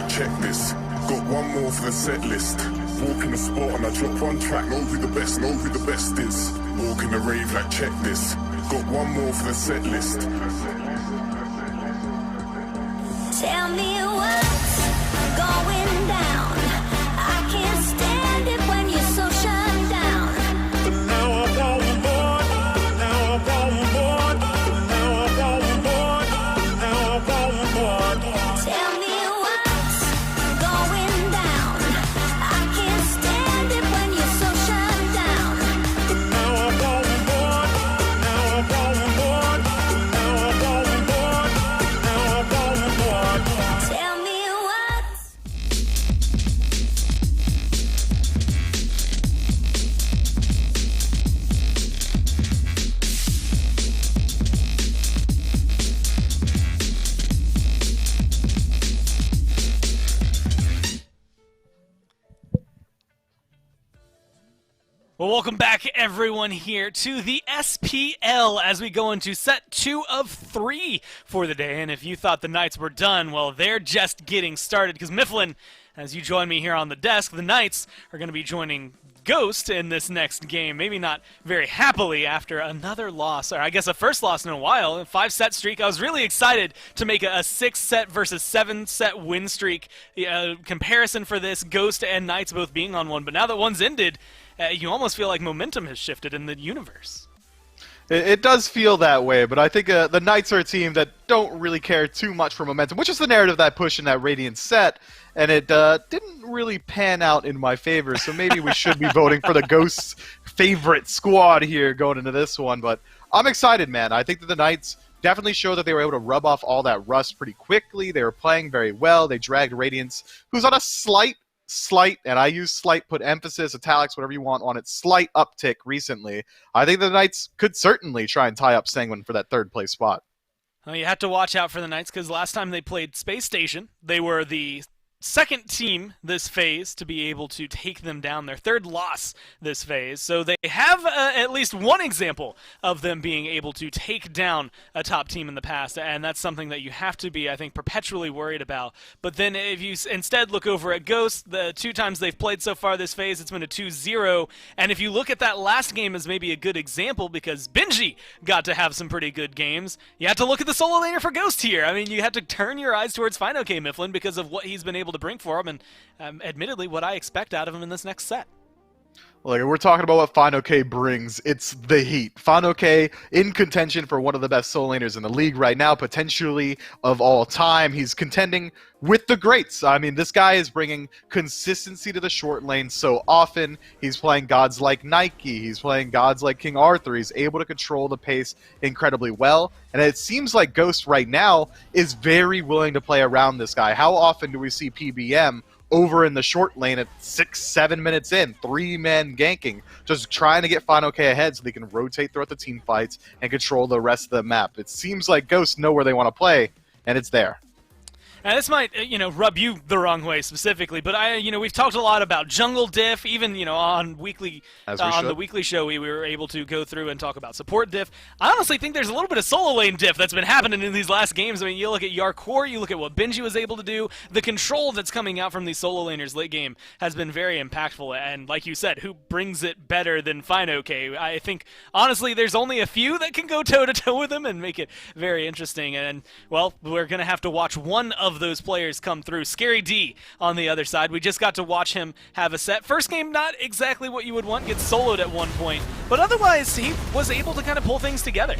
check this. Got one more for the set list. Walk in the spot and I drop one track. Know who the best is. Walk in the rave like check this. Got one more for the set list. Tell me what's going down. I can't stand it when you're so shut down. But now I want more. Now I want more. Now I want more. Now I want more. Tell me what's going down. I can't stand it when you're so shut down. But now I want more. Now I want more. Now I want more. Now I want more. Tell me what's Well, welcome back, everyone, here to the SPL as we go into set 2 of 3 for the day. And if you thought the Knights were done, well, they're just getting started because Mifflin, as you join me here on the desk, the Knights are going to be joining Ghost in this next game. Maybe not very happily after another loss, or I guess a first loss in a while, a 5-set streak. I was really excited to make a 6-set versus 7-set win streak comparison for this, Ghost and Knights both being on one. But now that one's ended, you almost feel like momentum has shifted in the universe. It does feel that way, but I think the Knights are a team that don't really care too much for momentum, which is the narrative that I pushed in that Radiant set, and it didn't really pan out in my favor, so maybe we should be voting for the Ghost's favorite squad here going into this one, but I'm excited, man. I think that the Knights definitely showed that they were able to rub off all that rust pretty quickly. They were playing very well. They dragged Radiance, who's on a slight, and I use slight, put emphasis, italics, whatever you want on it, slight uptick recently. I think the Knights could certainly try and tie up Sanguine for that third place spot. Well, you have to watch out for the Knights because last time they played Space Station, they were the second team this phase to be able to take them down, their third loss this phase. So they have at least one example of them being able to take down a top team in the past, and that's something that you have to be, I think, perpetually worried about. But then if you instead look over at Ghost, the 2 times they've played so far this phase, it's been a 2-0, and if you look at that last game as maybe a good example, because Benji got to have some pretty good games, you have to look at the solo laner for Ghost here. I mean, you have to turn your eyes towards FineOK Mifflin because of what he's been able to bring for him, and admittedly what I expect out of him in this next set. Like, we're talking about what FineOK brings. It's the heat. FineOK in contention for one of the best solo laners in the league right now, potentially of all time. He's contending with the greats. I mean, this guy is bringing consistency to the short lane so often. He's playing gods like Nike. He's playing gods like King Arthur. He's able to control the pace incredibly well. And it seems like Ghost right now is very willing to play around this guy. How often do we see PBM over in the short lane at 6-7 minutes in, 3-man ganking, just trying to get FineOK ahead so they can rotate throughout the team fights and control the rest of the map? It seems like Ghosts know where they want to play, and it's there. And this might, rub you the wrong way specifically, but we've talked a lot about jungle diff. Even, on the weekly show, we were able to go through and talk about support diff. I honestly think there's a little bit of solo lane diff that's been happening in these last games. I mean, you look at Yarkor, you look at what Benji was able to do. The control that's coming out from these solo laners late game has been very impactful. And like you said, who brings it better than FineOK? I think, honestly, there's only a few that can go toe-to-toe with him and make it very interesting. And, well, we're going to have to watch one of those players come through. Scary D on the other side. We just got to watch him have a set. First game, not exactly what you would want. Gets soloed at one point. But otherwise, he was able to kind of pull things together.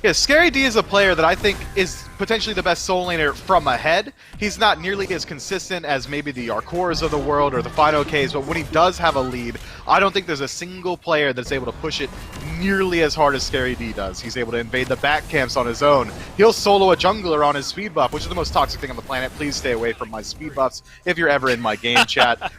Yeah, Scary D is a player that I think is potentially the best solo laner from ahead. He's not nearly as consistent as maybe the Yarkors of the world or the FineOKs, but when he does have a lead, I don't think there's a single player that's able to push it nearly as hard as Scary D does. He's able to invade the back camps on his own. He'll solo a jungler on his speed buff, which is the most toxic thing on the planet. Please stay away from my speed buffs if you're ever in my game chat.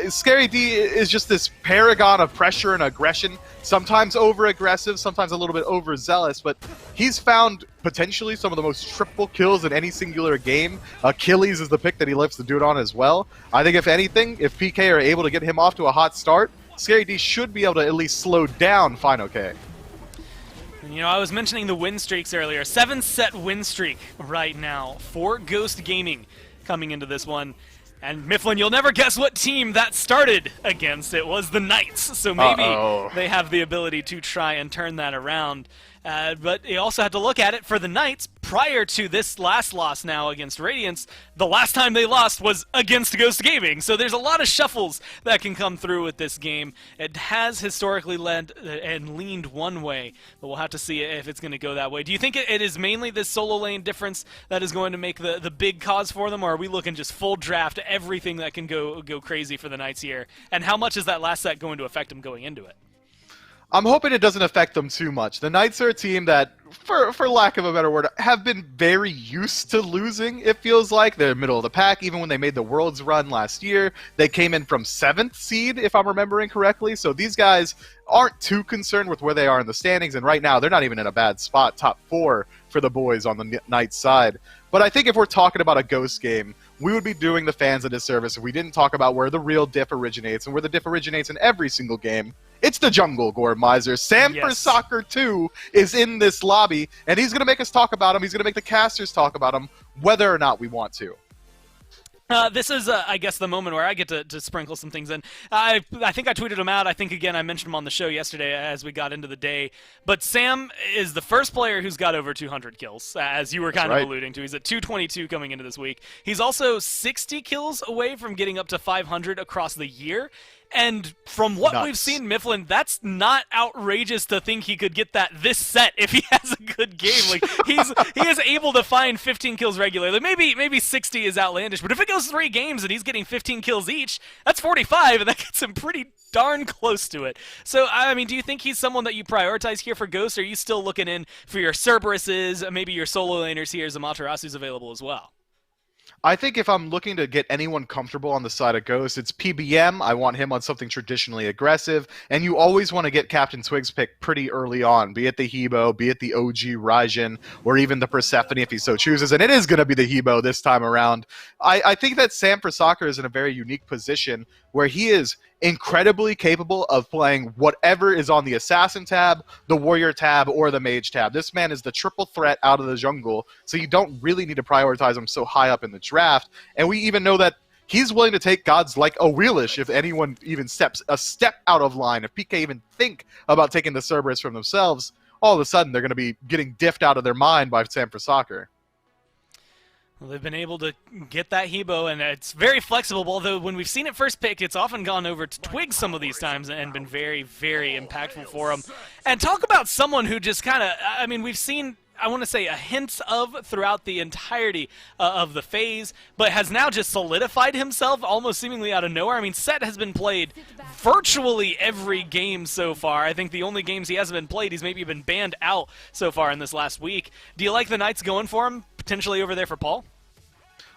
Scary D is just this paragon of pressure and aggression, sometimes over-aggressive, sometimes a little bit overzealous, but he's found potentially some of the most triple kills in any singular game. Achilles is the pick that he loves to do it on as well. I think if anything, if PK are able to get him off to a hot start, Scary D should be able to at least slow down FineOK. I was mentioning the win streaks earlier. 7-set win streak right now for Ghost Gaming. coming into this one. And Mifflin, you'll never guess what team that started against. It was the Knights, so maybe they have the ability to try and turn that around. But you also have to look at it for the Knights. Prior to this last loss now against Radiance, the last time they lost was against Ghost Gaming. So there's a lot of shuffles that can come through with this game. It has historically led and leaned one way, but we'll have to see if it's going to go that way. Do you think it is mainly this solo lane difference that is going to make the big cause for them, or are we looking just full draft, everything that can go crazy for the Knights here? And how much is that last set going to affect them going into it? I'm hoping it doesn't affect them too much. The Knights are a team that, for lack of a better word, have been very used to losing, it feels like. They're middle of the pack. Even when they made the Worlds run last year, they came in from 7th seed, if I'm remembering correctly. So these guys aren't too concerned with where they are in the standings, and right now they're not even in a bad spot, top 4 for the boys on the Knights side. But I think if we're talking about a Ghost game, we would be doing the fans a disservice if we didn't talk about where the real diff originates, and where the diff originates in every single game. It's the jungle, Gore Miser. Sam for Soccer 2 is in this lobby, and he's going to make us talk about him. He's going to make the casters talk about him, whether or not we want to. This is, I guess, the moment where I get to sprinkle some things in. I think I tweeted him out. I think, again, I mentioned him on the show yesterday as we got into the day. But Sam is the first player who's got over 200 kills, as you were kind of alluding to. He's at 222 coming into this week. He's also 60 kills away from getting up to 500 across the year. And from what we've seen, Mifflin, that's not outrageous to think he could get that this set if he has a good game. Like he is able to find 15 kills regularly. Maybe 60 is outlandish, but if it goes 3 games and he's getting 15 kills each, that's 45, and that gets him pretty darn close to it. So, I mean, do you think he's someone that you prioritize here for Ghost, or are you still looking in for your Cerberuses, maybe your solo laners here, Amaterasu's available as well? I think if I'm looking to get anyone comfortable on the side of Ghost, it's PBM. I want him on something traditionally aggressive, and you always want to get Captain Twig's pick pretty early on, be it the Hebo, be it the OG Raijin, or even the Persephone if he so chooses, and it is going to be the Hebo this time around. I think that Sam for Soccer is in a very unique position where he is incredibly capable of playing whatever is on the Assassin tab, the Warrior tab, or the Mage tab. This man is the triple threat out of the jungle, so you don't really need to prioritize him so high up in the draft. And we even know that he's willing to take gods like a Wheelish if anyone even steps a step out of line. If PK even think about taking the Cerberus from themselves, all of a sudden they're going to be getting diffed out of their mind by Sam for Soccer. Well, they've been able to get that Hebo, and it's very flexible, although when we've seen it first pick, it's often gone over to Twig some of these times and been very, very impactful for him. And talk about someone who just kind of, I mean, we've seen, I want to say, a hint of throughout the entirety of the phase, but has now just solidified himself almost seemingly out of nowhere. I mean, Set has been played virtually every game so far. I think the only games he hasn't been played, he's maybe been banned out so far in this last week. Do you like the Knights going for him, potentially over there for Paul?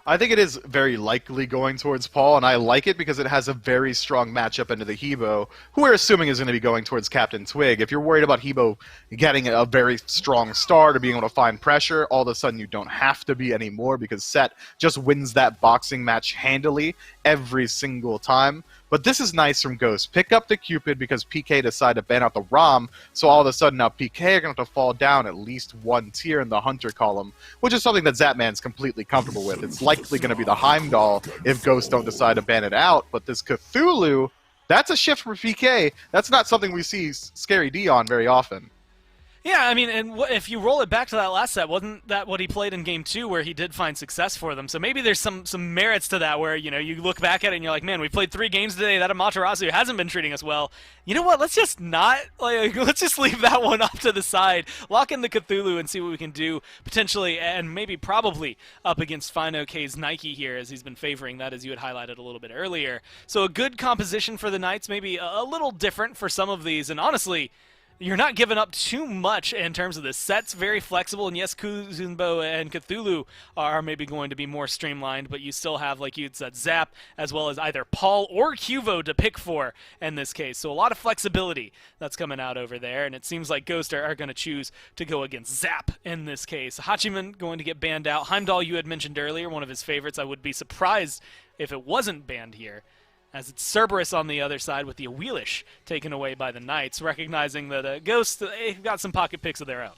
I think it is very likely going towards Paul, and I like it because it has a very strong matchup into the Hebo, who we're assuming is going to be going towards Captain Twig. If you're worried about Hebo getting a very strong start or being able to find pressure, all of a sudden you don't have to be anymore because Set just wins that boxing match handily every single time. But this is nice from Ghost. Pick up the Cupid because PK decided to ban out the Rom, so all of a sudden now PK are going to have to fall down at least 1 tier in the Hunter column, which is something that Zapman's completely comfortable with. It's likely going to be the Heimdall if Ghosts don't decide to ban it out, but this Cthulhu, that's a shift for PK. That's not something we see Scary D on very often. Yeah, I mean, and if you roll it back to that last set, wasn't that what he played in Game 2 where he did find success for them? So maybe there's some merits to that where, you know, you look back at it and you're like, man, we played 3 games today, that Amaterasu hasn't been treating us well. You know what, let's just not, like, let's just leave that one off to the side, lock in the Cthulhu and see what we can do, potentially, and maybe probably up against FineOK's Nike here, as he's been favoring that, as you had highlighted a little bit earlier. So a good composition for the Knights, maybe a little different for some of these, and honestly, you're not giving up too much in terms of this. Set's very flexible, and yes, Kuzunbo and Cthulhu are maybe going to be more streamlined, but you still have, like you said, Zap, as well as either Paul or Cuvo to pick for in this case. So a lot of flexibility that's coming out over there, and it seems like Ghost are going to choose to go against Zap in this case. Hachiman going to get banned out. Heimdall, you had mentioned earlier, one of his favorites. I would be surprised if it wasn't banned here, as it's Cerberus on the other side with the Wheelish taken away by the Knights, recognizing that Ghosts, they've got some pocket picks of their own.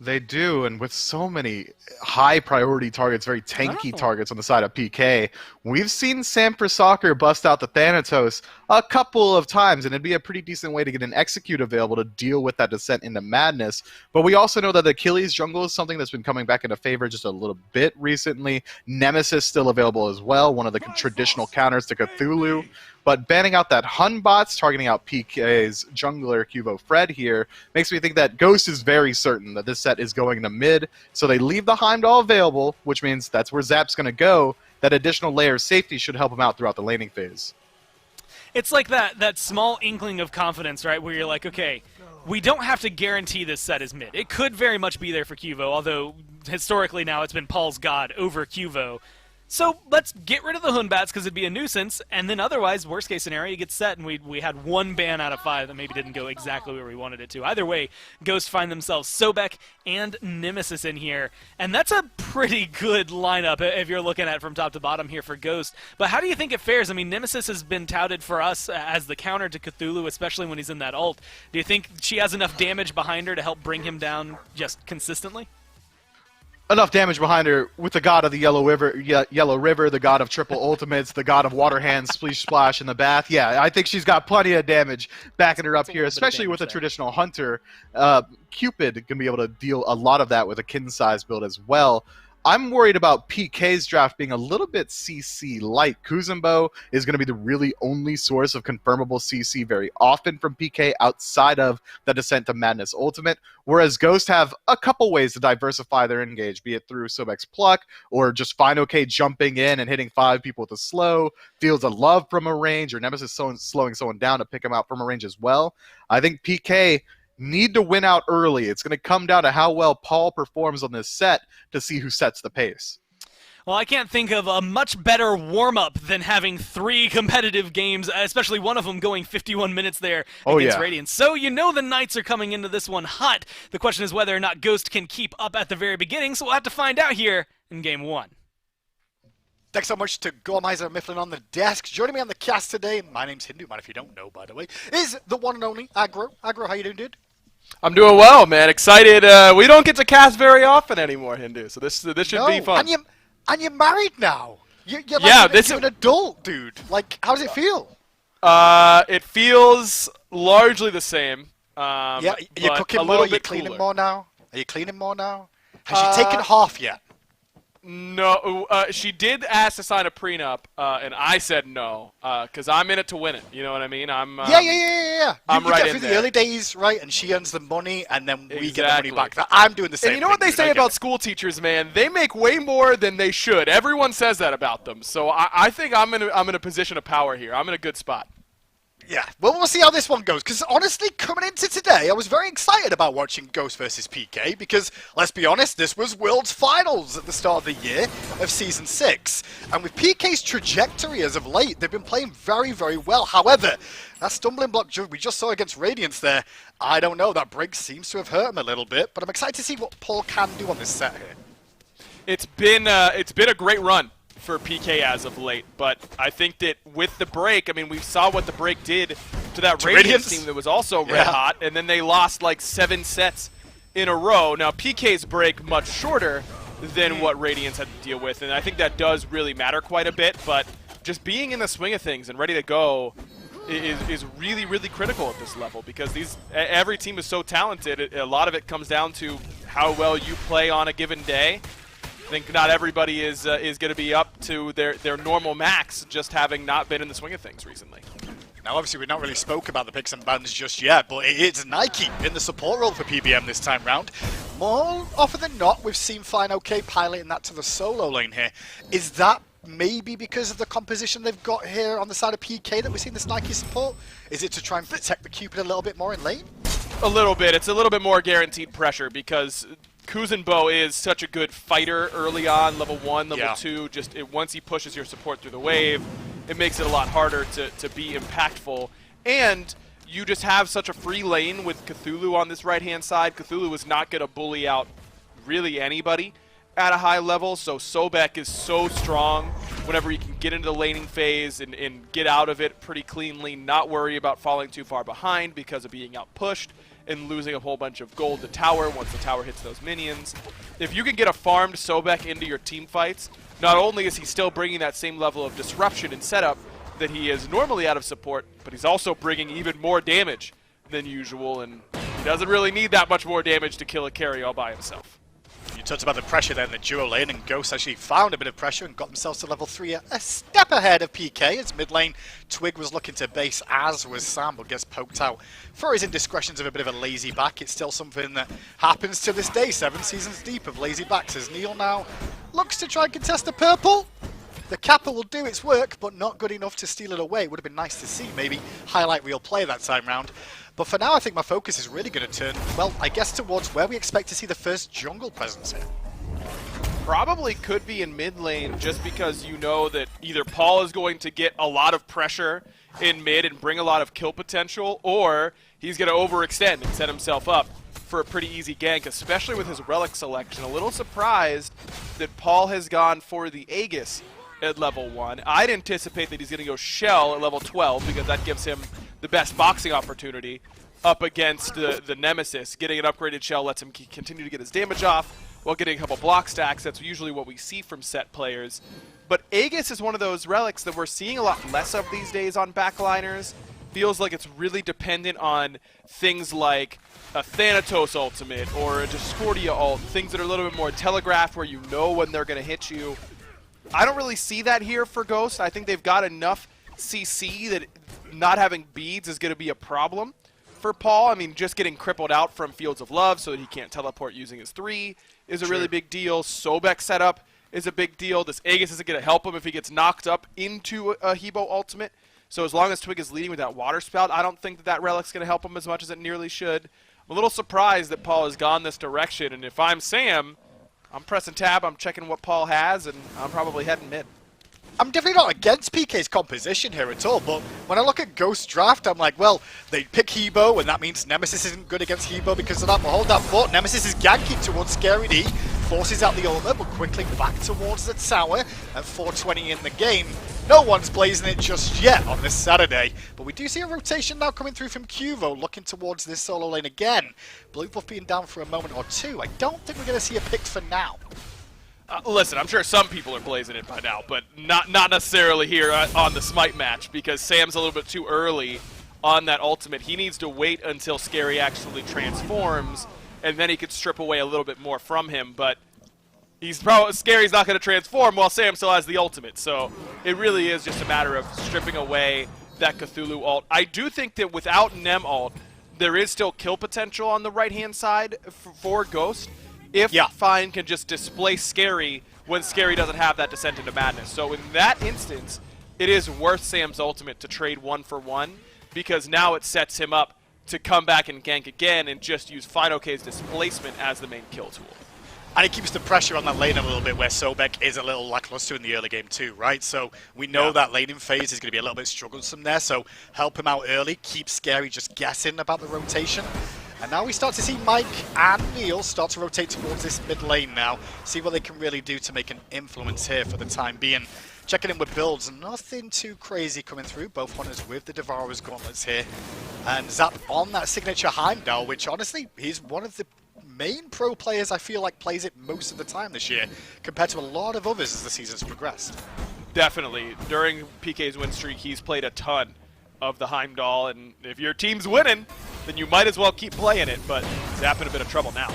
They do, and with so many high priority targets, very tanky targets on the side of PK, we've seen Sam for Soccer bust out the Thanatos a couple of times, and it'd be a pretty decent way to get an execute available to deal with that descent into madness. But we also know that the Achilles jungle is something that's been coming back into favor just a little bit recently. Nemesis still available as well, one of the traditional counters to Cthulhu. But banning out that Hun bots, targeting out PK's jungler Cubo Fred here, makes me think that Ghost is very certain that this set is going to mid, so they leave the Heimdall available, which means that's where Zap's going to go. That additional layer of safety should help him out throughout the laning phase. It's like that small inkling of confidence, right, where you're like, okay, we don't have to guarantee this set is mid. It could very much be there for Cuvo, although historically now it's been Paul's God over Cuvo. So let's get rid of the Hunbats because it'd be a nuisance, and then otherwise, worst case scenario, you get set, and we had one ban out of 5 that maybe didn't go exactly where we wanted it to. Either way, Ghost find themselves Sobek and Nemesis in here, and that's a pretty good lineup if you're looking at it from top to bottom here for Ghost. But how do you think it fares? I mean, Nemesis has been touted for us as the counter to Cthulhu, especially when he's in that ult. Do you think she has enough damage behind her to help bring him down just consistently? Enough damage behind her with the god of the Yellow River, the god of triple ultimates, the god of water hands, splish splash in the bath. Yeah, I think she's got plenty of damage backing her up here, especially with a traditional hunter. Cupid can be able to deal a lot of that with a kin size build as well. I'm worried about PK's draft being a little bit CC light. Kuzumbo is going to be the really only source of confirmable CC very often from PK outside of the Descent to Madness Ultimate, whereas Ghost have a couple ways to diversify their engage, be it through Sobek's Pluck or just FineOK jumping in and hitting 5 people with a slow, Fields of Love from a range, or Nemesis slowing someone down to pick him out from a range as well. I think PK need to win out early. It's going to come down to how well Paul performs on this set to see who sets the pace. Well, I can't think of a much better warm-up than having 3 competitive games, especially one of them going 51 minutes there against Radiant. So you know the Knights are coming into this one hot. The question is whether or not Ghost can keep up at the very beginning, so we'll have to find out here in Game 1. Thanks so much to Gormizer and Mifflin on the desk. Joining me on the cast today, my name's Hindu, man, if you don't know, by the way, is the one and only Aggro. Aggro, how you doing, dude? I'm doing well, man. Excited. We don't get to cast very often anymore, Hindu, so this should be fun. And you're married now. You're an adult, dude. Like, how does it feel? It feels largely the same. You're cooking more, you're cleaning more now? Are you cleaning more now? Has she taken half yet? No, she did ask to sign a prenup, and I said no, because I'm in it to win it. You know what I mean? I'm I'm right get through in the there. early days, right? And she earns the money, and then we get the money back. I'm doing the same. And you know what they say about school teachers, man? They make way more than they should. Everyone says that about them. So I think I'm in a position of power here. I'm in a good spot. Yeah, well, we'll see how this one goes, because honestly, coming into today, I was very excited about watching Ghost versus PK, because, let's be honest, this was Worlds Finals at the start of the year of Season 6, and with PK's trajectory as of late, they've been playing very, very well. However, that stumbling block we just saw against Radiance there, I don't know, that break seems to have hurt him a little bit, but I'm excited to see what Paul can do on this set here. It's been a great run for PK as of late, but I think that with the break, I mean, we saw what the break did to that Radiance team that was also red hot, and then they lost like 7 sets in a row. Now, PK's break much shorter than what Radiance had to deal with, and I think that does really matter quite a bit, but just being in the swing of things and ready to go is really, really critical at this level, because every team is so talented. A lot of it comes down to how well you play on a given day. I think not everybody is going to be up to their normal max, just having not been in the swing of things recently. Now, obviously, we've not really spoke about the picks and bans just yet, but it's Nike in the support role for PBM this time round. More often than not, we've seen FineOK piloting that to the solo lane here. Is that maybe because of the composition they've got here on the side of PK that we've seen this Nike support? Is it to try and protect the Cupid a little bit more in lane? A little bit. It's a little bit more guaranteed pressure, because Kuzumbo is such a good fighter early on, level 1, level 2. Once he pushes your support through the wave, it makes it a lot harder to be impactful. And you just have such a free lane with Cthulhu on this right-hand side. Cthulhu is not going to bully out really anybody at a high level, so Sobek is so strong whenever he can get into the laning phase and get out of it pretty cleanly, not worry about falling too far behind because of being out-pushed, and losing a whole bunch of gold to tower once the tower hits those minions. If you can get a farmed Sobek into your team fights, not only is he still bringing that same level of disruption and setup that he is normally out of support, but he's also bringing even more damage than usual, and he doesn't really need that much more damage to kill a carry all by himself. You talked about the pressure there in the duo lane, and Ghost actually found a bit of pressure and got themselves to level 3, a step ahead of PK. As mid lane, Twig was looking to base, as was Sam, but gets poked out for his indiscretions of a bit of a lazy back. It's still something that happens to this day, 7 seasons deep of lazy backs, as Neil now looks to try and contest the purple. The Kappa will do its work, but not good enough to steal it away. It would have been nice to see, maybe highlight real play that time round. But for now, I think my focus is really going to turn, well, I guess towards where we expect to see the first jungle presence here. Probably could be in mid lane, just because you know that either Paul is going to get a lot of pressure in mid and bring a lot of kill potential, or he's going to overextend and set himself up for a pretty easy gank, especially with his relic selection. A little surprised that Paul has gone for the Aegis at level 1. I'd anticipate that he's going to go Shell at level 12, because that gives him the best boxing opportunity up against the Nemesis. Getting an upgraded Shell lets him continue to get his damage off while getting a couple block stacks. That's usually what we see from set players. But Aegis is one of those relics that we're seeing a lot less of these days on backliners. Feels like it's really dependent on things like a Thanatos ultimate or a Discordia ult, things that are a little bit more telegraphed where you know when they're going to hit you. I don't really see that here for Ghost. I think they've got enough CC that not having beads is going to be a problem for Paul. I mean, just getting crippled out from Fields of Love so that he can't teleport using his 3 is a really big deal. Sobek setup is a big deal. This Aegis isn't going to help him if he gets knocked up into a Hebo ultimate. So as long as Twig is leading with that water spout, I don't think that relic's going to help him as much as it nearly should. I'm a little surprised that Paul has gone this direction, and if I'm Sam, I'm pressing tab, I'm checking what Paul has, and I'm probably heading mid. I'm definitely not against PK's composition here at all, but when I look at Ghost draft, I'm like, well, they pick Hebo, and that means Nemesis isn't good against Hebo because of that, but hold that thought, Nemesis is ganking towards Scary D, forces out the ultimate, but quickly back towards the tower at 4:20 in the game. No one's blazing it just yet on this Saturday, but we do see a rotation now coming through from Cuvo, looking towards this solo lane again. Blue buff being down for a moment or two. I don't think we're going to see a pick for now. Listen, I'm sure some people are blazing it by now, but not necessarily here on the Smite match, because Sam's a little bit too early on that ultimate. He needs to wait until Scary actually transforms, and then he could strip away a little bit more from him, but Scary's not going to transform while Sam still has the ultimate, so it really is just a matter of stripping away that Cthulhu ult. I do think that without Nem ult, there is still kill potential on the right-hand side for Ghost, if Fine can just displace Scary when Scary doesn't have that Descent into Madness. So in that instance, it is worth Sam's ultimate to trade 1-for-1, because now it sets him up to come back and gank again and just use Fine OK's displacement as the main kill tool. And it keeps the pressure on that lane a little bit, where Sobek is a little lackluster in the early game too, right? So we know that laning phase is going to be a little bit strugglesome there, so help him out early, keep Scary just guessing about the rotation. And now we start to see Mike and Neil start to rotate towards this mid lane now, see what they can really do to make an influence here for the time being. Checking in with builds, nothing too crazy coming through. Both runners with the Devourer's Gauntlets here. And Zap on that signature Heimdall, which honestly, he's one of the main pro players I feel like plays it most of the time this year, compared to a lot of others as the season's progressed. Definitely. During PK's win streak, he's played a ton of the Heimdall, and if your team's winning, then you might as well keep playing it, but Zap in a bit of trouble now.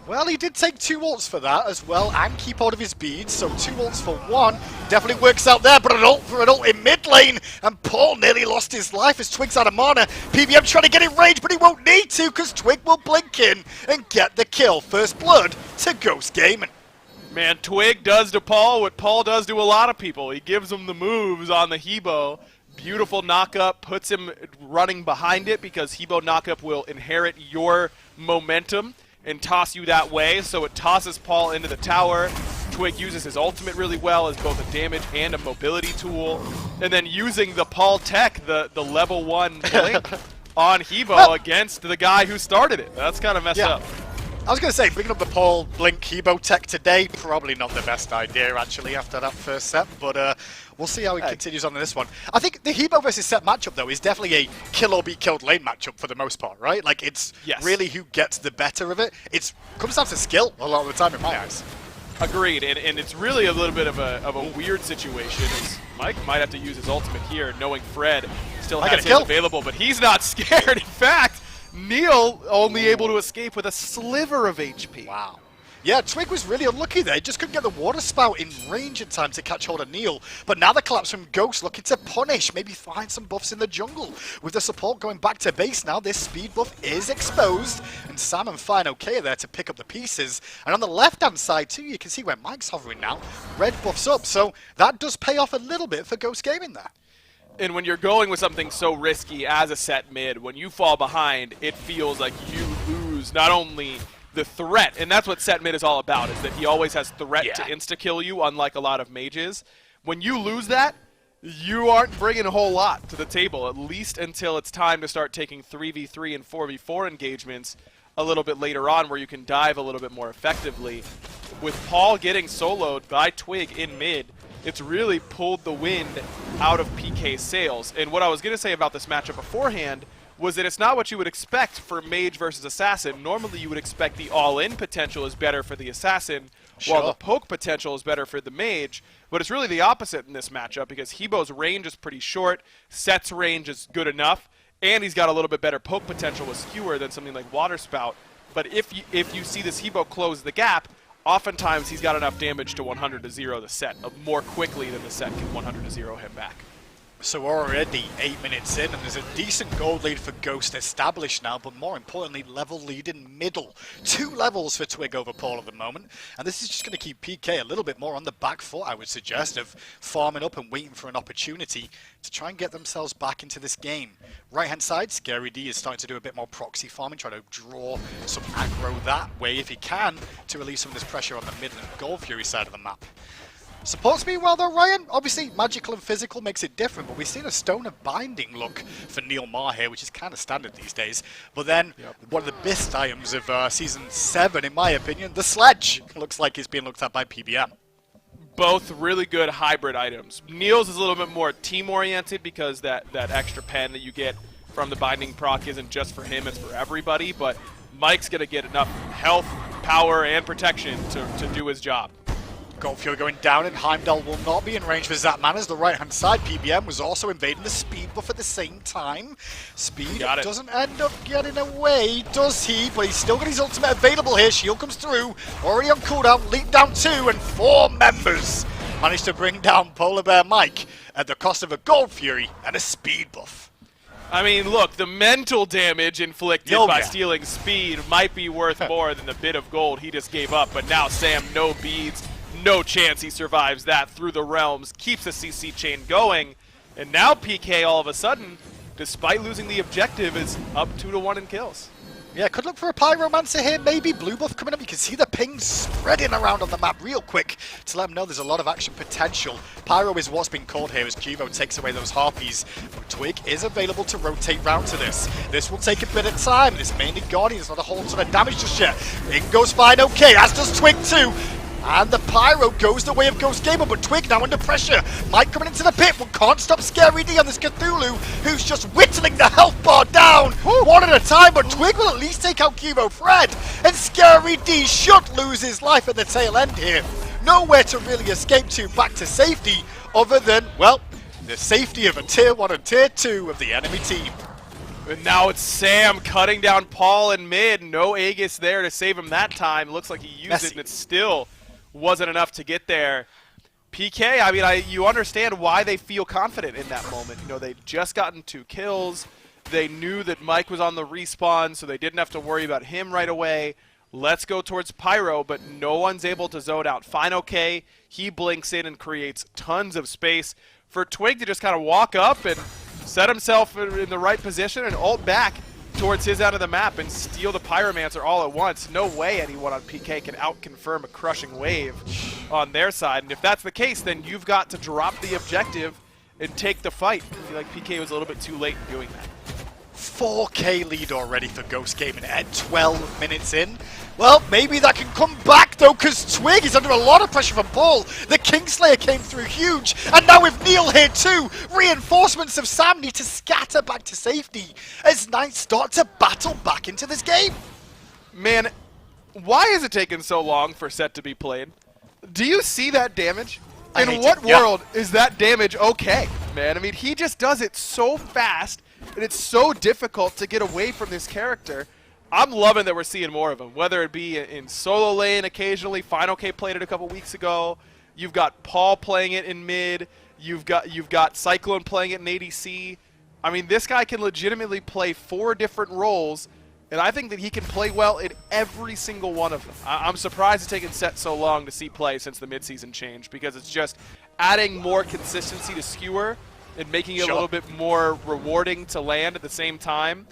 Well, he did take 2 ults for that as well, and keep hold of his beads, so 2 ults for 1. Definitely works out there, but an ult for an ult in mid lane, and Paul nearly lost his life as Twig's out of mana. PBM trying to get in range, but he won't need to, because Twig will blink in and get the kill. First blood to Ghost Gaming. Man, Twig does to Paul what Paul does to a lot of people. He gives him the moves on the Hebo. Beautiful knockup, puts him running behind it, because Hebo knockup will inherit your momentum and toss you that way, so it tosses Paul into the tower. Twig uses his ultimate really well as both a damage and a mobility tool, and then using the Paul tech, the level 1 blink on Hebo against the guy who started it. That's kind of messed up. I was going to say, bringing up the Paul Blink Hebo tech today, probably not the best idea, actually, after that first set, but we'll see how he continues on in this one. I think the Hebo versus Set matchup, though, is definitely a kill or be killed lane matchup for the most part, right? Like, it's really who gets the better of it. It comes down to skill a lot of the time, in my eyes. Agreed, and it's really a little bit of a weird situation. As Mike might have to use his ultimate here, knowing Fred still has his available, but he's not scared. In fact, Neil only able to escape with a sliver of HP. Wow. Yeah, Twig was really unlucky there. He just couldn't get the water spout in range in time to catch hold of Neil. But now the collapse from Ghost looking to punish, maybe find some buffs in the jungle. With the support going back to base now, this speed buff is exposed. And Sam and Fine OK are there to pick up the pieces. And on the left-hand side too, you can see where Mike's hovering now. Red buffs up, so that does pay off a little bit for Ghost Gaming there. And when you're going with something so risky as a set mid, when you fall behind, it feels like you lose not only the threat, and that's what set mid is all about, is that he always has threat to insta-kill you, unlike a lot of mages. When you lose that, you aren't bringing a whole lot to the table, at least until it's time to start taking 3v3 and 4v4 engagements a little bit later on, where you can dive a little bit more effectively. With Paul getting soloed by Twig in mid, it's really pulled the wind out of PK's sails. And what I was going to say about this matchup beforehand was that it's not what you would expect for Mage versus Assassin. Normally you would expect the all-in potential is better for the Assassin, while the poke potential is better for the Mage. But it's really the opposite in this matchup, because Hebo's range is pretty short, Set's range is good enough, and he's got a little bit better poke potential with Skewer than something like Water Spout. But if you see this Hebo close the gap, oftentimes he's got enough damage to 100-0 the set more quickly than the set can 100-0 him back. So we're already 8 minutes in, and there's a decent gold lead for Ghost established now, but more importantly, level lead in middle. 2 levels for Twig over Paul at the moment, and this is just going to keep PK a little bit more on the back foot, I would suggest, of farming up and waiting for an opportunity to try and get themselves back into this game. Right-hand side, Scary D is starting to do a bit more proxy farming, trying to draw some aggro that way if he can, to release some of this pressure on the mid and Gold Fury side of the map. Supports me well though, Ryan. Obviously, magical and physical makes it different, but we've seen a Stone of Binding look for Neil Maher here, which is kind of standard these days. But then, one of the best items of Season 7, in my opinion, the Sledge, looks like it's being looked at by PBM. Both really good hybrid items. Neil's is a little bit more team-oriented, because that extra pen that you get from the Binding proc isn't just for him, it's for everybody, but Mike's going to get enough health, power, and protection to do his job. Gold Fury going down, and Heimdall will not be in range for Zapman as the right-hand side. PBM was also invading the speed buff at the same time. Speed doesn't end up getting away, does he? But he's still got his ultimate available here. Shield comes through, already on cooldown, leap down 2, and 4 members managed to bring down Polar Bear Mike at the cost of a Gold Fury and a speed buff. I mean, look, the mental damage inflicted by stealing speed might be worth more than the bit of gold he just gave up, but now Sam, no beads. No chance he survives that through the realms, keeps the CC chain going, and now PK all of a sudden, despite losing the objective, is up 2-1 in kills. Yeah, could look for a Pyromancer here, maybe blue buff coming up. You can see the pings spreading around on the map real quick to let them know there's a lot of action potential. Pyro is what's been called here as Juvo takes away those Harpies, but Twig is available to rotate round to this. This will take a bit of time. This mainly Guardian's not a whole ton of damage just yet. In goes Fine OK, as does Twig too. And the Pyro goes the way of Ghost Gamer, but Twig now under pressure. Mike coming into the pit, but can't stop Scary D on this Cthulhu, who's just whittling the health bar down one at a time, but Twig will at least take out Cubo Fred, and Scary D should lose his life at the tail end here. Nowhere to really escape to back to safety, other than, well, the safety of a Tier 1 and Tier 2 of the enemy team. And now it's Sam cutting down Paul in mid. No Aegis there to save him that time. Looks like he used it, and it still wasn't enough to get there. PK, I mean, you understand why they feel confident in that moment. You know, they'd just gotten 2 kills. They knew that Mike was on the respawn, so they didn't have to worry about him right away. Let's go towards Pyro, but no one's able to zone out. Fine OK, he blinks in and creates tons of space for Twig to just kind of walk up and set himself in the right position and ult back towards his end of the map and steal the Pyromancer all at once. No way anyone on PK can out-confirm a crushing wave on their side. And if that's the case, then you've got to drop the objective and take the fight. I feel like PK was a little bit too late in doing that. 4K lead already for Ghost Gaming at 12 minutes in. Well, maybe that can come back, though, because Twig is under a lot of pressure from Paul. The Kingslayer came through huge, and now with Neil here too, reinforcements of Sam need to scatter back to safety as Knights start to battle back into this game. Man, why is it taking so long for Set to be played? Do you see that damage? In what world is that damage okay, man? I mean, he just does it so fast, and it's so difficult to get away from this character. I'm loving that we're seeing more of him, whether it be in solo lane occasionally. Final K played it a couple weeks ago. You've got Paul playing it in mid. You've got Cyclone playing it in ADC. I mean, this guy can legitimately play 4 different roles, and I think that he can play well in every single one of them. I'm surprised it's taken Set so long to see play since the midseason change, because it's just adding more consistency to Skewer and making it a little bit more rewarding to land at the same time.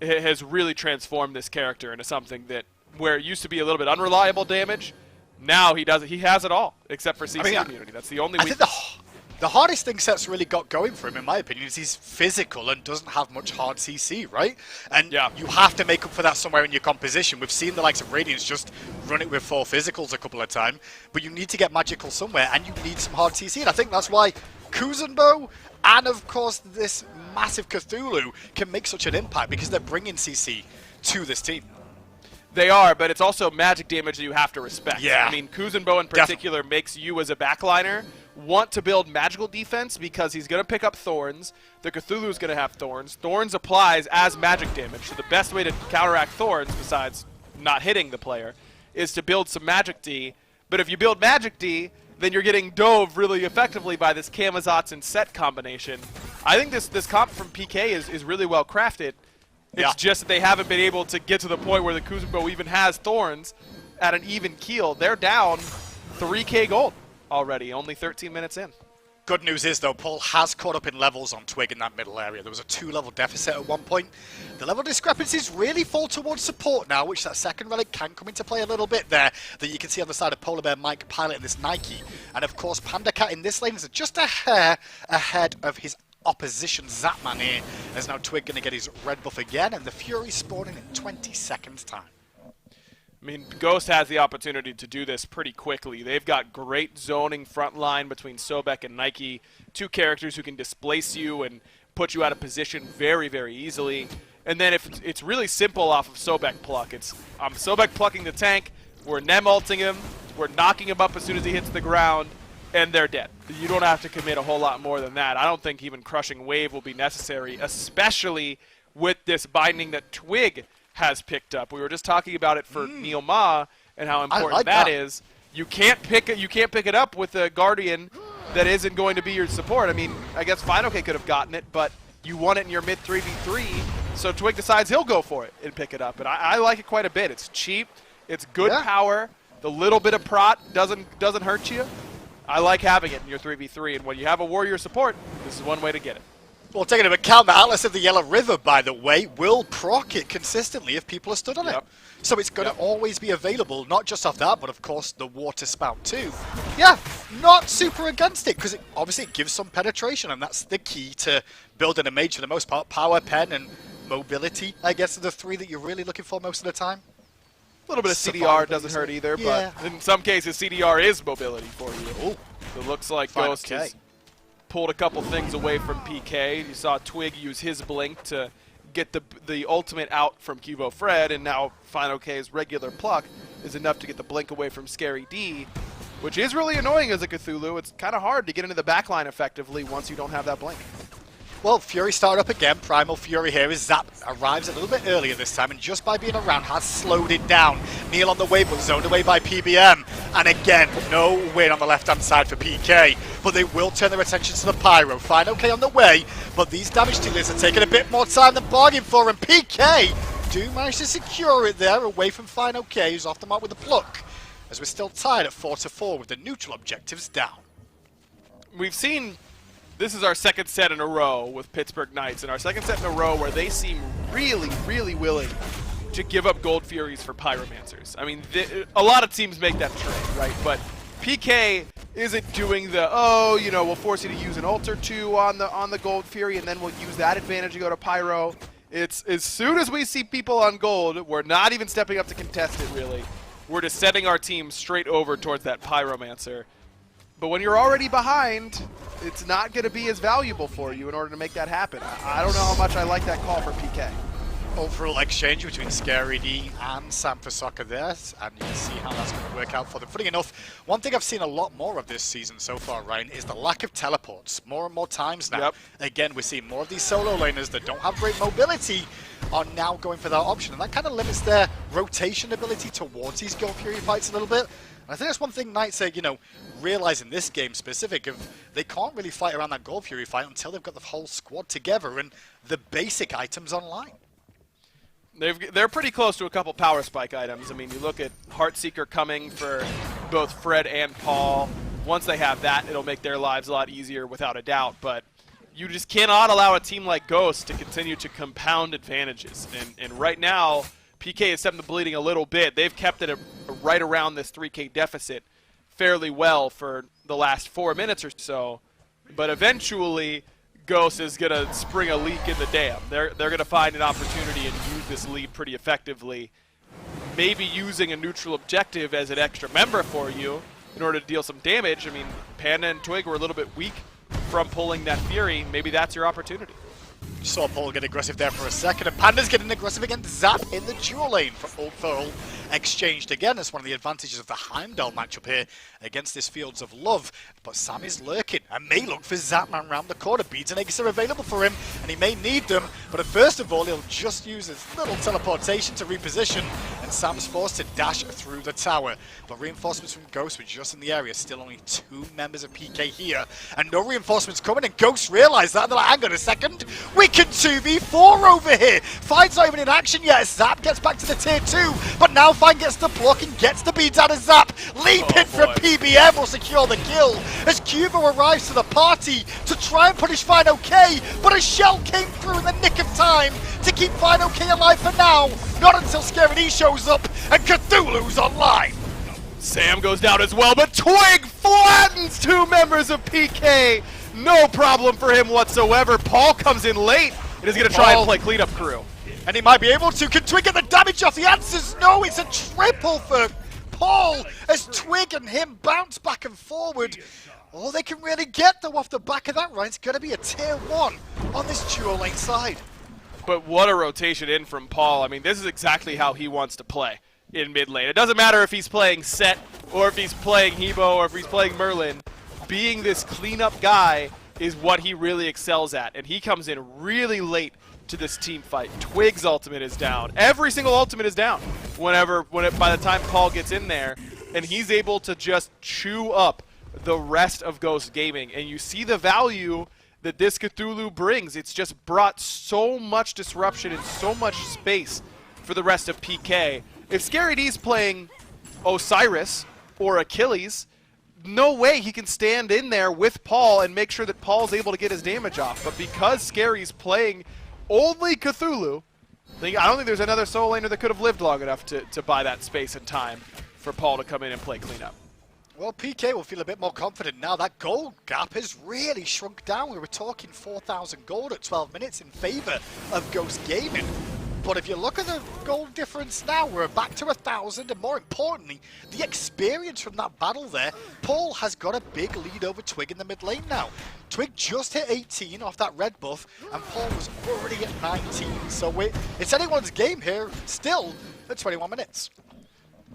It has really transformed this character into something that, where it used to be a little bit unreliable damage, now he has it all, except for CC immunity. That's the only weakness. I think the hardest thing Set's really got going for him, in my opinion, is he's physical and doesn't have much hard CC, right? And you have to make up for that somewhere in your composition. We've seen the likes of Radiance just run it with 4 physicals a couple of times, but you need to get magical somewhere, and you need some hard CC, and I think that's why Kuzenbo and, of course, this massive Cthulhu can make such an impact, because they're bringing CC to this team. They are, but it's also magic damage that you have to respect. Yeah. I mean, Kuzenbo in particular makes you as a backliner want to build magical defense, because he's going to pick up Thorns. The Cthulhu is going to have Thorns. Thorns applies as magic damage, so the best way to counteract Thorns, besides not hitting the player, is to build some magic D. But if you build magic D, then you're getting dove really effectively by this Camazotz and Set combination. I think this comp from PK is really well crafted. It's just that they haven't been able to get to the point where the Kuzenbo even has Thorns at an even keel. They're down 3k gold already, only 13 minutes in. Good news is, though, Paul has caught up in levels on Twig in that middle area. There was a 2-level deficit at one point. The level discrepancies really fall towards support now, which that second relic can come into play a little bit there, that you can see on the side of Polar Bear, Mike piloting this Nike. And, of course, Panda Cat in this lane is just a hair ahead of his opposition Zapman here. As now Twig going to get his red buff again, and the Fury spawning in 20 seconds time. I mean, Ghost has the opportunity to do this pretty quickly. They've got great zoning front line between Sobek and Nike, 2 characters who can displace you and put you out of position very, very easily. And then if it's really simple off of Sobek pluck. It's Sobek plucking the tank, we're nem-ulting him, we're knocking him up as soon as he hits the ground, and they're dead. You don't have to commit a whole lot more than that. I don't think even crushing wave will be necessary, especially with this binding that Twig has picked up. We were just talking about it for Neil Ma and how important that is. You can't pick it up with a Guardian that isn't going to be your support. I mean, I guess Final K could have gotten it, but you want it in your mid 3v3, so Twig decides he'll go for it and pick it up. And I like it quite a bit. It's cheap, it's good power, the little bit of prot doesn't hurt you. I like having it in your 3v3, and when you have a warrior support, this is one way to get it. Well, taking into account the Atlas of the Yellow River, by the way, will proc it consistently if people are stood on it. So it's going to always be available, not just off that, but of course the water spout too. Yeah, not super against it, because obviously it gives some penetration, and that's the key to building a mage for the most part. Power, pen, and mobility, I guess, are the 3 that you're really looking for most of the time. A little bit of CDR doesn't hurt either, but in some cases CDR is mobility for you. Ooh. So it looks like Ghost has pulled a couple things away from PK. You saw Twig use his blink to get the ultimate out from Kivo Fred, and now Final K's regular pluck is enough to get the blink away from Scary D, which is really annoying as a Cthulhu. It's kind of hard to get into the backline effectively once you don't have that blink. Well, Fury started up again. Primal Fury here as Zap arrives a little bit earlier this time, and just by being around has slowed it down. Neil on the way, but zoned away by PBM. And again, no win on the left-hand side for PK, but they will turn their attention to the Pyro. Final K on the way, but these damage dealers are taking a bit more time than bargained for, and PK do manage to secure it there away from Final K, who's off the mark with the pluck, as we're still tied at 4-4 with the neutral objectives down. We've seen... This is our second set in a row with Pittsburgh Knights, and our second set in a row where they seem really, really willing to give up Gold Furies for Pyromancers. I mean, a lot of teams make that trade, right? But PK isn't doing the, oh, you know, we'll force you to use an ult or 2 on the Gold Fury, and then we'll use that advantage to go to Pyro. It's as soon as we see people on gold, we're not even stepping up to contest it, really. We're just sending our team straight over towards that Pyromancer. But when you're already behind, it's not going to be as valuable for you in order to make that happen. I don't know how much I like that call for PK. Overall exchange between Scary D and Sam for Soccer there, and you can see how that's going to work out for them. Funny enough, one thing I've seen a lot more of this season so far, Ryan, is the lack of teleports. More and more times now. Yep. Again, we're seeing more of these solo laners that don't have great mobility are now going for that option, and that kind of limits their rotation ability towards these Gold Fury fights a little bit. And I think that's one thing Knights are, realizing this game specific of they can't really fight around that Gold Fury fight until they've got the whole squad together and the basic items online. They're pretty close to a couple power spike items. I mean, you look at Heartseeker coming for both Fred and Paul. Once they have that, it'll make their lives a lot easier without a doubt. But you just cannot allow a team like Ghost to continue to compound advantages. And right now, PK is stepping the bleeding a little bit. They've kept it right around this 3K deficit fairly well for the last 4 minutes or so. But eventually, Ghost is going to spring a leak in the dam. They're going to find an opportunity and use this lead pretty effectively. Maybe using a neutral objective as an extra member for you in order to deal some damage. I mean, Panda and Twig were a little bit weak from pulling that Fury. Maybe that's your opportunity. Saw Paul get aggressive there for a second, and Panda's getting aggressive against Zap in the dual lane for ult exchanged again. That's one of the advantages of the Heimdall matchup here against this Fields of Love. But Sam is lurking and may look for Zapman around the corner. Beads and eggs are available for him, and he may need them. But first of all, he'll just use his little teleportation to reposition, and Sam's forced to dash through the tower. But reinforcements from Ghost were just in the area. Still only 2 members of PK here, and no reinforcements coming, and Ghost realize that. They're like, hang on a second, we can 2v4 over here. Fine's not even in action yet. Zap gets back to the tier 2, but now Fine gets the block and gets the beads out of Zap. Leap in from PBM will secure the kill as Cubo arrives to the party to try and punish Fine OK, but a shell came through in the nick of time to keep Fine OK alive for now. Not until Scary D shows up and Cthulhu's online. Sam goes down as well, but Twig flattens 2 members of PK. No problem for him whatsoever. Paul comes in late and is going to try and play cleanup crew. And he might be able to. Can Twig get the damage off? The answer's no. It's a triple for Paul as Twig and him bounce back and forward. All they can really get, though, off the back of that, right, it's going to be a tier 1 on this dual lane side. But what a rotation in from Paul. I mean, this is exactly how he wants to play in mid lane. It doesn't matter if he's playing Set or if he's playing Hebo or if he's playing Merlin. Being this cleanup guy is what he really excels at, and he comes in really late to this team fight. Twig's ultimate is down. Every single ultimate is down by the time Paul gets in there, and he's able to just chew up the rest of Ghost Gaming. And you see the value that this Cthulhu brings. It's just brought so much disruption and so much space for the rest of PK. If Scary D's playing Osiris or Achilles, no way he can stand in there with Paul and make sure that Paul's able to get his damage off. But because Scary's playing only Cthulhu, I don't think there's another solo laner that could have lived long enough to buy that space and time for Paul to come in and play cleanup. Well, PK will feel a bit more confident now. That gold gap has really shrunk down. We were talking 4,000 gold at 12 minutes in favor of Ghost Gaming. But if you look at the gold difference now, we're back to 1,000, and more importantly, the experience from that battle there. Paul has got a big lead over Twig in the mid lane now. Twig just hit 18 off that red buff, and Paul was already at 19. So it's anyone's game here, still at 21 minutes.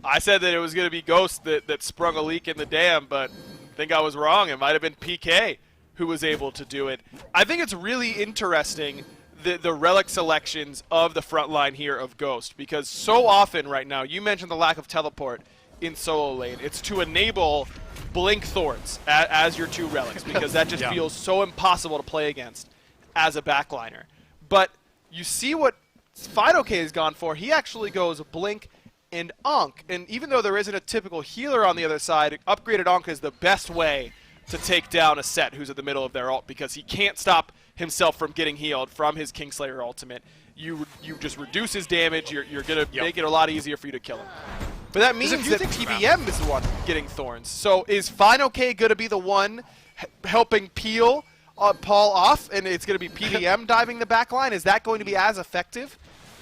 I said that it was going to be Ghost that sprung a leak in the dam, but I think I was wrong. It might have been PK who was able to do it. I think it's really interesting the relic selections of the front line here of Ghost, because so often right now, you mentioned the lack of teleport in solo lane. It's to enable Blink Thorns as your 2 relics, because that just feels so impossible to play against as a backliner. But you see what FineOK has gone for. He actually goes Blink and Ankh, and even though there isn't a typical healer on the other side, upgraded Ankh is the best way to take down a Set who's at the middle of their ult, because he can't stop himself from getting healed from his Kingslayer ultimate. You just reduce his damage, you're going to make it a lot easier for you to kill him. But that means that TBM is the one getting Thorns. So is FineOK going to be the one helping peel Paul off, and it's going to be PBM diving the back line. Is that going to be as effective?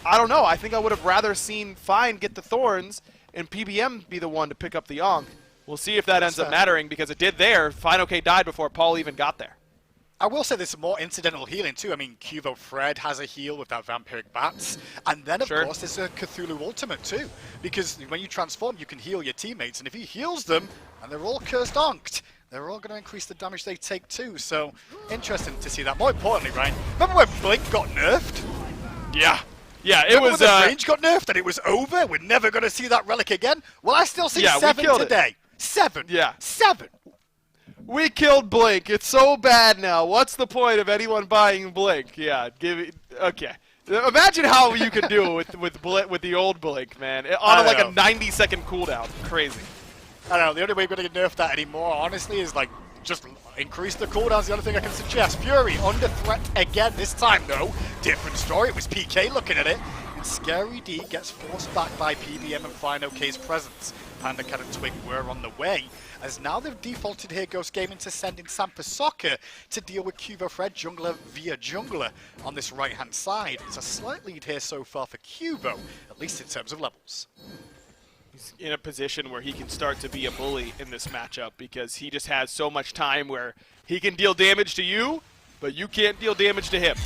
I don't know. I think I would have rather seen Fine get the Thorns and PBM be the one to pick up the Yonk. We'll see if that ends up mattering, because it did there. Fine OK died before Paul even got there. I will say there's some more incidental healing too. I mean, Cuvo Fred has a heal with that Vampiric Bats. And then, of course, there's a Cthulhu Ultimate too. Because when you transform, you can heal your teammates. And if he heals them, and they're all cursed onked, they're all going to increase the damage they take too. So, interesting to see that. More importantly, Ryan, remember when Blink got nerfed? Yeah. Yeah, it was... when the range got nerfed and it was over? We're never going to see that relic again? Well, I still see 7 today. 7. Yeah. 7. We killed Blink. It's so bad now. What's the point of anyone buying Blink? Yeah, give it. Okay. Imagine how you could do it with the old Blink, man. On like a 90-second cooldown. Crazy. I don't know. The only way we're going to nerf that anymore, honestly, is like just increase the cooldowns. The only thing I can suggest. Fury under threat again. This time, though, different story. It was PK looking at it. And Scary D gets forced back by PBM and Fine OK's presence. Panda Cat and Twig were on the way, as now they've defaulted here Ghost Gaming to send in Sampa Soccer to deal with Cuvo Fred jungler via jungler on this right hand side. It's a slight lead here so far for Cuvo, at least in terms of levels. He's in a position where he can start to be a bully in this matchup, because he just has so much time where he can deal damage to you, but you can't deal damage to him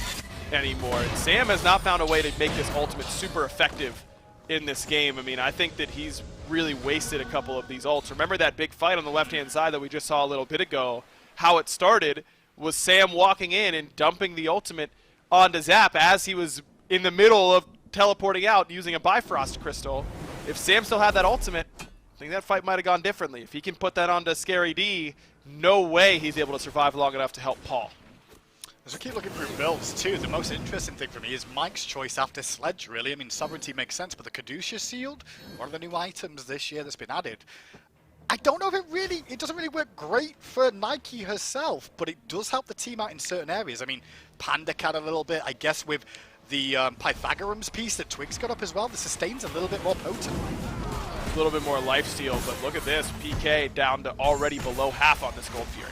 anymore. And Sam has not found a way to make this ultimate super effective in this game. I mean, I think that he's really wasted a couple of these ults. Remember that big fight on the left-hand side that we just saw a little bit ago? How it started was Sam walking in and dumping the ultimate onto Zap as he was in the middle of teleporting out using a Bifrost Crystal. If Sam still had that ultimate, I think that fight might have gone differently. If he can put that onto Scary D, no way he's able to survive long enough to help Paul. As we keep looking through builds too, the most interesting thing for me is Mike's choice after Sledge, really. I mean, Sovereignty makes sense, but the Caduceus Sealed, one of the new items this year that's been added. I don't know if it doesn't really work great for Nike herself, but it does help the team out in certain areas. I mean, Panda Cat a little bit, I guess with the Pythagorum's piece that Twig's got up as well, the sustain's a little bit more potent. A little bit more lifesteal, but look at this, PK down to already below half on this Gold Fury.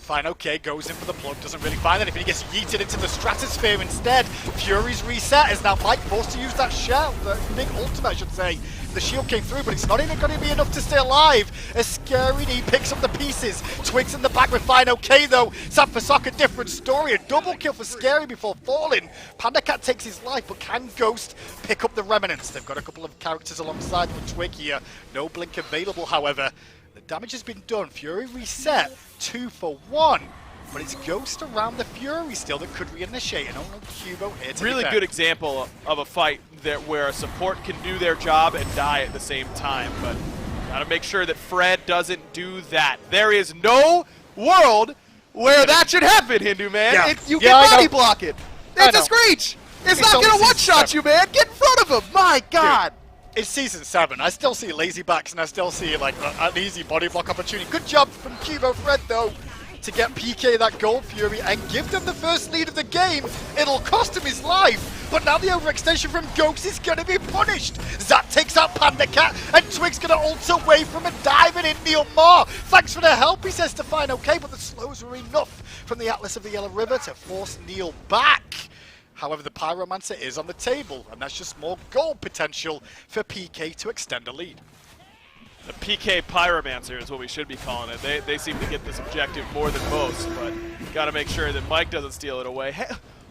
Fine, okay, goes in for the plug, doesn't really find anything. He gets yeeted into the stratosphere instead. Fury's reset is now Mike forced to use that shell, the big ultimate, I should say. The shield came through, but it's not even going to be enough to stay alive. As Scary D picks up the pieces. Twigs in the back with Fine okay, though. Sampa Soccer, different story. A double kill for Scary before falling. Panda Cat takes his life, but can Ghost pick up the remnants? They've got a couple of characters alongside with Twig here. No blink available, however. The damage has been done. Fury reset, 2 for 1. But it's Ghost around the Fury still that could reinitiate. And only Cubo here to really good example of a fight where a support can do their job and die at the same time. But gotta make sure that Fred doesn't do that. There is no world where that should happen, Hindu man. Yeah. You can body block it. It's a Screech. It's not gonna one-shot you, man. Get in front of him. My God. Dude. It's Season 7. I still see lazy backs and I still see like an easy body block opportunity. Good job from Cubo Fred though to get PK that Gold Fury and give them the first lead of the game. It'll cost him his life, but now the overextension from Ghost is going to be punished. Zap takes out Panda Cat and Twig's going to ult away from a diving in Neil Moore. Thanks for the help, he says to Fine okay, but the slows were enough from the Atlas of the Yellow River to force Neil back. However, the Pyromancer is on the table, and that's just more gold potential for PK to extend a lead. The PK Pyromancer is what we should be calling it. They seem to get this objective more than most, but got to make sure that Mike doesn't steal it away. Hey,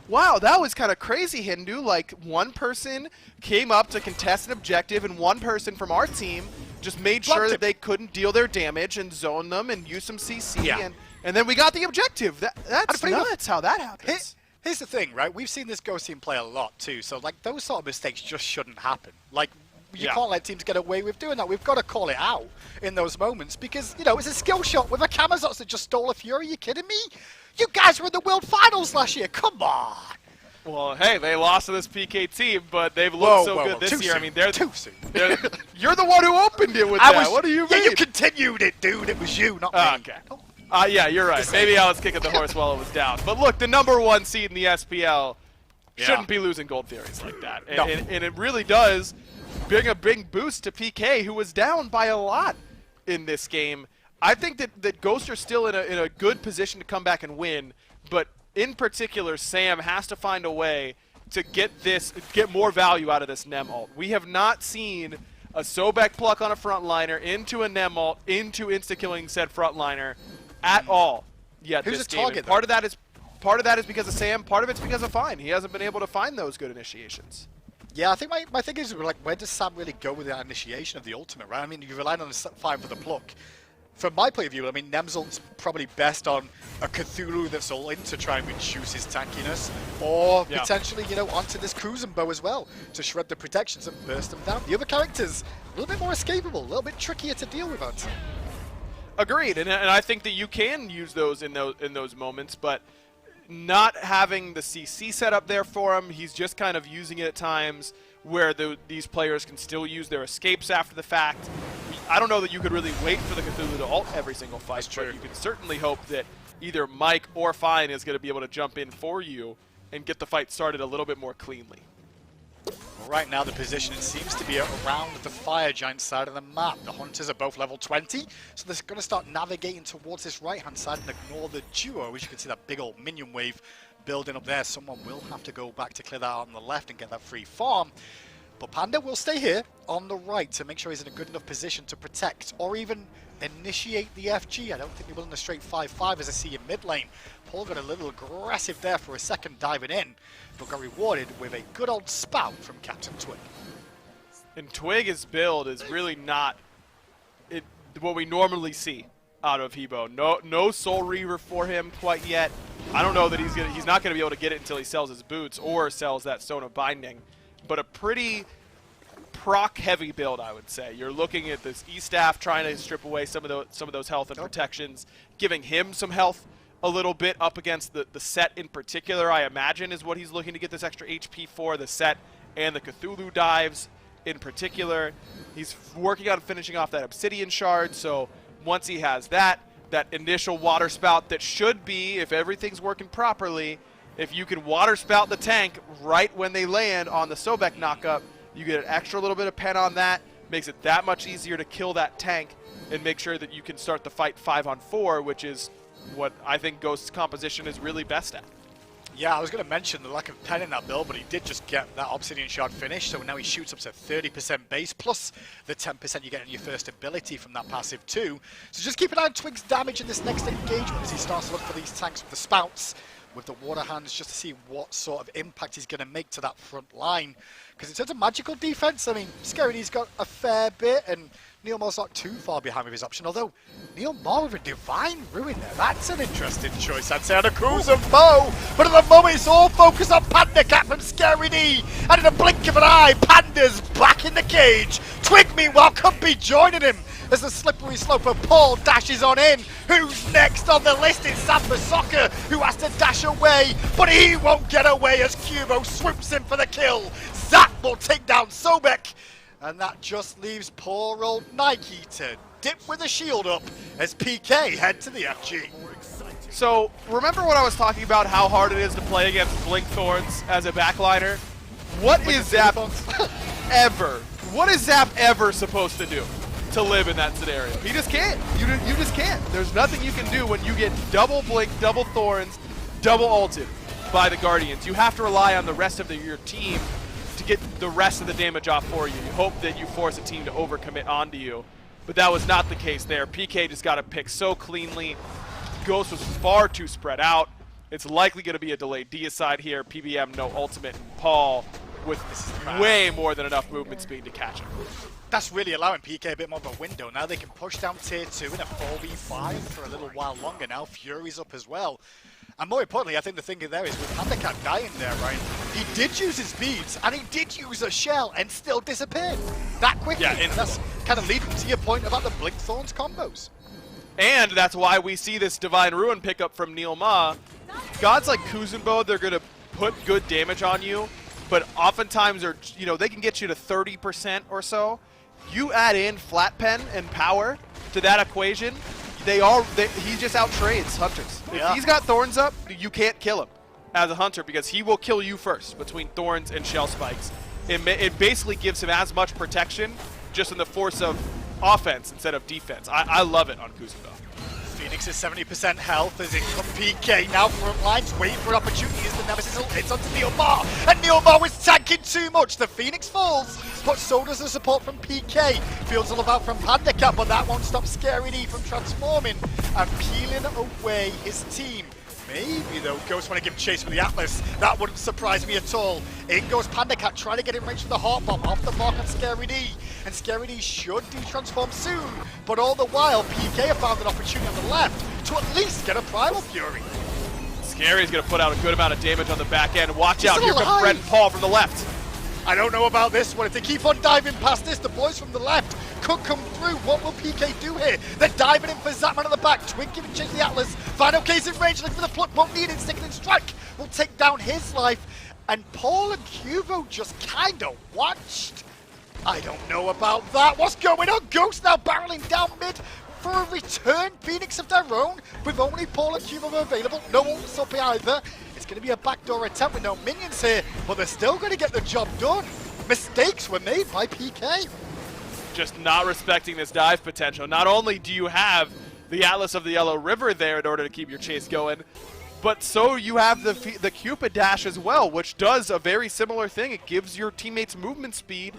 wow, that was kind of crazy, Hindu. Like, one person came up to contest an objective, and one person from our team just made sure that they couldn't deal their damage and zone them and use some CC, and then we got the objective. That's nuts how that happens. Here's the thing, right? We've seen this Ghost team play a lot too, so like those sort of mistakes just shouldn't happen. Like, you can't let teams get away with doing that. We've got to call it out in those moments because, you know, it's a skill shot with a Kamazots that just stole a Fury. Are you kidding me? You guys were in the World Finals last year. Come on. Well, hey, they lost to this PK team, but they've looked so good this year. I mean, they're too soon. You're the one who opened it with that. What do you mean? Yeah, you continued it, dude. It was you, not me. Okay. Yeah, you're right. Maybe I was kicking the horse while it was down. But look, the #1 seed in the SPL shouldn't be losing Gold Theories like that. And it really does bring a big boost to PK, who was down by a lot in this game. I think that Ghost are still in a good position to come back and win. but in particular, Sam has to find a way to get more value out of this Nem ult. We have not seen a Sobek pluck on a frontliner into a Nem ult into insta-killing said frontliner at all yet Who's this the game. target, Part of that is because of Sam. Part of it's because of Fine. He hasn't been able to find those good initiations. Yeah, I think my thing is, like, where does Sam really go with that initiation of the ultimate, right? I mean, you relied on the Fine for the pluck. From my point of view, I mean, Nem's ult's probably best on a Cthulhu that's ulting to try and reduce his tankiness, or potentially, you know, onto this Kuzenbo as well, to shred the protections and burst them down. The other characters, a little bit more escapable, a little bit trickier to deal with, Ant. Agreed, and I think that you can use those in those moments, but not having the CC set up there for him, he's just kind of using it at times where these players can still use their escapes after the fact. I don't know that you could really wait for the Cthulhu to ult every single fight, but you can certainly hope that either Mike or Fine is going to be able to jump in for you and get the fight started a little bit more cleanly. Well, right now the position seems to be around the Fire Giant side of the map. The Hunters are both level 20, so they're going to start navigating towards this right-hand side and ignore the duo. As you can see, that big old minion wave building up there. Someone will have to go back to clear that out on the left and get that free farm. But Panda will stay here on the right to make sure he's in a good enough position to protect or even initiate the FG. I don't think he'll be in a straight 5-5 as I see in mid lane. Paul got a little aggressive there for a second diving in, but got rewarded with a good old spout from Captain Twig. And Twig's build is really not what we normally see out of Hebo. No Soul Reaver for him quite yet. I don't know that he's not gonna be able to get it until he sells his boots or sells that Stone of Binding. But a pretty proc-heavy build, I would say. You're looking at this E-Staff trying to strip away some of those health and protections, giving him some health a little bit up against the set in particular, I imagine, is what he's looking to get this extra HP for, the set and the Cthulhu dives in particular. He's working on finishing off that Obsidian Shard, so once he has that initial water spout that should be, if everything's working properly, if you can water spout the tank right when they land on the Sobek knockup, you get an extra little bit of pen on that, makes it that much easier to kill that tank and make sure that you can start the fight 5-on-4, which is what I think Ghost's composition is really best at. Yeah, I was going to mention the lack of pen in that build, but he did just get that Obsidian Shard finished, so now he shoots up to 30% base, plus the 10% you get in your first ability from that passive too. So just keep an eye on Twig's damage in this next engagement as he starts to look for these tanks with the spouts, with the water hands, just to see what sort of impact he's going to make to that front line. Because in terms of magical defense, I mean, Scarity's got a fair bit, and Neil Moore's not too far behind with his option, although Neil Moore with a Divine Ruin there, that's an interesting choice, I'd say, on a Kuzenbo. But at the moment, it's all focused on Panda Cat from Scary D, and in a blink of an eye, Panda's back in the cage. Twig, meanwhile, could be joining him as the slippery slope of Paul dashes on in. Who's next on the list? It's Samba Soccer, who has to dash away, but he won't get away as Cubo swoops in for the kill. Zap will take down Sobek, and that just leaves poor old Nike to dip with a shield up as PK head to the FG. So, remember when I was talking about how hard it is to play against Blink Thorns as a backliner? What is Zap ever supposed to do to live in that scenario? He just can't. You just can't. There's nothing you can do when you get double Blink, double Thorns, double ulted by the Guardians. You have to rely on the rest of your team to get the rest of the damage off for you. You hope that you force a team to overcommit onto you, but that was not the case there. PK just got a pick so cleanly. Ghost was far too spread out. It's likely going to be a delayed deicide here. PBM, no ultimate, and Paul with way more than enough movement speed to catch him. That's really allowing PK a bit more of a window. Now they can push down tier 2 in a 4v5 for a little while longer now. Fury's up as well. And more importantly, I think the thing there is with Pandacat dying there, right? He did use his beads, and he did use a shell, and still disappeared that quickly. Yeah, and that's kind of leading to your point about the Blink Thorns combos. And that's why we see this Divine Ruin pickup from Neil Ma. Gods like Kuzenbo, they're going to put good damage on you, but oftentimes they can get you to 30% or so. You add in Flat Pen and power to that equation, he just outtrades hunters. Yeah. If he's got Thorns up, you can't kill him as a hunter because he will kill you first between Thorns and Shell Spikes. It basically gives him as much protection just in the force of offense instead of defense. I love it on Kuzenbo. Phoenix is 70% health as in from PK. Now front lines, waiting for an opportunity as the Nemesis hits onto Neilmar. And Neilmar was tanking too much. The Phoenix falls, but so does the support from PK. Feels all about from Pandacat, but that won't stop Scary D from transforming and peeling away his team. Maybe, though, Ghost want to give chase with the Atlas. That wouldn't surprise me at all. In goes Pandacat, trying to get in range for the Heart Bomb off the mark on Scary D. And Scary D should de-transform soon. But all the while, PK have found an opportunity on the left to at least get a Primal Fury. Scary's going to put out a good amount of damage on the back end. Watch He's out, here comes Fred and Paul from the left. I don't know about this one. If they keep on diving past this, the boys from the left could come through. What will PK do here? They're diving in for Zapman at the back. Twig giving chase to the Atlas. Final case in range, looking for the pluck. Won't need it. Sticking in strike. Will take down his life. And Paul and Cuvo just kind of watched. I don't know about that. What's going on? Ghost now barreling down mid for a return. Phoenix of their own with only Paul and Cuvo available. No ults up either. It's going to be a backdoor attempt with no minions here, but they're still going to get the job done. Mistakes were made by PK. Just not respecting this dive potential. Not only do you have the Atlas of the Yellow River there in order to keep your chase going, but so you have the Cupid dash as well, which does a very similar thing. It gives your teammates movement speed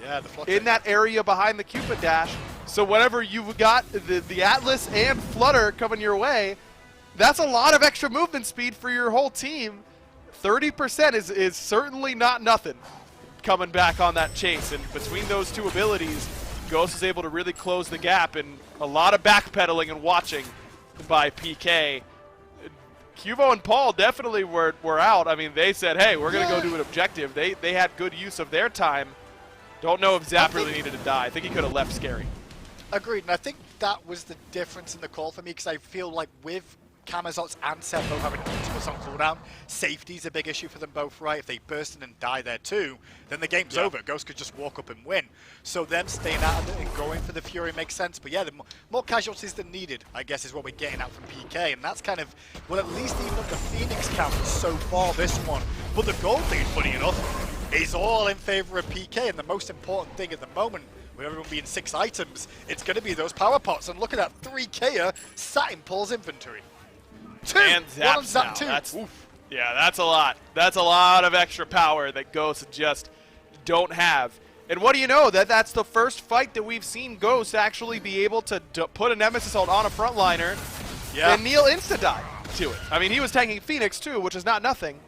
in that area behind the Cupid dash. So whenever you've got the Atlas and Flutter coming your way, that's a lot of extra movement speed for your whole team. 30% is certainly not nothing coming back on that chase. And between those two abilities, Ghost is able to really close the gap, and a lot of backpedaling and watching by PK. Cuvo and Paul definitely were out. I mean, they said, hey, we're going to go do an objective. They had good use of their time. Don't know if Zap really needed to die. I think he could have left Scary. Agreed, and I think that was the difference in the call for me, because I feel like with Kamazots and Seth both having ultimates on cooldown, safety's a big issue for them both, right? If they burst in and die there too, then the game's over. Ghost could just walk up and win. So them staying out of it and going for the Fury makes sense. But yeah, the more casualties than needed, I guess, is what we're getting out from PK. And that's kind of, well, at least even up the Phoenix count so far this one. But the gold thing, funny enough, is all in favor of PK. And the most important thing at the moment, with everyone being 6 items, it's going to be those power pots. And look at that 3K sat in Paul's inventory. 2! And One on Zap 2. Yeah, that's a lot. That's a lot of extra power that Ghosts just don't have. And what do you know? That's the first fight that we've seen Ghost actually be able to put a Nemesis ult on a frontliner and Neil insta-die to it. I mean, he was tanking Phoenix too, which is not nothing.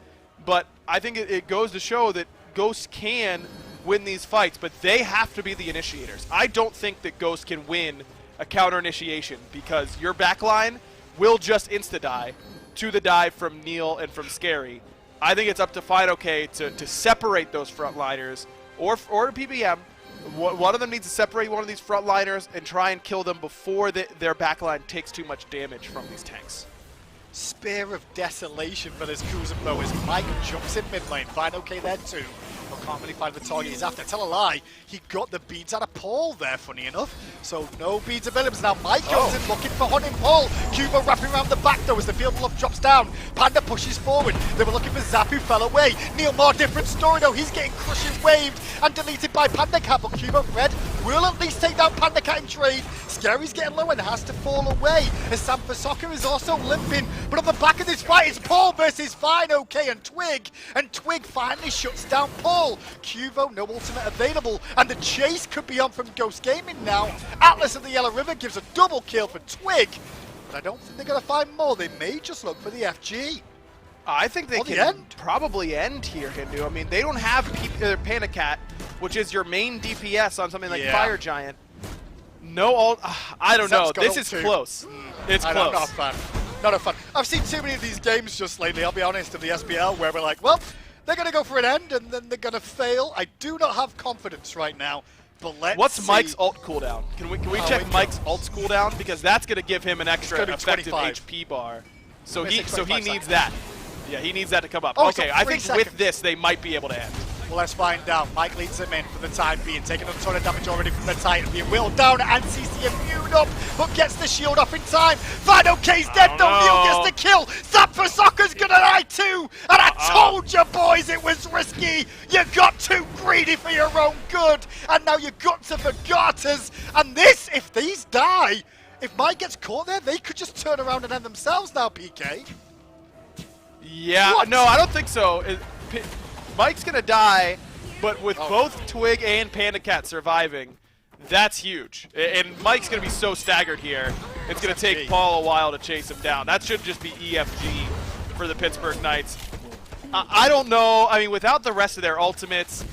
But I think it goes to show that Ghost can win these fights, but they have to be the initiators. I don't think that Ghost can win a counter initiation because your backline will just insta-die to the dive from Neil and from Scary. I think it's up to FidoK to separate those frontliners, or PBM. One of them needs to separate one of these frontliners and try and kill them before their backline takes too much damage from these tanks. Spear of Desolation for this Kuzenbo as Mike jumps in mid lane. FidoK there too. But can't really find the target he's after. Tell a lie, he got the beads out of Paul there, funny enough. So no beads available. Now Mike goes in looking for hunting Paul. Cuba wrapping around the back though as the field bluff drops down. Panda pushes forward. They were looking for Zap who fell away. Neilmar, different story though. He's getting crushing waved and deleted by Pandacat. But Cuba Red will at least take down Pandacat in trade. Scary's getting low and has to fall away. As Sam for Soccer is also limping. But on the back of this fight, it's Paul versus FidoK and Twig. And Twig finally shuts down Paul. Cuvo, no ultimate available, and the chase could be on from Ghost Gaming now. Atlas of the Yellow River gives a double kill for Twig, but I don't think they're going to find more. They may just look for the FG. I think they can probably end here, Hindu. I mean, they don't have Pandacat, which is your main DPS on something like Fire Giant. No ult. I don't know. This is close. It's close. Not a fan. Not a fan. I've seen too many of these games just lately, I'll be honest, of the SPL, where we're like, well, they're going to go for an end, and then they're going to fail. I do not have confidence right now, but let's see. What's Mike's ult cooldown? Can we check Mike's ult's cooldown? Because that's going to give him an extra effective 25 HP bar. So he needs that. Yeah, he needs that to come up. Okay, I think with this, they might be able to end. Well, let's find out. Mike leads him in for the time being, taking a ton of damage already from the Titan. Being wheeled down and CC immune up, but gets the shield off in time. FidoK's dead though, Neil gets the kill. Zap for Soccer's gonna die too. And I told you boys it was risky. You got too greedy for your own good. And now you got to for garters. And this, if these die, If Mike gets caught there, they could just turn around and end themselves now, PK. Yeah, What? no, I don't think so. Mike's going to die, but with both Twig and Panda Cat surviving, that's huge. And Mike's going to be so staggered here, it's going to take Paul a while to chase him down. That should just be EFG for the Pittsburgh Knights. I don't know. I mean, without the rest of their ultimates,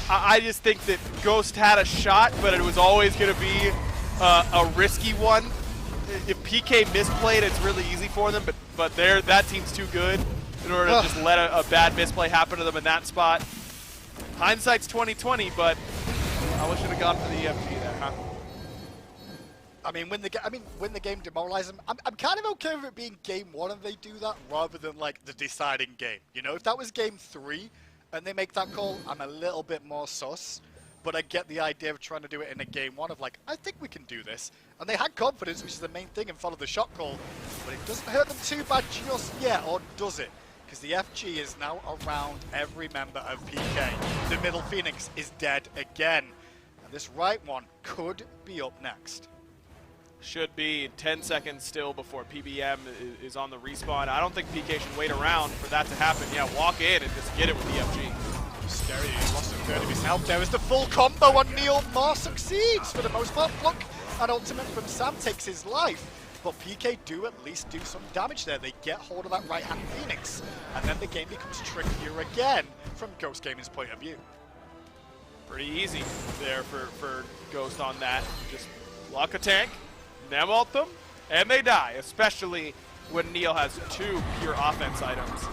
I just think that Ghost had a shot, but it was always going to be a risky one. If PK misplayed, it's really easy for them, but that team's too good in order to just let a bad misplay happen to them in that spot. Hindsight's 20/20, but I wish it had gone for the EFG there, huh? I mean, when the game demoralizes them, I'm kind of okay with it being game 1 and they do that rather than like the deciding game. You know, if that was game 3 and they make that call, I'm a little bit more sus. But I get the idea of trying to do it in a game 1 of like, I think we can do this. And they had confidence, which is the main thing, and followed the shot call. But it doesn't hurt them too bad just yet, or does it? Because the FG is now around every member of PK. The middle Phoenix is dead again. And this right one could be up next. Should be 10 seconds still before PBM is on the respawn. I don't think PK should wait around for that to happen. Yeah, walk in and just get it with the FG. Scary, he's lost a third of his health. There is the full combo on Neil. Mar succeeds for the most part. Look, an ultimate from Sam takes his life. But PK do at least do some damage there. They get hold of that right-hand Phoenix. And then the game becomes trickier again from Ghost Gaming's point of view. Pretty easy there for Ghost on that. Just block a tank, them ult them, and they die. Especially when Neil has 2 pure offense items.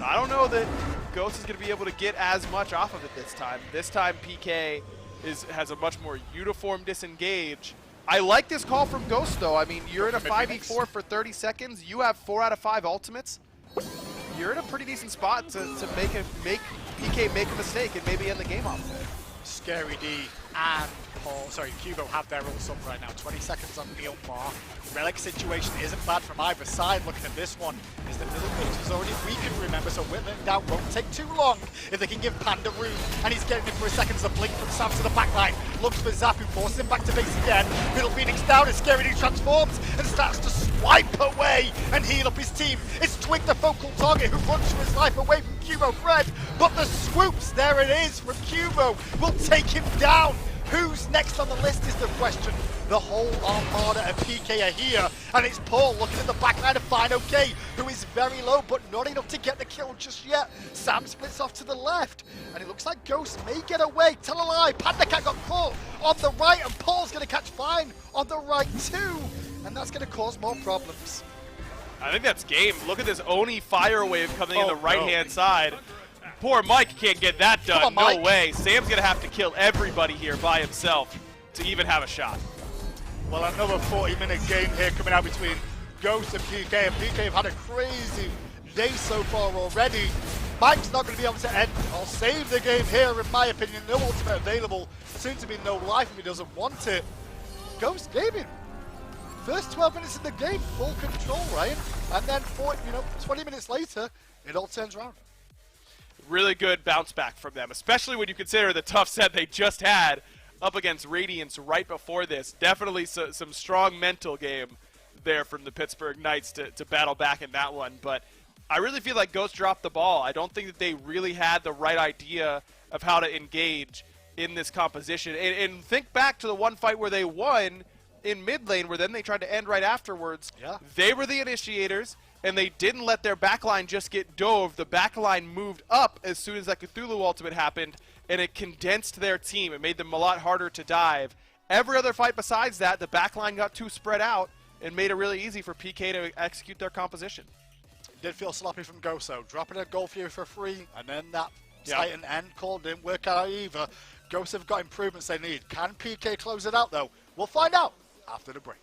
I don't know that Ghost is going to be able to get as much off of it this time. This time PK has a much more uniform disengage. I like this call from Ghost though. I mean, you're in a 5v4 for 30 seconds. You have 4 out of 5 ultimates. You're in a pretty decent spot to make PK make a mistake and maybe end the game off there. Scary D and Cubo have their ults up right now. 20 seconds on Neil Mar. Relic situation isn't bad from either side. Looking at this one, is the middle Phoenix is already weakened, remember, so whittling down won't take too long if they can give Panda room. And he's getting it for a second as a blink from Sam to the backline. Looks for Zap, who forces him back to base again. Middle Phoenix down as Scary D transforms and starts to swipe away and heal up his team. It's Twig, the focal target, who runs for his life away from Cubo Fred. But the swoops, there it is from Cubo, will take him down. Who's next on the list is the question. The whole armada of PK are here, and it's Paul looking at the backline of Fine OK, who is very low, but not enough to get the kill just yet. Sam splits off to the left, and it looks like Ghost may get away. Tell a lie, Panda Cat got caught on the right, and Paul's going to catch Fine on the right too, and that's going to cause more problems. I think that's game. Look at this Oni fire wave coming in the right-hand side. Poor Mike can't get that done. No way. Sam's going to have to kill everybody here by himself to even have a shot. Well, another 40-minute game here coming out between Ghost and PK. And PK have had a crazy day so far already. Mike's not going to be able to end or save the game here, in my opinion. No ultimate available. Soon to be no life if he doesn't want it. Ghost Gaming. First 12 minutes of the game, full control, Ryan. And then 20 minutes later, it all turns around. Really good bounce back from them, especially when you consider the tough set they just had up against Radiance right before this. Definitely some strong mental game there from the Pittsburgh Knights to battle back in that one. But I really feel like Ghost dropped the ball. I don't think that they really had the right idea of how to engage in this composition. And think back to the one fight where they won in mid lane, where then they tried to end right afterwards. Yeah. They were the initiators, and they didn't let their backline just get dove. The backline moved up as soon as that Cthulhu ultimate happened, and it condensed their team. It made them a lot harder to dive. Every other fight besides that, the backline got too spread out and made it really easy for PK to execute their composition. It did feel sloppy from Goso, dropping a goal for you for free, and then that Titan end call didn't work out either. Ghosts have got improvements they need. Can PK close it out though? We'll find out after the break.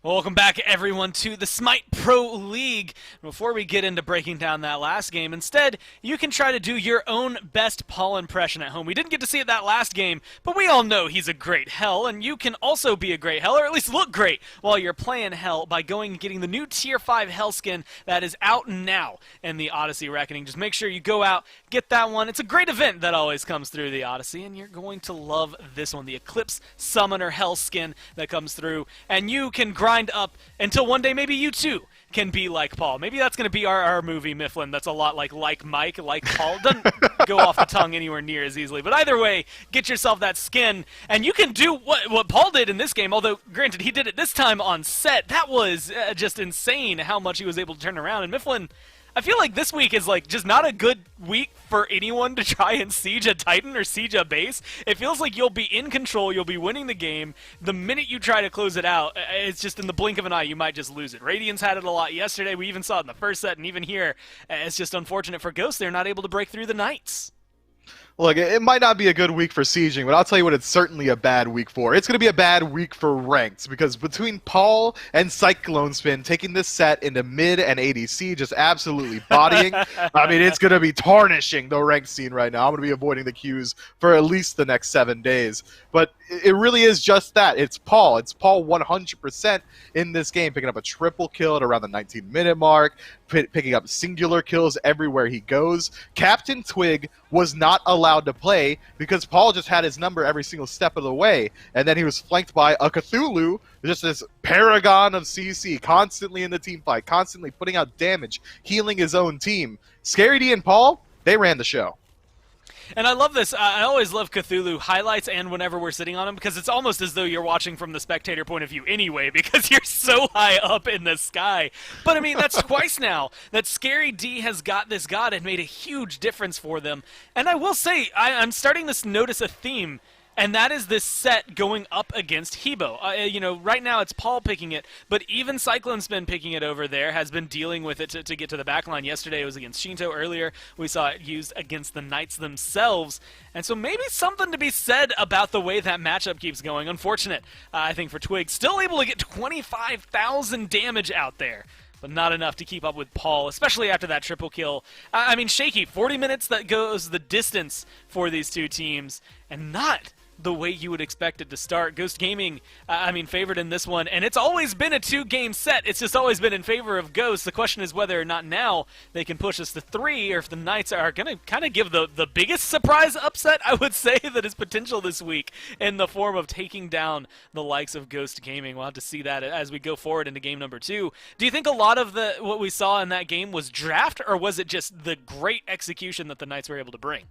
Welcome back, everyone, to the SMITE Pro League. Before we get into breaking down that last game, instead, you can try to do your own best Paul impression at home. We didn't get to see it that last game, but we all know he's a great Hell, and you can also be a great Hell, or at least look great while you're playing Hell by going and getting the new Tier 5 Hell skin that is out now in the Odyssey Reckoning. Just make sure you go out, get that one. It's a great event that always comes through the Odyssey, and you're going to love this one, the Eclipse Summoner Hell skin that comes through, and you can grind up until one day maybe you too can be like Paul. Maybe that's going to be our movie, Mifflin. That's a lot like Mike, like Paul. Doesn't go off the tongue anywhere near as easily. But either way, get yourself that skin, and you can do what Paul did in this game, although, granted, he did it this time on set. That was just insane how much he was able to turn around. And Mifflin, I feel like this week is like just not a good week for anyone to try and siege a Titan or siege a base. It feels like you'll be in control, you'll be winning the game. The minute you try to close it out, it's just in the blink of an eye, you might just lose it. Radiant's had it a lot yesterday. We even saw it in the first set, and even here, it's just unfortunate for Ghost. They're not able to break through the Knights. Look, it might not be a good week for sieging, but I'll tell you what it's certainly a bad week for. It's going to be a bad week for ranked, because between Paul and Cyclone Spin taking this set into mid and ADC, just absolutely bodying, I mean, it's going to be tarnishing the ranked scene right now. I'm going to be avoiding the queues for at least the next 7 days. But it really is just that. It's Paul. It's Paul 100% in this game, picking up a triple kill at around the 19-minute mark, picking up singular kills everywhere he goes. Captain Twig was not allowed to play because Paul just had his number every single step of the way, and then he was flanked by a Cthulhu, just this paragon of CC, constantly in the team fight, constantly putting out damage, healing his own team. Scary D and Paul, they ran the show. And I love this. I always love Cthulhu highlights and whenever we're sitting on him, because it's almost as though you're watching from the spectator point of view anyway, because you're so high up in the sky. But, I mean, that's twice now that Scary D has got this god and made a huge difference for them. And I will say, I'm starting to notice a theme, and that is this set going up against Hebo. You know, right now it's Paul picking it, but even Cyclone Spin picking it over there has been dealing with it to get to the backline. Yesterday it was against Shinto. Earlier we saw it used against the Knights themselves. And so maybe something to be said about the way that matchup keeps going. Unfortunate, I think, for Twig. Still able to get 25,000 damage out there, but not enough to keep up with Paul, especially after that triple kill. I mean, shaky. 40 minutes that goes the distance for these two teams, and not the way you would expect it to start. Ghost Gaming, favored in this one, and it's always been a 2-game set. It's just always been in favor of Ghost. The question is whether or not now they can push us to 3, or if the Knights are going to kind of give the biggest surprise upset, I would say, that is potential this week in the form of taking down the likes of Ghost Gaming. We'll have to see that as we go forward into game number 2. Do you think a lot of what we saw in that game was draft, or was it just the great execution that the Knights were able to bring?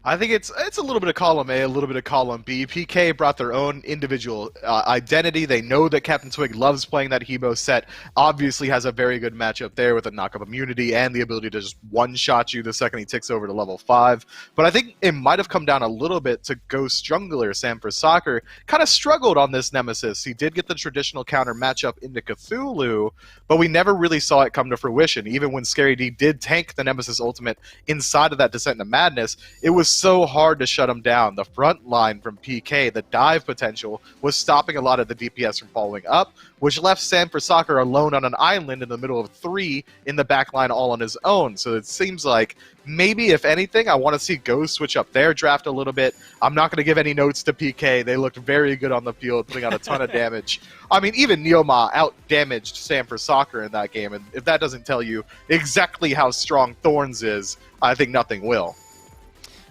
I think it's a little bit of column A, a little bit of column B. PK brought their own individual identity. They know that Captain Twig loves playing that Hebo set. Obviously has a very good matchup there with a knock-up immunity and the ability to just one-shot you the second he ticks over to level 5. But I think it might have come down a little bit to Ghost Jungler. Sam for Soccer kind of struggled on this Nemesis. He did get the traditional counter matchup into Cthulhu, but we never really saw it come to fruition. Even when Scary D did tank the Nemesis ultimate inside of that Descent into Madness, it was so hard to shut him down. The front line from PK, the dive potential, was stopping a lot of the DPS from following up, which left Sam for Soccer alone on an island in the middle of 3 in the back line all on his own. So it seems like maybe, if anything, I want to see Ghost switch up their draft a little bit. I'm not going to give any notes to PK. They looked very good on the field, putting out a ton of damage. I mean, even Neoma out-damaged Sam for Soccer in that game, and if that doesn't tell you exactly how strong Thorns is, I think nothing will.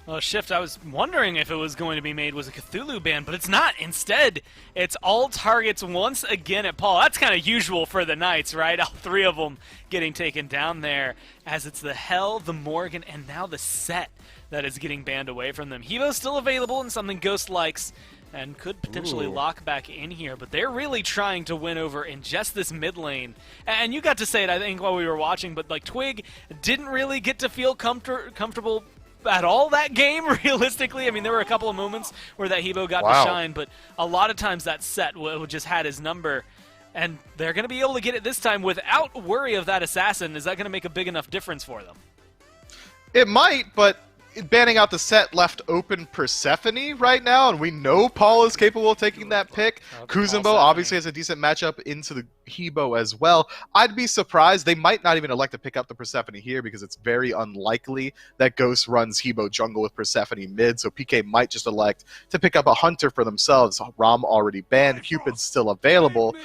Well, Shift, I was wondering if it was going to be made was a Cthulhu ban, but it's not. Instead, it's all targets once again at Paul. That's kind of usual for the Knights, right? All 3 of them getting taken down there, as it's the Hell, the Morgan, and now the Set that is getting banned away from them. Hevo's still available and something Ghost likes and could potentially lock back in here, but they're really trying to win over in just this mid lane. And you got to say it, I think, while we were watching, but like Twig didn't really get to feel comfortable at all that game, realistically. I mean, there were a couple of moments where that Hebo got to shine, but a lot of times that Set just had his number, and they're going to be able to get it this time without worry of that assassin. Is that going to make a big enough difference for them? It might, but banning out the set left open Persephone right now, and we know Paul is capable of taking that pick. Kuzumbo obviously has a decent matchup into the Hebo as well. I'd be surprised. They might not even elect to pick up the Persephone here because it's very unlikely that Ghost runs Hebo jungle with Persephone mid, so PK might just elect to pick up a Hunter for themselves. Rom already banned, Cupid's still available.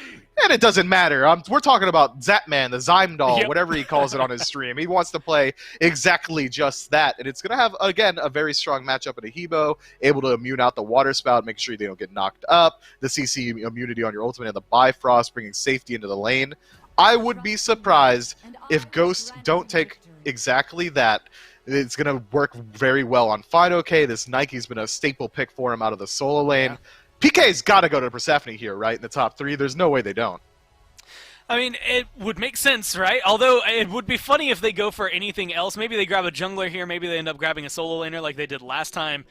And it doesn't matter. We're talking about Zapman, the Zymdall, whatever he calls it on his stream. He wants to play exactly just that. And it's going to have, again, a very strong matchup in a Hebo, able to immune out the Water Spout, make sure they don't get knocked up, the CC immunity on your ultimate, and the Bifrost, bringing safety into the lane. I would be surprised if Ghosts don't take exactly that. It's going to work very well on FidoK. This Nike's been a staple pick for him out of the solo lane. Yeah. PK's got to go to Persephone here, right, in the top 3. There's no way they don't. I mean, it would make sense, right? Although it would be funny if they go for anything else. Maybe they grab a jungler here. Maybe they end up grabbing a solo laner like they did last time.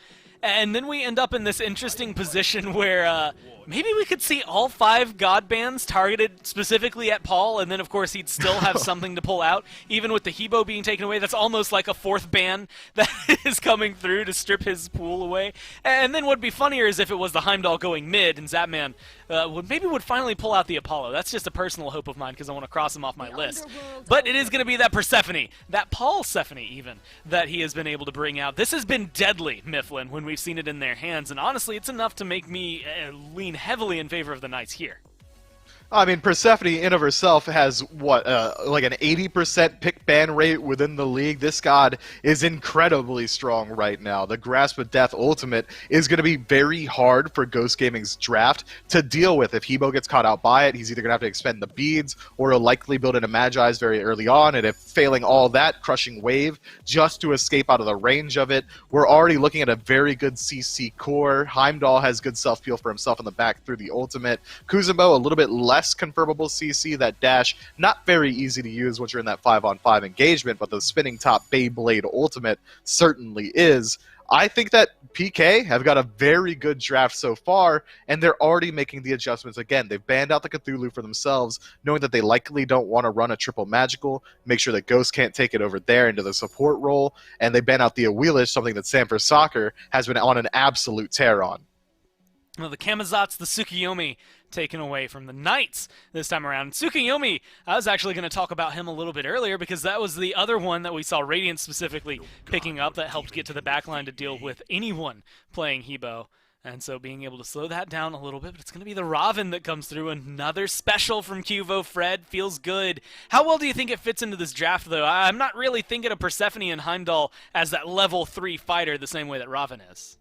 And then we end up in this interesting position where maybe we could see all 5 god bans targeted specifically at Paul, and then of course he'd still have something to pull out. Even with the Hebo being taken away, that's almost like a 4th ban that is coming through to strip his pool away. And then what'd be funnier is if it was the Heimdall going mid and Zapman would finally pull out the Apollo. That's just a personal hope of mine because I want to cross him off my list. But it is going to be that Persephone, that Paul-Sephone even, that he has been able to bring out. This has been deadly, Mifflin, when we've seen it in their hands, and honestly, it's enough to make me lean heavily in favor of the Knights here. I mean, Persephone in of herself has, what, like an 80% pick ban rate within the league. This god is incredibly strong right now. The Grasp of Death ultimate is going to be very hard for Ghost Gaming's draft to deal with. If Hebo gets caught out by it, he's either going to have to expend the beads, or he'll likely build in a Magi's very early on, and if failing all that, Crushing Wave just to escape out of the range of it. We're already looking at a very good CC core. Heimdall has good self-peel for himself in the back through the ultimate. Kuzumbo, a little bit less confirmable CC. That dash, not very easy to use once you're in that 5-on-5 engagement, but the spinning top Beyblade ultimate certainly is. I think that PK have got a very good draft so far, and they're already making the adjustments again. They've banned out the Cthulhu for themselves, knowing that they likely don't want to run a triple magical, make sure that Ghost can't take it over there into the support role, and they ban out the Awelish, something that Sanford Soccer has been on an absolute tear on. Well, the Kamazats, the Tsukuyomi, taken away from the Knights this time around. Tsukuyomi, I was actually going to talk about him a little bit earlier because that was the other one that we saw Radiant specifically picking up that helped get to the backline to deal with anyone playing Hebo. And so being able to slow that down a little bit, but it's going to be the Raven that comes through. Another special from Cuvo. Fred feels good. How well do you think it fits into this draft, though? I'm not really thinking of Persephone and Heimdall as that level 3 fighter the same way that Raven is.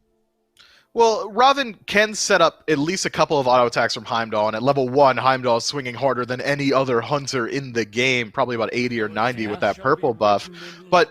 Well, Raven can set up at least a couple of auto attacks from Heimdall, and at level 1, Heimdall is swinging harder than any other hunter in the game, probably about 80 or 90 with that purple buff. But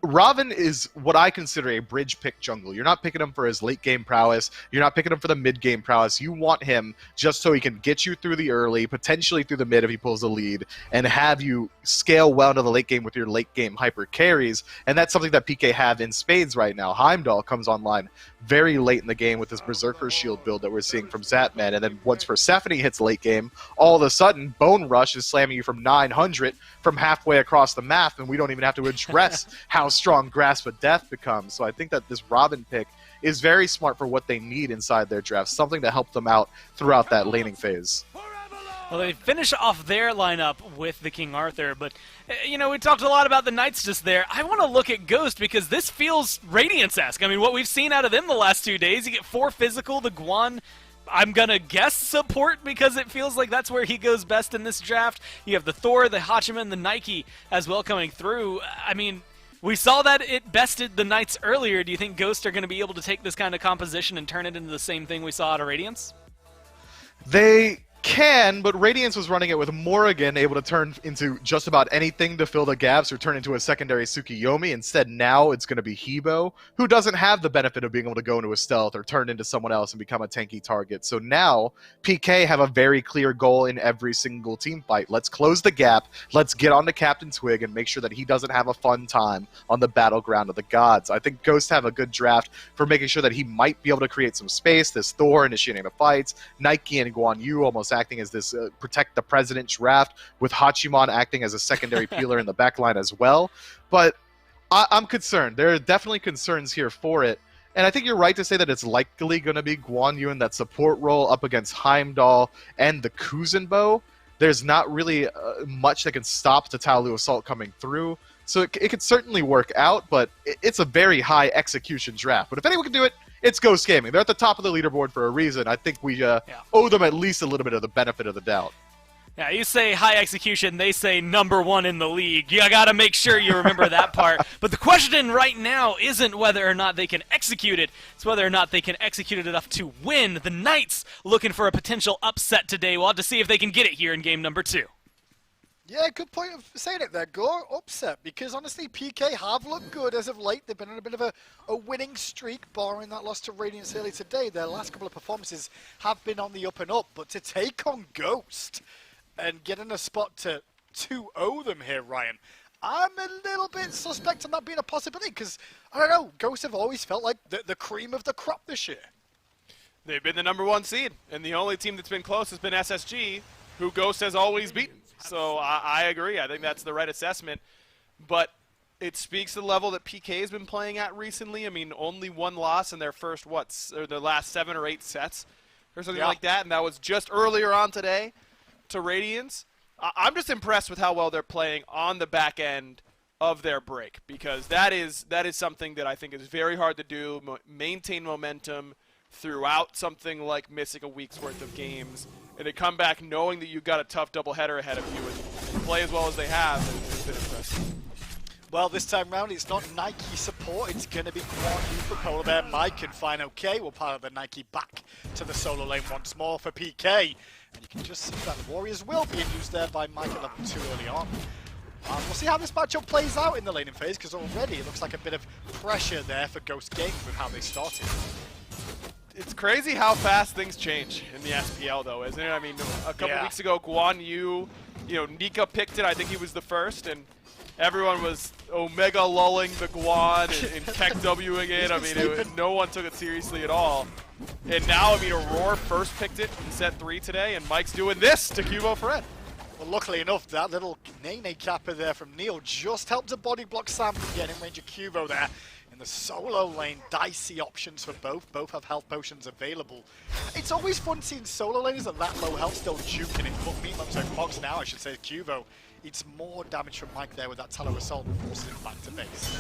Raven is what I consider a bridge pick jungle. You're not picking him for his late game prowess. You're not picking him for the mid game prowess. You want him just so he can get you through the early, potentially through the mid if he pulls the lead, and have you scale well into the late game with your late game hyper carries. And that's something that PK have in spades right now. Heimdall comes online very late in the game with this Berserker Shield build that we're seeing from Zapman. And then once Persephone hits late game, all of a sudden, Bone Rush is slamming you from 900 from halfway across the map, and we don't even have to address how strong Grasp of Death becomes. So I think that this Robin pick is very smart for what they need inside their draft, something to help them out throughout that laning phase. Well, they finish off their lineup with the King Arthur, but, you know, we talked a lot about the Knights just there. I want to look at Ghost because this feels Radiance-esque. I mean, what we've seen out of them the last 2 days, you get 4 physical, the Guan, I'm going to guess support because it feels like that's where he goes best in this draft. You have the Thor, the Hachiman, the Nike as well coming through. I mean, we saw that it bested the Knights earlier. Do you think Ghost are going to be able to take this kind of composition and turn it into the same thing we saw out of Radiance? They can, but Radiance was running it with Morrigan, able to turn into just about anything to fill the gaps or turn into a secondary Tsukuyomi. Instead, now it's going to be Hebo, who doesn't have the benefit of being able to go into a stealth or turn into someone else and become a tanky target. So now, PK have a very clear goal in every single team fight. Let's close the gap, let's get on to Captain Twig and make sure that he doesn't have a fun time on the battleground of the gods. I think Ghosts have a good draft for making sure that he might be able to create some space, this Thor initiating the fights, Nike and Guan Yu almost acting as this protect the president draft, with Hachiman acting as a secondary peeler in the backline as well. But I'm concerned. There are definitely concerns here for it. And I think you're right to say that it's likely going to be Guan Yu in that support role up against Heimdall and the Kuzenbo. There's not really much that can stop the Taolu Assault coming through. So it could certainly work out, but it's a very high execution draft. But if anyone can do it, it's Ghost Gaming. They're at the top of the leaderboard for a reason. I think we owe them at least a little bit of the benefit of the doubt. Yeah, you say high execution, they say #1 in the league. You gotta make sure you remember that part. But the question right now isn't whether or not they can execute it, it's whether or not they can execute it enough to win. The Knights looking for a potential upset today. We'll have to see if they can get it here in game number 2. Yeah, good point of saying it there, Gore. Upset, because honestly, PK have looked good as of late. They've been on a bit of a winning streak, barring that loss to Radiance early today. Their last couple of performances have been on the up and up, but to take on Ghost and get in a spot to 2-0 them here, Ryan, I'm a little bit suspect on that being a possibility, because, I don't know, Ghosts have always felt like the cream of the crop this year. They've been the #1 seed, and the only team that's been close has been SSG, who Ghost has always beaten. So I agree. I think that's the right assessment. But it speaks to the level that PK has been playing at recently. I mean, only one loss in their first, their last 7 or 8 sets or something like that, and that was just earlier on today to Radiance. I'm just impressed with how well they're playing on the back end of their break, because that is something that I think is very hard to do, maintain momentum throughout something like missing a week's worth of games, and to come back knowing that you've got a tough doubleheader ahead of you and play as well as they have has been impressive. Well, this time round, it's not Nike support, it's going to be Guan Yu for Polar Bear. Mike and Fine OK will pilot the Nike back to the solo lane once more for PK. And you can just see that the Warriors will be used there by Mike at level 2 early on. We'll see how this matchup plays out in the laning phase, because already it looks like a bit of pressure there for Ghost Gaming with how they started. It's crazy how fast things change in the SPL, though, isn't it? I mean, a couple weeks ago, Guan Yu, Nika picked it. I think he was the first, and everyone was Omega lulling the Guan and Tech Wing it. I mean, no one took it seriously at all. And now, I mean, Aurora first picked it in set 3 today, and Mike's doing this to Cubo Fred. Well, luckily enough, that little Nene capper there from Neil just helped to body block Sam from getting in range of Cubo there. In the solo lane, dicey options for both. Both have health potions available. It's always fun seeing solo laners at that low health still juking it. But Fox now, I should say, Cubo. It's more damage from Mike there with that Talu Assault, forces him back to base.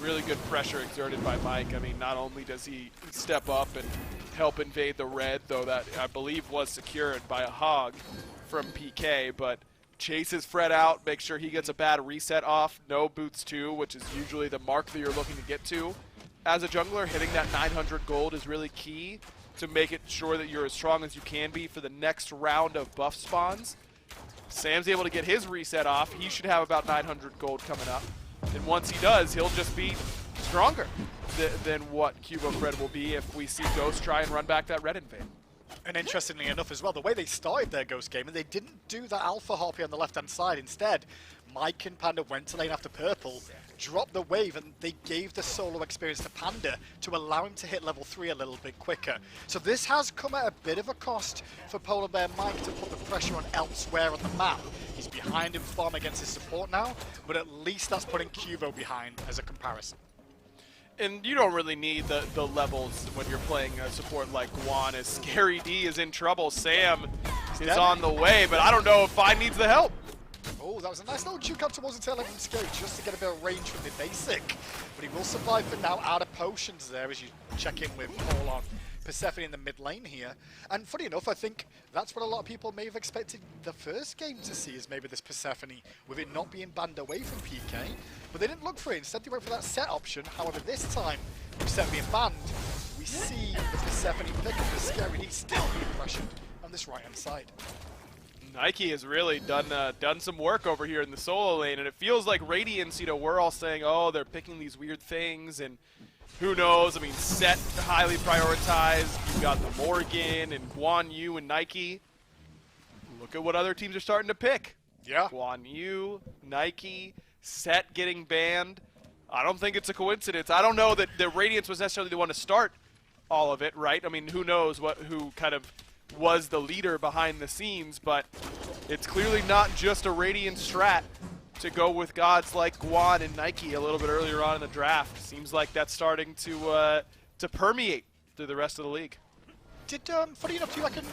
Really good pressure exerted by Mike. I mean, not only does he step up and help invade the red, though that I believe was secured by a hog from PK, but chases Fred out, makes sure he gets a bad reset off, no boots too, which is usually the mark that you're looking to get to. As a jungler, hitting that 900 gold is really key to make it sure that you're as strong as you can be for the next round of buff spawns. Sam's able to get his reset off. He should have about 900 gold coming up. And once he does, he'll just be stronger than what Cubo Fred will be if we see Ghost try and run back that red invade. And interestingly enough as well, the way they started their Ghost game, and they didn't do that Alpha Harpy on the left-hand side. Instead, Mike and Panda went to lane after purple, dropped the wave, and they gave the solo experience to Panda to allow him to hit level 3 a little bit quicker. So this has come at a bit of a cost for Polar Bear Mike to put the pressure on elsewhere on the map. He's behind in farm against his support now, but at least that's putting Cubo behind as a comparison. And you don't really need the levels when you're playing a support like Guan, as Scary D is in trouble. Sam is on the way, but I don't know if Fine needs the help. Oh, that was a nice little juke up towards the tail end from Scary just to get a bit of range from the basic. But he will survive for now out of potions there as you check in with Paul on Persephone in the mid lane here. And funny enough, I think that's what a lot of people may have expected the first game to see, is maybe this Persephone with it not being banned away from PK. But they didn't look for it. Instead, they went for that set option. However, this time, instead of being banned, we see the Persephone pick up the Scary D still being pressured on this right-hand side. Nike has really done some work over here in the solo lane, and it feels like Radiance, we're all saying, oh, they're picking these weird things, and who knows? I mean, Set highly prioritized. You've got the Morgan and Guan Yu and Nike. Look at what other teams are starting to pick. Yeah. Guan Yu, Nike, Set getting banned. I don't think it's a coincidence. I don't know that the Radiance was necessarily the one to start all of it, right? I mean, who knows who kind of was the leader behind the scenes, but it's clearly not just a Radiant strat. to go with gods like Guan and Nike a little bit earlier on in the draft. Seems like that's starting to permeate through the rest of the league. Did, funny enough, do you reckon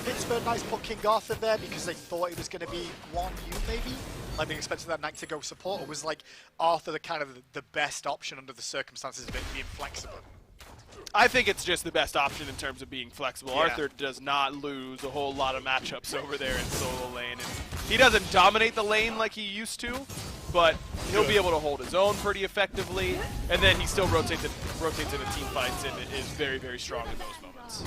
Pittsburgh Knights put King Arthur there because they thought it was going to be Guan Yu maybe? Like they expected that Knight to go support, or was like Arthur the kind of the best option under the circumstances of it being flexible? I think it's just the best option in terms of being flexible. Yeah. Arthur does not lose a whole lot of matchups over there in solo lane. And he doesn't dominate the lane like he used to, but he'll be able to hold his own pretty effectively. And then he still rotates into team fights and is very, very strong in those moments.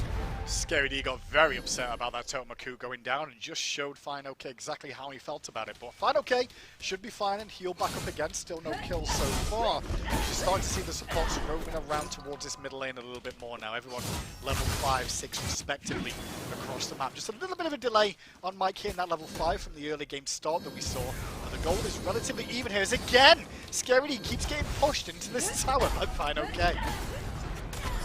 Scary D got very upset about that Tomaku going down and just showed Fine OK exactly how he felt about it. But Fine OK should be fine and heal back up again. Still no kills so far. You're starting to see the supports roving around towards this middle lane a little bit more now. Everyone level 5, 6 respectively across the map. Just a little bit of a delay on Mike hitting that level 5 from the early game start that we saw. But the goal is relatively even here as again Scary D keeps getting pushed into this tower by Fine OK.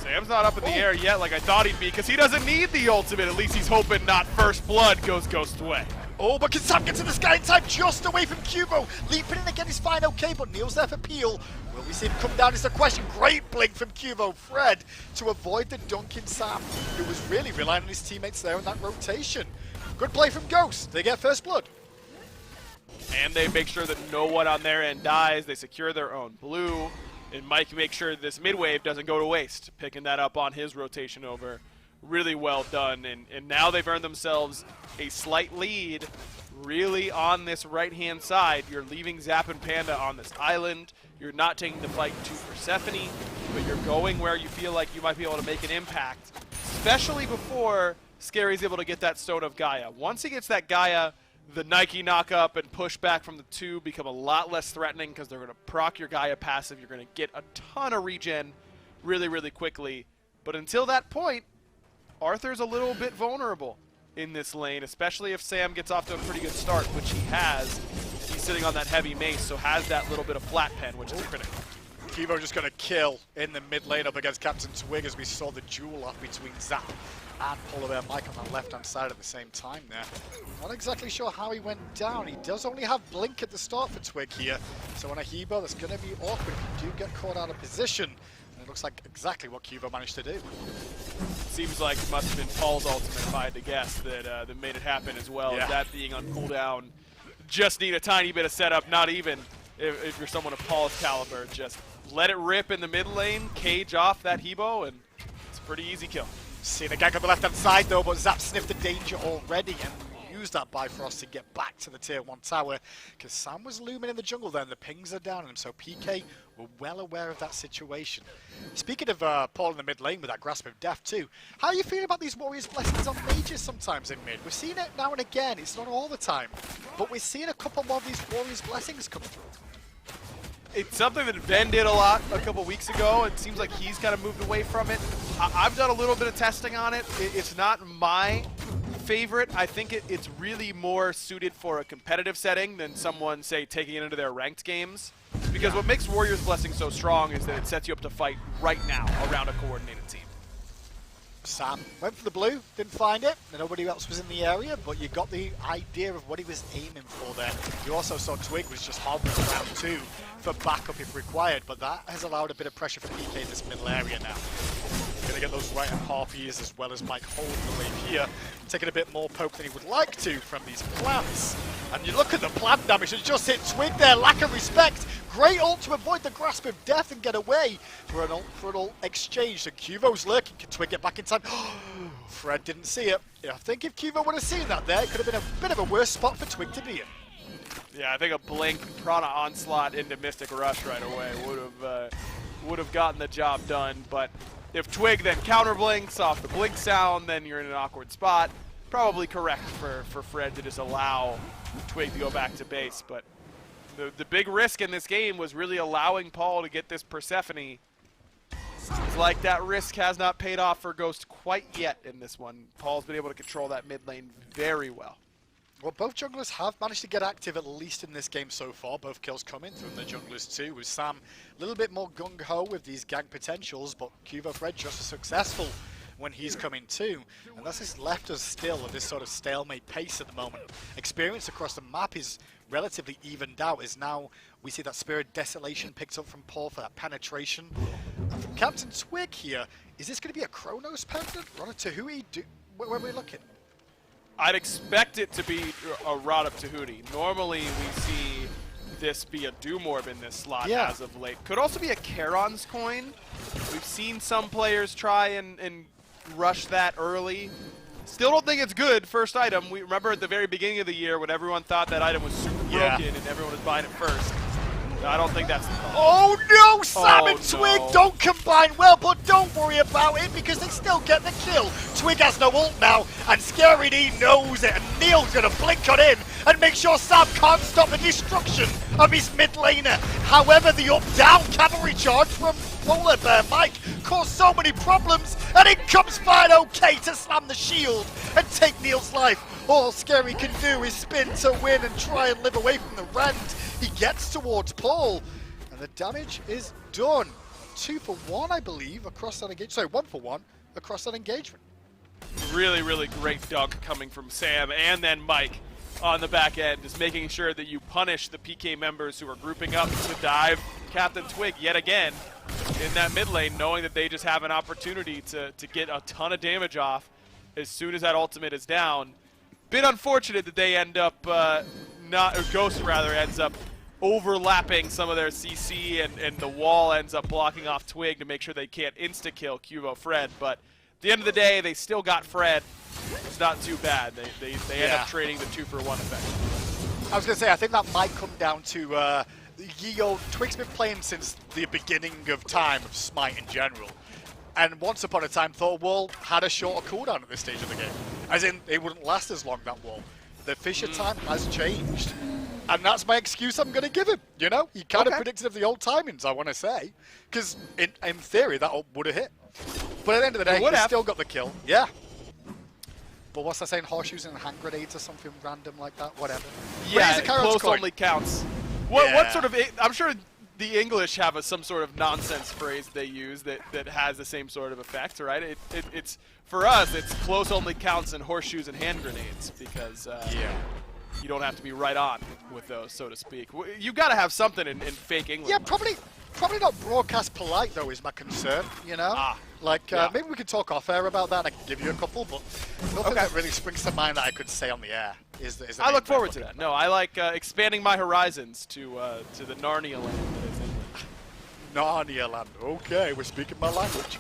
Sam's not up in the air yet like I thought he'd be because he doesn't need the ultimate. At least he's hoping not first blood goes Ghost away. Oh, but can Sam get to the sky in time just away from Cubo? Leaping in again is Fine OK, but Neil's there for Peel. Will we see him come down is the question. Great blink from Cubo. Fred to avoid the dunk in Sam, who was really relying on his teammates there in that rotation. Good play from Ghost. They get first blood. And they make sure that no one on their end dies. They secure their own blue. And Mike makes sure this mid-wave doesn't go to waste, picking that up on his rotation over. Really well done, and now they've earned themselves a slight lead really on this right-hand side. You're leaving Zap and Panda on this island. You're not taking the fight to Persephone, but you're going where you feel like you might be able to make an impact, especially before Scary's able to get that Stone of Gaia. Once he gets that Gaia, the Nike knock up and push back from the 2 become a lot less threatening because they're going to proc your Gaia passive. You're going to get a ton of regen really, really quickly. But until that point, Arthur's a little bit vulnerable in this lane, especially if Sam gets off to a pretty good start, which he has. He's sitting on that heavy mace, so has that little bit of flat pen, which is critical. Kivo just going to kill in the mid lane up against Captain Twig as we saw the duel off between Zap and Polar Bear Mike on the left-hand side at the same time there. Not exactly sure how he went down. He does only have Blink at the start for Twig here, so on a Hebo that's going to be awkward if you do get caught out of position. And it looks like exactly what Cubo managed to do. Seems like it must have been Paul's ultimate, if I had to guess, that made it happen as well. Yeah. That being on cooldown. Just need a tiny bit of setup, not even if you're someone of Paul's caliber. Just let it rip in the mid lane, cage off that Hebo, and it's a pretty easy kill. Seeing a gank on the left-hand side though, but Zap sniffed the danger already and used that Bifrost to get back to the tier 1 tower because Sam was looming in the jungle then. The pings are down on him, so PK were well aware of that situation. Speaking of Paul in the mid lane with that Grasp of Death too, how are you feeling about these Warriors blessings on mages sometimes in mid? We've seen it now and again, it's not all the time, but we're seeing a couple more of these Warriors blessings come through. It's something that Ben did a lot a couple weeks ago. It seems like he's kind of moved away from it. I've done a little bit of testing on it. It's not my favorite. I think it's really more suited for a competitive setting than someone, say, taking it into their ranked games. Because what makes Warrior's Blessing so strong is that it sets you up to fight right now around a coordinated team. Sam went for the blue, didn't find it. Nobody else was in the area, but you got the idea of what he was aiming for there. You also saw Twig was just hovering around too for backup if required, but that has allowed a bit of pressure for PK in this middle area now. Gonna get those right-hand harpies as well as Mike holding the wave here. Taking a bit more poke than he would like to from these plants. And you look at the plant damage, it just hit Twig there, lack of respect. Great ult to avoid the Grasp of Death and get away for an ult exchange. So Cuvo's lurking, can Twig get back in time? Fred didn't see it. Yeah, I think if Cuvo would have seen that there, it could have been a bit of a worse spot for Twig to be in. Yeah, I think a Blink Prana Onslaught into Mystic Rush right away would have gotten the job done, but if Twig then counter blinks off the blink sound, then you're in an awkward spot. Probably correct for Fred to just allow Twig to go back to base, but the big risk in this game was really allowing Paul to get this Persephone. It's like that risk has not paid off for Ghost quite yet in this one. Paul's been able to control that mid lane very well. Well, both junglers have managed to get active, at least in this game so far. Both kills coming from the junglers too, with Sam a little bit more gung-ho with these gank potentials, but Cubo Fred just as successful when he's coming too. And that's just left us still at this sort of stalemate pace at the moment. Experience across the map is relatively evened out as now we see that Spirit Desolation picked up from Paul for that penetration. And from Captain Twig here, is this going to be a Chronos pendant? Rod of Tahuti? Where are we looking? I'd expect it to be a Rod of Tahuti. Normally we see this be a Doom Orb in this slot as of late. Could also be a Charon's coin. We've seen some players try and rush that early. Still don't think it's good, first item. We remember at the very beginning of the year when everyone thought that item was super broken and everyone was buying it first. I don't think that's... Oh no! Sam and Twig don't combine well, but don't worry about it because they still get the kill. Twig has no ult now, and Scary D knows it, and Neil's gonna blink on in and make sure Sam can't stop the destruction of his mid laner. However, the up-down cavalry charge from Polar Bear Mike caused so many problems, and in comes Fine OK to slam the shield and take Neil's life. All Scary can do is spin to win and try and live away from the rend. He gets towards Paul, and the damage is done. 2 for 1, I believe, across that engagement. Sorry, 1 for 1 across that engagement. Really, really great dunk coming from Sam and then Mike on the back end, just making sure that you punish the PK members who are grouping up to dive Captain Twig yet again in that mid lane, knowing that they just have an opportunity to get a ton of damage off as soon as that ultimate is down. Bit unfortunate that they end up Ghost rather ends up overlapping some of their CC and the wall ends up blocking off Twig to make sure they can't insta-kill Cubo Fred, but at the end of the day, they still got Fred. It's not too bad. They end up trading the 2-for-1 effect. I was going to say, I think that might come down to Twig's been playing since the beginning of time of Smite in general. And once upon a time, thought wall had a shorter cooldown at this stage of the game. As in, it wouldn't last as long, that wall. The Fisher time has changed. And that's my excuse I'm going to give him, you know? He kind of predicted of the old timings, I want to say. Because in theory, that would have hit. But at the end of the day, he still got the kill. Yeah. But what's that saying? Horseshoes and hand grenades or something random like that? Whatever. Yeah, close only counts. What sort of... I'm sure the English have some sort of nonsense phrase they use that has the same sort of effect, right? It's for us, it's close only counts and horseshoes and hand grenades because you don't have to be right on with those, so to speak. You got to have something in fake English. Yeah, probably not broadcast polite though is my concern. You know, maybe we could talk off air about that. I can give you a couple, but nothing that really springs to mind that I could say on the air is I look forward to that. No, I like expanding my horizons to the Narnia land. Narnia land. Okay, we're speaking my language.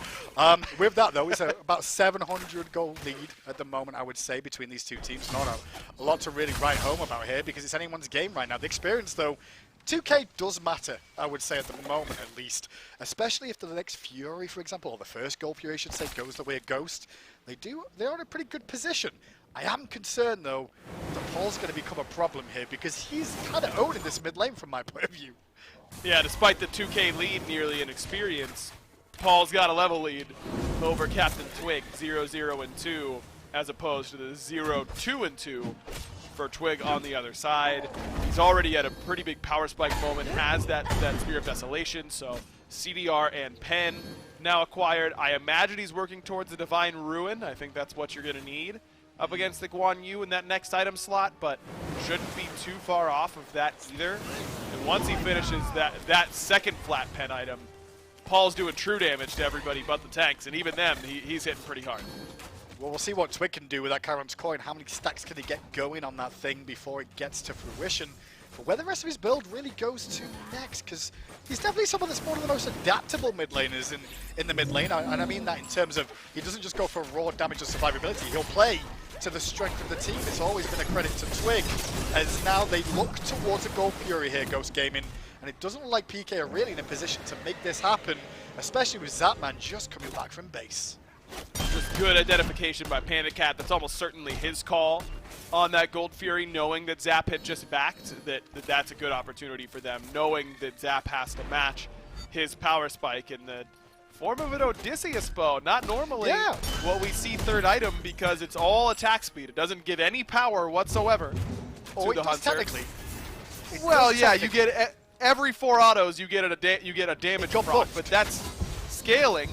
With that, though, it's about 700 goal lead at the moment, I would say, between these two teams. Not a lot to really write home about here because it's anyone's game right now. The experience, though, 2K does matter, I would say, at the moment, at least. Especially if the next Fury, for example, or the first goal Fury, I should say, goes the way of Ghost. They're in a pretty good position. I am concerned, though, that Paul's going to become a problem here because he's kind of owning this mid lane from my point of view. Yeah, despite the 2K lead nearly in experience, Paul's got a level lead over Captain Twig, 0-0-2, as opposed to the 0-2-2 for Twig on the other side. He's already at a pretty big power spike moment, has that Spear of Desolation, so CDR and Pen now acquired. I imagine he's working towards the Divine Ruin. I think that's what you're going to need up against the Guan Yu in that next item slot, but shouldn't be too far off of that either. And once he finishes that second flat pen item, Paul's doing true damage to everybody but the tanks, and even them, he's hitting pretty hard. Well, we'll see what Twig can do with that Charon's coin. How many stacks can he get going on that thing before it gets to fruition? For where the rest of his build really goes to next, because he's definitely someone that's one of the most adaptable mid laners in the mid lane, and I mean that in terms of he doesn't just go for raw damage or survivability. He'll play to the strength of the team. It's always been a credit to Twig, as now they look towards a Gold Fury here, Ghost Gaming, and it doesn't look like PK are really in a position to make this happen, especially with Zapman just coming back from base. Just good identification by Panda Cat. That's almost certainly his call on that Gold Fury, knowing that Zap had just backed, that's a good opportunity for them, knowing that Zap has to match his power spike in the form of an Odysseus bow. Not normally what we see third item because it's all attack speed. It doesn't give any power whatsoever to the Hunter. Technically. Well, yeah, you get every 4 autos, you get a damage proc, but that's scaling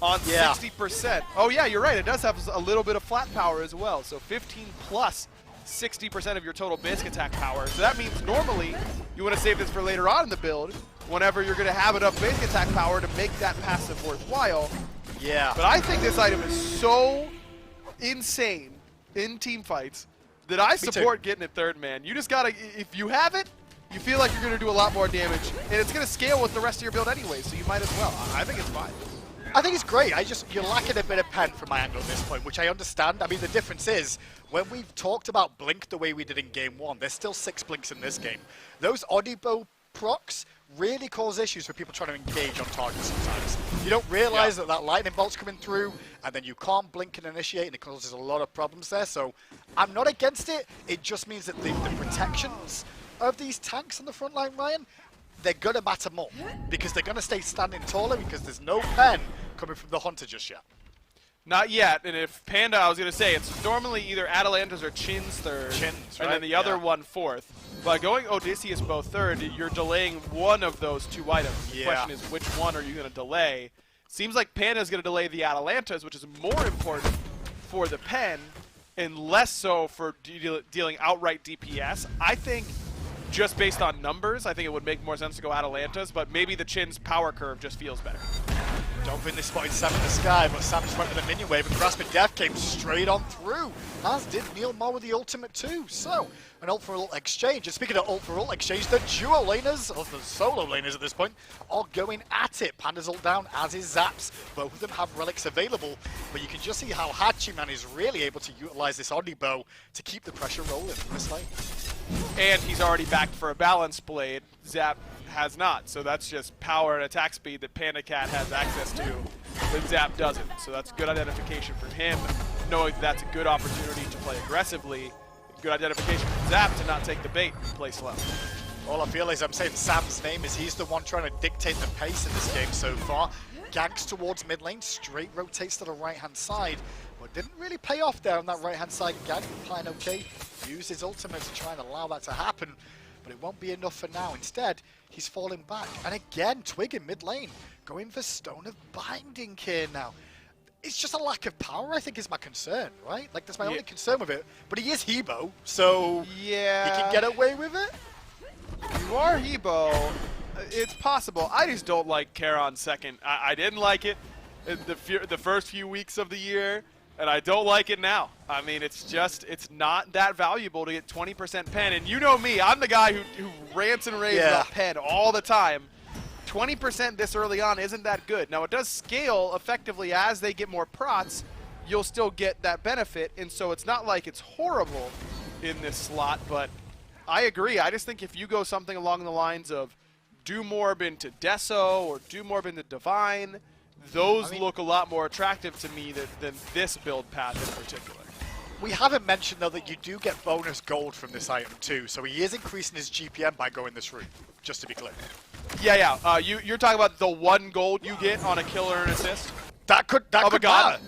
on 60%. Oh yeah, you're right. It does have a little bit of flat power as well. So 15 plus 60% of your total basic attack power. So that means normally you want to save this for later on in the build, whenever you're going to have enough basic attack power to make that passive worthwhile. Yeah. But I think this item is so insane in team fights that I support getting it third man. You just got to, if you have it, you feel like you're going to do a lot more damage, and it's going to scale with the rest of your build anyway, so you might as well. I think it's fine. I think it's great. You're lacking a bit of pen from my angle at this point, which I understand. I mean, the difference is, when we've talked about Blink the way we did in Game 1, there's still 6 Blinks in this game. Those Audibo procs really cause issues for people trying to engage on targets sometimes. You don't realize that lightning bolt's coming through, and then you can't blink and initiate, and it causes a lot of problems there. So I'm not against it. It just means that the protections of these tanks on the front line, Ryan, they're going to matter more, because they're going to stay standing taller because there's no pen coming from the Hunter just yet. Not yet, and if Panda, I was going to say, it's normally either Atalanta's or Chin's third, and then the other one fourth. By going Odysseus both third, you're delaying one of those 2 items. The question is, which one are you going to delay? Seems like Panda's going to delay the Atalantas, which is more important for the pen, and less so for dealing outright DPS. I think, just based on numbers, I think it would make more sense to go Atalantas, but maybe the Chin's power curve just feels better. Don't think they spotted Sam in the sky, but Sam just went with a minion wave, and Grasp of Death came straight on through, as did Neil Moore with the ultimate too. So, an ult for ult exchange. And speaking of ult for ult exchange, the duo laners, or the solo laners at this point, are going at it. Panda's ult down, as is Zap's. Both of them have relics available, but you can just see how Hachiman is really able to utilize this Onibo to keep the pressure rolling in this lane. And he's already backed for a balance blade. Zap has not, so that's just power and attack speed that Panda Cat has access to, but Zap doesn't. So that's good identification for him, knowing that's a good opportunity to play aggressively. Good identification for Zap to not take the bait and play slow. All I feel is I'm saying Sam's name is he's the one trying to dictate the pace in this game so far. Ganks towards mid lane, straight rotates to the right-hand side, but didn't really pay off there on that right-hand side. Gank playing okay, used his ultimate to try and allow that to happen, but it won't be enough for now. Instead, he's falling back. And again, Twig in mid lane, going for Stone of Binding here now. It's just a lack of power, I think, is my concern, right? Like, that's my only concern with it. But he is Hebo, so he can get away with it. You are Hebo. It's possible. I just don't like Charon second. I didn't like it in the first few weeks of the year, and I don't like it now. I mean, it's not that valuable to get 20% pen. And you know me, I'm the guy who rants and raves about pen all the time. 20% this early on isn't that good. Now, it does scale effectively as they get more prots. You'll still get that benefit, and so it's not like it's horrible in this slot, but I agree. I just think if you go something along the lines of Doomorb into Deso or Doomorb into Divine, those look a lot more attractive to me than this build path in particular. We haven't mentioned, though, that you do get bonus gold from this item, too, so he is increasing his GPM by going this route, just to be clear. Yeah. You're talking about the 1 gold you get on a kill or an assist? That could matter.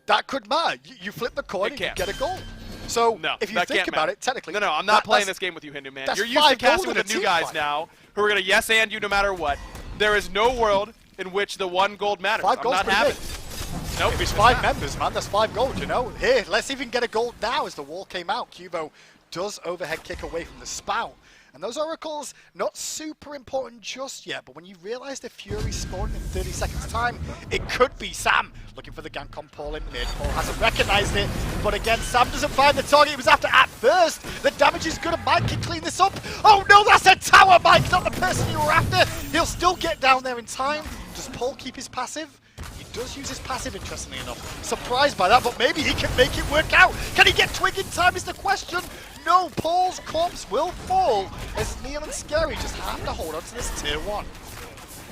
That could matter. You flip the coin and you get a gold. So, if you think about it, technically... No, I'm not playing this game with you, Hindu Man. You're used to casting with the new guys now, who are going to yes-and you no matter what. There is no world in which the 1 gold matters. 5 gold's I'm not having it. Nope. If it's 5 members, man, that's 5 gold, you know? Here, let's even get a gold now as the wall came out. Cubo does overhead kick away from the spout. And those oracles, not super important just yet, but when you realize the Fury spawned in 30 seconds time, it could be Sam looking for the gank on Paul in mid. Paul hasn't recognized it, but again, Sam doesn't find the target he was after at first. The damage is good, and Mike can clean this up. Oh no, that's a tower, Mike, not the person you were after. He'll still get down there in time. Does Paul keep his passive? He does use his passive, interestingly enough. Surprised by that, but maybe he can make it work out. Can he get Twig in time is the question. No, Paul's corpse will fall as Neil and Scary just have to hold on to this tier 1.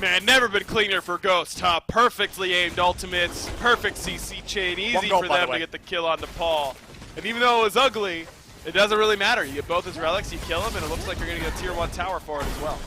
Man, never been cleaner for Ghost, huh? Perfectly aimed ultimates, perfect CC chain, easy for them to get the kill on the Paul. And even though it was ugly, it doesn't really matter. You get both his relics, you kill him, and it looks like you're going to get a tier 1 tower for it as well.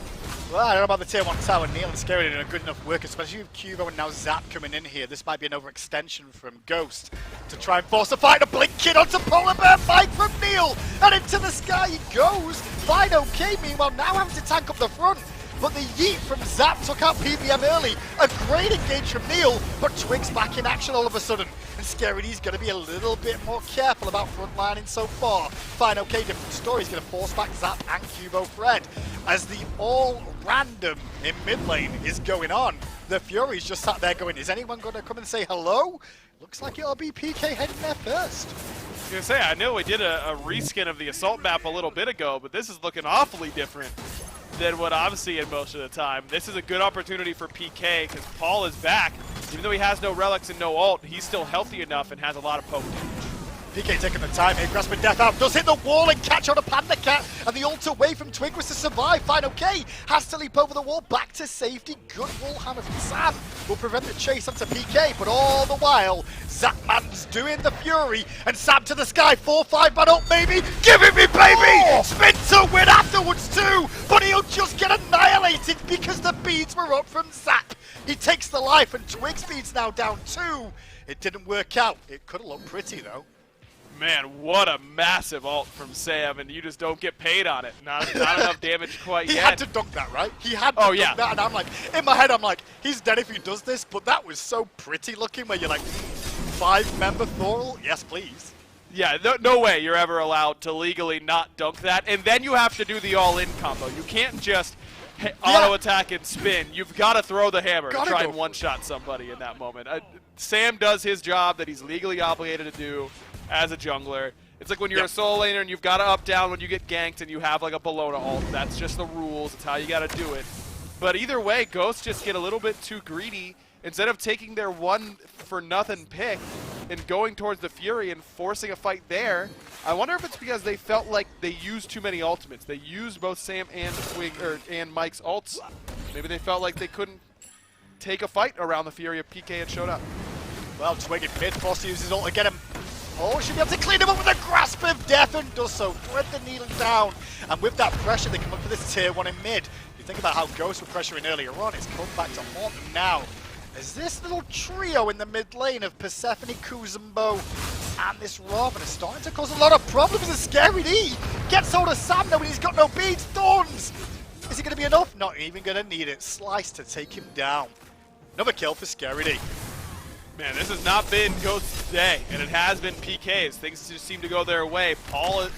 Well, I don't know about the tier 1 tower. Neil and Scary doing a good enough work, especially with Cubo and now Zap coming in here. This might be an overextension from Ghost to try and force a fight. A blink kid onto Polar Bear, fight from Neil, and into the sky he goes. Fine, okay, meanwhile now having to tank up the front. But the yeet from Zap took out PBM early. A great engage from Neil, but Twig's back in action all of a sudden. and Scary D's going to be a little bit more careful about frontlining so far. Fine, okay, different story. He's going to force back Zap and Cubo Fred. As the all-random in mid lane is going on, the Fury's just sat there going, is anyone going to come and say hello? Looks like it'll be PK heading there first. I was going to say, I know we did a reskin of the Assault map a little bit ago, but this is looking awfully different than what I'm seeing most of the time. This is a good opportunity for PK because Paul is back. Even though he has no relics and no ult, he's still healthy enough and has a lot of poke damage. PK taking the time here, grasping death out, does hit the wall and catch on a Panda Cat, and the ult away from Twig was to survive. Fine, okay, has to leap over the wall, back to safety. Good wall hammer from Sam will prevent the chase onto PK, but all the while, Zapman's doing the Fury, and Sam to the sky, 4-5 man up, maybe, give it me, baby! Splinter win afterwards too, but he'll just get annihilated because the beads were up from Zap. He takes the life, and Twig speed's now down 2. It didn't work out. It could have looked pretty though. Man, what a massive ult from Sam, and you just don't get paid on it. Not enough damage quite yet. He had to dunk that, right? He had to dunk that, and I'm like, in my head, I'm like, he's dead if he does this, but that was so pretty looking where you're like, 5-member Thorl? Yes, please. Yeah, no way you're ever allowed to legally not dunk that, and then you have to do the all-in combo. You can't just auto-attack and spin. You've got to throw the hammer to try and one-shot somebody in that moment. Sam does his job that he's legally obligated to do as a jungler. It's like when you're a solo laner and you've got to up-down when you get ganked and you have like a Bellona ult. That's just the rules. It's how you got to do it. But either way, Ghosts just get a little bit too greedy. Instead of taking their one-for-nothing pick and going towards the Fury and forcing a fight there, I wonder if it's because they felt like they used too many ultimates. They used both Sam and Twig and Mike's ults. Maybe they felt like they couldn't take a fight around the Fury if PK had showed up. Well, Twig in mid, forced to use his ult to get him. Oh, should be able to clean him up with a grasp of death, and does so. Thread the needle down. And with that pressure, they come up for this tier 1 in mid. You think about how Ghosts were pressuring earlier on, it's come back to haunt them now. As this little trio in the mid lane of Persephone, Kuzumbo, and this Raven is starting to cause a lot of problems. As Scary D gets hold of Sam now when he's got no beads. Thorns! Is it going to be enough? Not even going to need it. Slice to take him down. Another kill for Scary D. Man, this has not been Ghost's day, and it has been PK's. Things just seem to go their way. Paul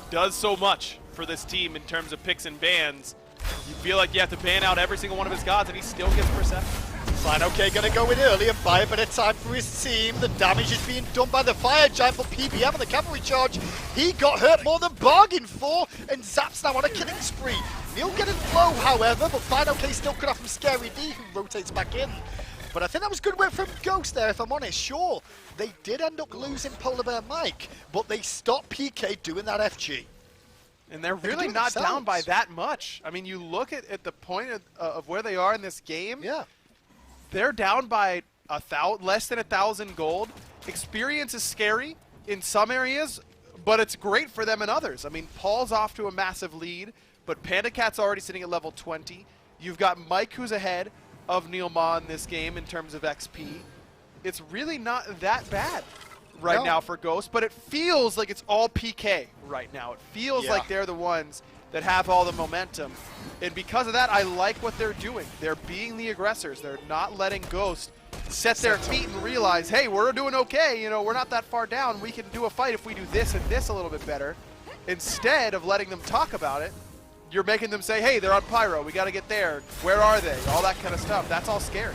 does so much for this team in terms of picks and bans. You feel like you have to ban out every single one of his gods, and he still gets Persephone. Fine, okay, gonna go in early and buy a bit of time for his team. The damage is being done by the Fire Giant, but PBM on the cavalry charge, he got hurt more than bargained for, and Zap's now on a killing spree. Neil getting low, however, but fine, okay, still cut off from Scary D, who rotates back in. But I think that was good work from Ghost there, if I'm honest. Sure, they did end up losing Polar Bear Mike, but they stopped PK doing that FG. And they're really not down by that much. I mean, you look at the point of where they are in this game. Yeah. They're down by less than 1,000 gold. Experience is scary in some areas, but it's great for them in others. I mean, Paul's off to a massive lead, but Panda Cat's already sitting at level 20. You've got Mike, who's ahead of Neil Ma in this game in terms of XP. It's really not that bad right now for Ghost, but it feels like it's all PK right now. It feels like they're the ones that have all the momentum. And because of that, I like what they're doing. They're being the aggressors. They're not letting Ghost set their feet and realize, hey, we're doing okay. You know, we're not that far down. We can do a fight if we do this and this a little bit better. Instead of letting them talk about it, you're making them say, hey, they're on Pyro. We got to get there. Where are they? All that kind of stuff. That's all scary.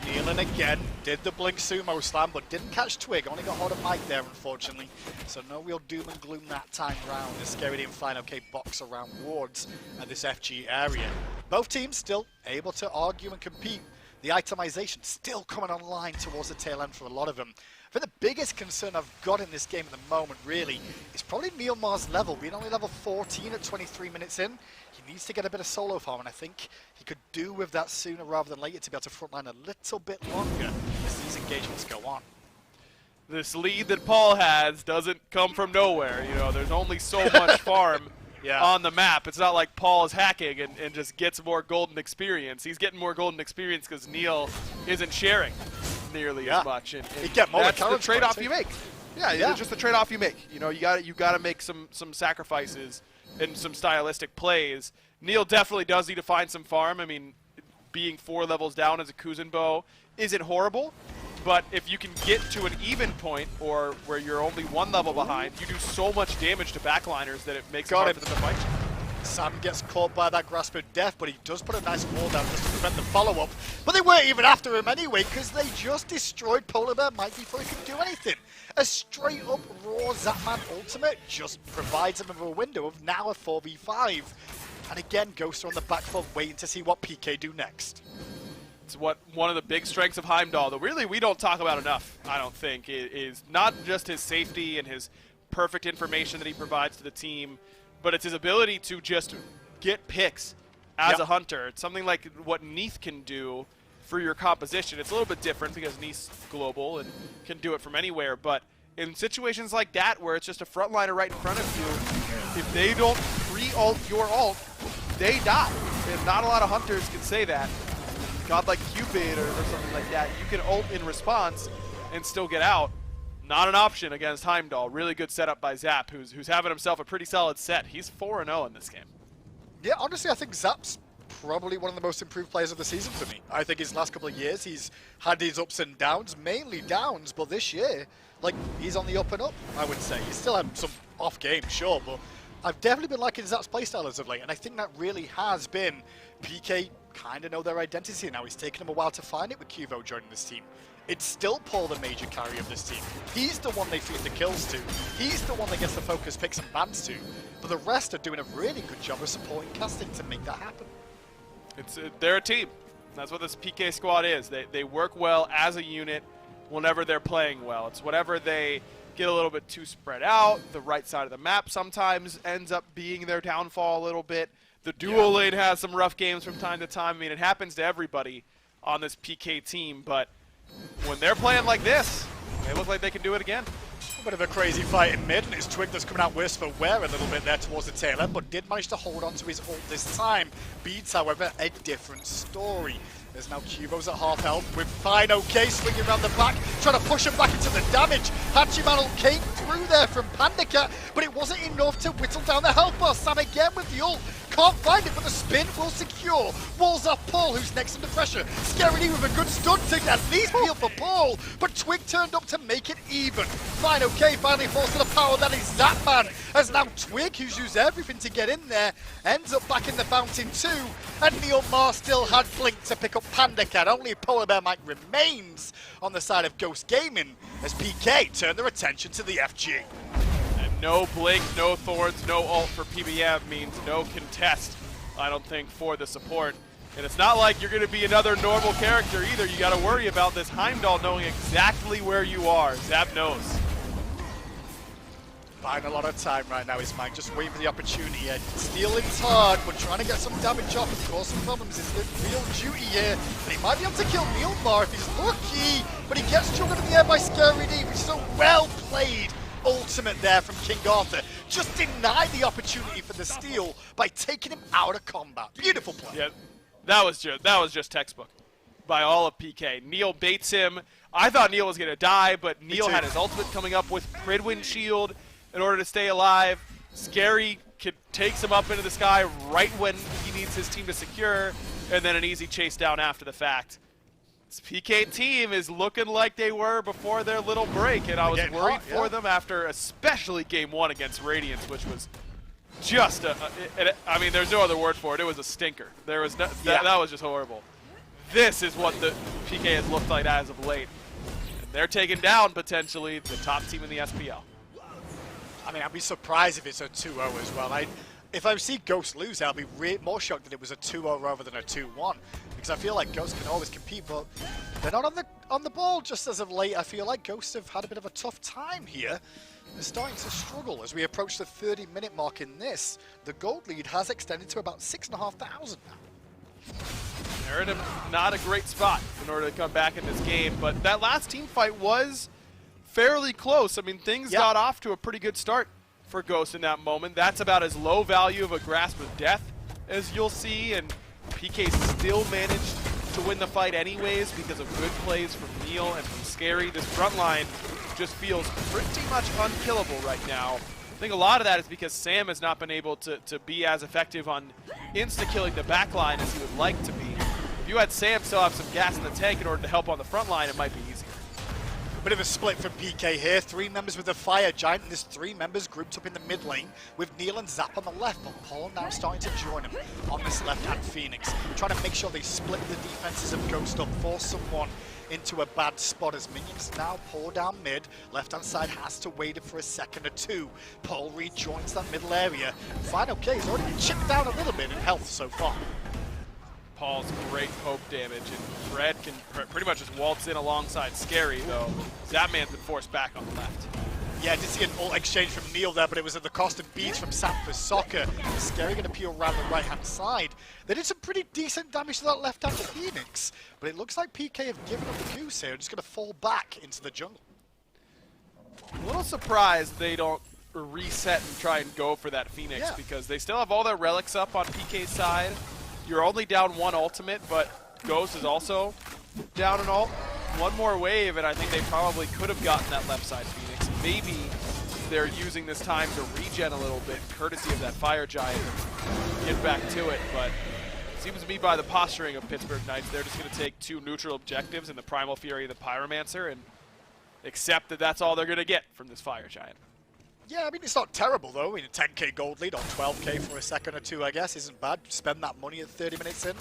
Nealon again, did the Blink Sumo Slam, but didn't catch Twig. Only got hold of Mike there, unfortunately. So no real doom and gloom that time round. The Scary and Fine OK box around wards at this FG area. Both teams still able to argue and compete. The itemization still coming online towards the tail end for a lot of them. I think the biggest concern I've got in this game at the moment, really, is probably Neil Ma's level. Being only level 14 at 23 minutes in, he needs to get a bit of solo farm, and I think he could do with that sooner rather than later to be able to frontline a little bit longer as these engagements go on. This lead that Paul has doesn't come from nowhere. You know, there's only so much farm on the map. It's not like Paul is hacking and just gets more golden experience. He's getting more golden experience because Neil isn't sharing nearly as much. And that's the trade-off you make. Yeah, it's just the trade-off you make. You know, you got to make some sacrifices and some stylistic plays. Neil definitely does need to find some farm. I mean, being 4 levels down as a Kuzumbo isn't horrible, But if you can get to an even point, or where you're only one level behind, you do so much damage to backliners that it makes it hard for them to fight you. Sam gets caught by that grasp of death, but he does put a nice wall down just to prevent the follow-up. But they weren't even after him anyway, because they just destroyed Polar Bear Mike before he could do anything. A straight-up raw Zapman ultimate just provides him with a window of now a 4v5. And again, Ghost are on the back foot waiting to see what PK do next. It's one of the big strengths of Heimdall that really we don't talk about enough, I don't think, is not just his safety and his perfect information that he provides to the team, but it's his ability to just get picks as a hunter. It's something like what Neath can do for your composition. It's a little bit different because Neath's global and can do it from anywhere, but in situations like that where it's just a frontliner right in front of you, if they don't pre-ult your ult, they die. And not a lot of hunters can say that. God like Cupid or something like that, you can ult in response and still get out. Not an option against Heimdall. Really good setup by Zap, who's having himself a pretty solid set. He's 4-0 in this game. Yeah, honestly, I think Zap's probably one of the most improved players of the season for me. I think his last couple of years, he's had his ups and downs, mainly downs, but this year, like, he's on the up and up, I would say. He's still had some off games, sure, but I've definitely been liking Zap's playstyle as of late, and I think that really has been PK kind of know their identity now. It's taken him a while to find it with Cuvo joining this team. It's still Paul, the major carry of this team. He's the one they feed the kills to. He's the one that gets the focus picks and bans to. But the rest are doing a really good job of supporting casting to make that happen. They're a team. That's what this PK squad is. They work well as a unit whenever they're playing well. It's whenever they get a little bit too spread out, the right side of the map sometimes ends up being their downfall a little bit. The dual lane has some rough games from time to time. I mean, it happens to everybody on this PK team, but when they're playing like this, they look like they can do it again. A bit of a crazy fight in mid, and it's Twig that's coming out worse for wear a little bit there towards the tail end, but did manage to hold on to his ult this time. Beats, however, a different story. There's now Cubo's at half health with Fine OK swinging around the back, trying to push him back into the damage. Hachiman came through there from Pandacat, but it wasn't enough to whittle down the health bar. Sam again with the ult. Can't find it, but the spin will secure. Walls off Paul, who's next under pressure. Scary with a good stun to at least heal for Paul, but Twig turned up to make it even. Fine OK finally falls to the power that is Zapman, as now Twig, who's used everything to get in there, ends up back in the fountain too, and Neil Mar still had Blink to pick up Pandacat. Only Polar Bear Mike remains on the side of Ghost Gaming, as PK turn their attention to the FG. No Blink, no Thorns, no ult for PBM means no contest, I don't think, for the support. And it's not like you're going to be another normal character either. You got to worry about this Heimdall knowing exactly where you are. Zap knows. Buying a lot of time right now is Mike, just waiting for the opportunity. Stealing's hard, but trying to get some damage off and cause some problems is the real duty here. And he might be able to kill Neilmar if he's lucky, but he gets juggled in the air by Scary D, which is so well played. Ultimate there from King Arthur. Just denied the opportunity for the steal by taking him out of combat. Beautiful play. Yeah, that was just textbook by all of PK. Neil baits him. I thought Neil was going to die, but Neil had his ultimate coming up with Pridwin shield in order to stay alive. Scary takes him up into the sky right when he needs his team to secure, and then an easy chase down after the fact. This PK team is looking like they were before their little break, and I was worried for them after especially Game 1 against Radiance, which was just I mean, there's no other word for it. It was a stinker. There was no, that was just horrible. This is what the PK has looked like as of late. And they're taking down, potentially, the top team in the SPL. I mean, I'd be surprised if it's a 2-0 as well. If I see Ghost lose, I'll be more shocked that it was a 2-0 rather than a 2-1. Because I feel like Ghost can always compete, but they're not on the ball just as of late. I feel like Ghosts have had a bit of a tough time here. They're starting to struggle as we approach the 30-minute mark in this. The gold lead has extended to about 6,500 now. They're in not a great spot in order to come back in this game, but that last team fight was fairly close. I mean, things got off to a pretty good start for Ghost in that moment. That's about as low value of a grasp of death as you'll see, and PK still managed to win the fight anyways because of good plays from Neil and from Scary. This front line just feels pretty much unkillable right now. I think a lot of that is because Sam has not been able to be as effective on insta-killing the back line as he would like to be. If you had Sam still have some gas in the tank in order to help on the front line, it might be easier. Bit of a split from PK here. 3 members with the Fire Giant, and there's 3 members grouped up in the mid lane with Neil and Zap on the left, but Paul now starting to join him on this left-hand Phoenix, trying to make sure they split the defenses of Ghost up, force someone into a bad spot as minions now pour down mid. Left-hand side has to wait for a second or two. Paul rejoins that middle area. Fine, okay, he's already chipped down a little bit in health so far. Paul's great poke damage, and Fred can pretty much just waltz in alongside Scary, though Zapman's been forced back on the left. Yeah, I did see an ult exchange from Neil there, but it was at the cost of beads from Sam for Soccer. Scary going to peel around the right-hand side. They did some pretty decent damage to that left-hand Phoenix, but it looks like PK have given up the goose here and just going to fall back into the jungle. A little surprised they don't reset and try and go for that Phoenix, because they still have all their relics up on PK's side. You're only down 1 ultimate, but Ghost is also down an ult. 1 more wave, and I think they probably could have gotten that left side Phoenix. Maybe they're using this time to regen a little bit, courtesy of that Fire Giant, and get back to it. But it seems to me by the posturing of Pittsburgh Knights, they're just going to take 2 neutral objectives in the Primal Fury and the Pyromancer, and accept that that's all they're going to get from this Fire Giant. Yeah, I mean, it's not terrible, though. I mean, a 10k gold lead on 12k for a second or two, I guess, isn't bad. Spend that money at 30 minutes in.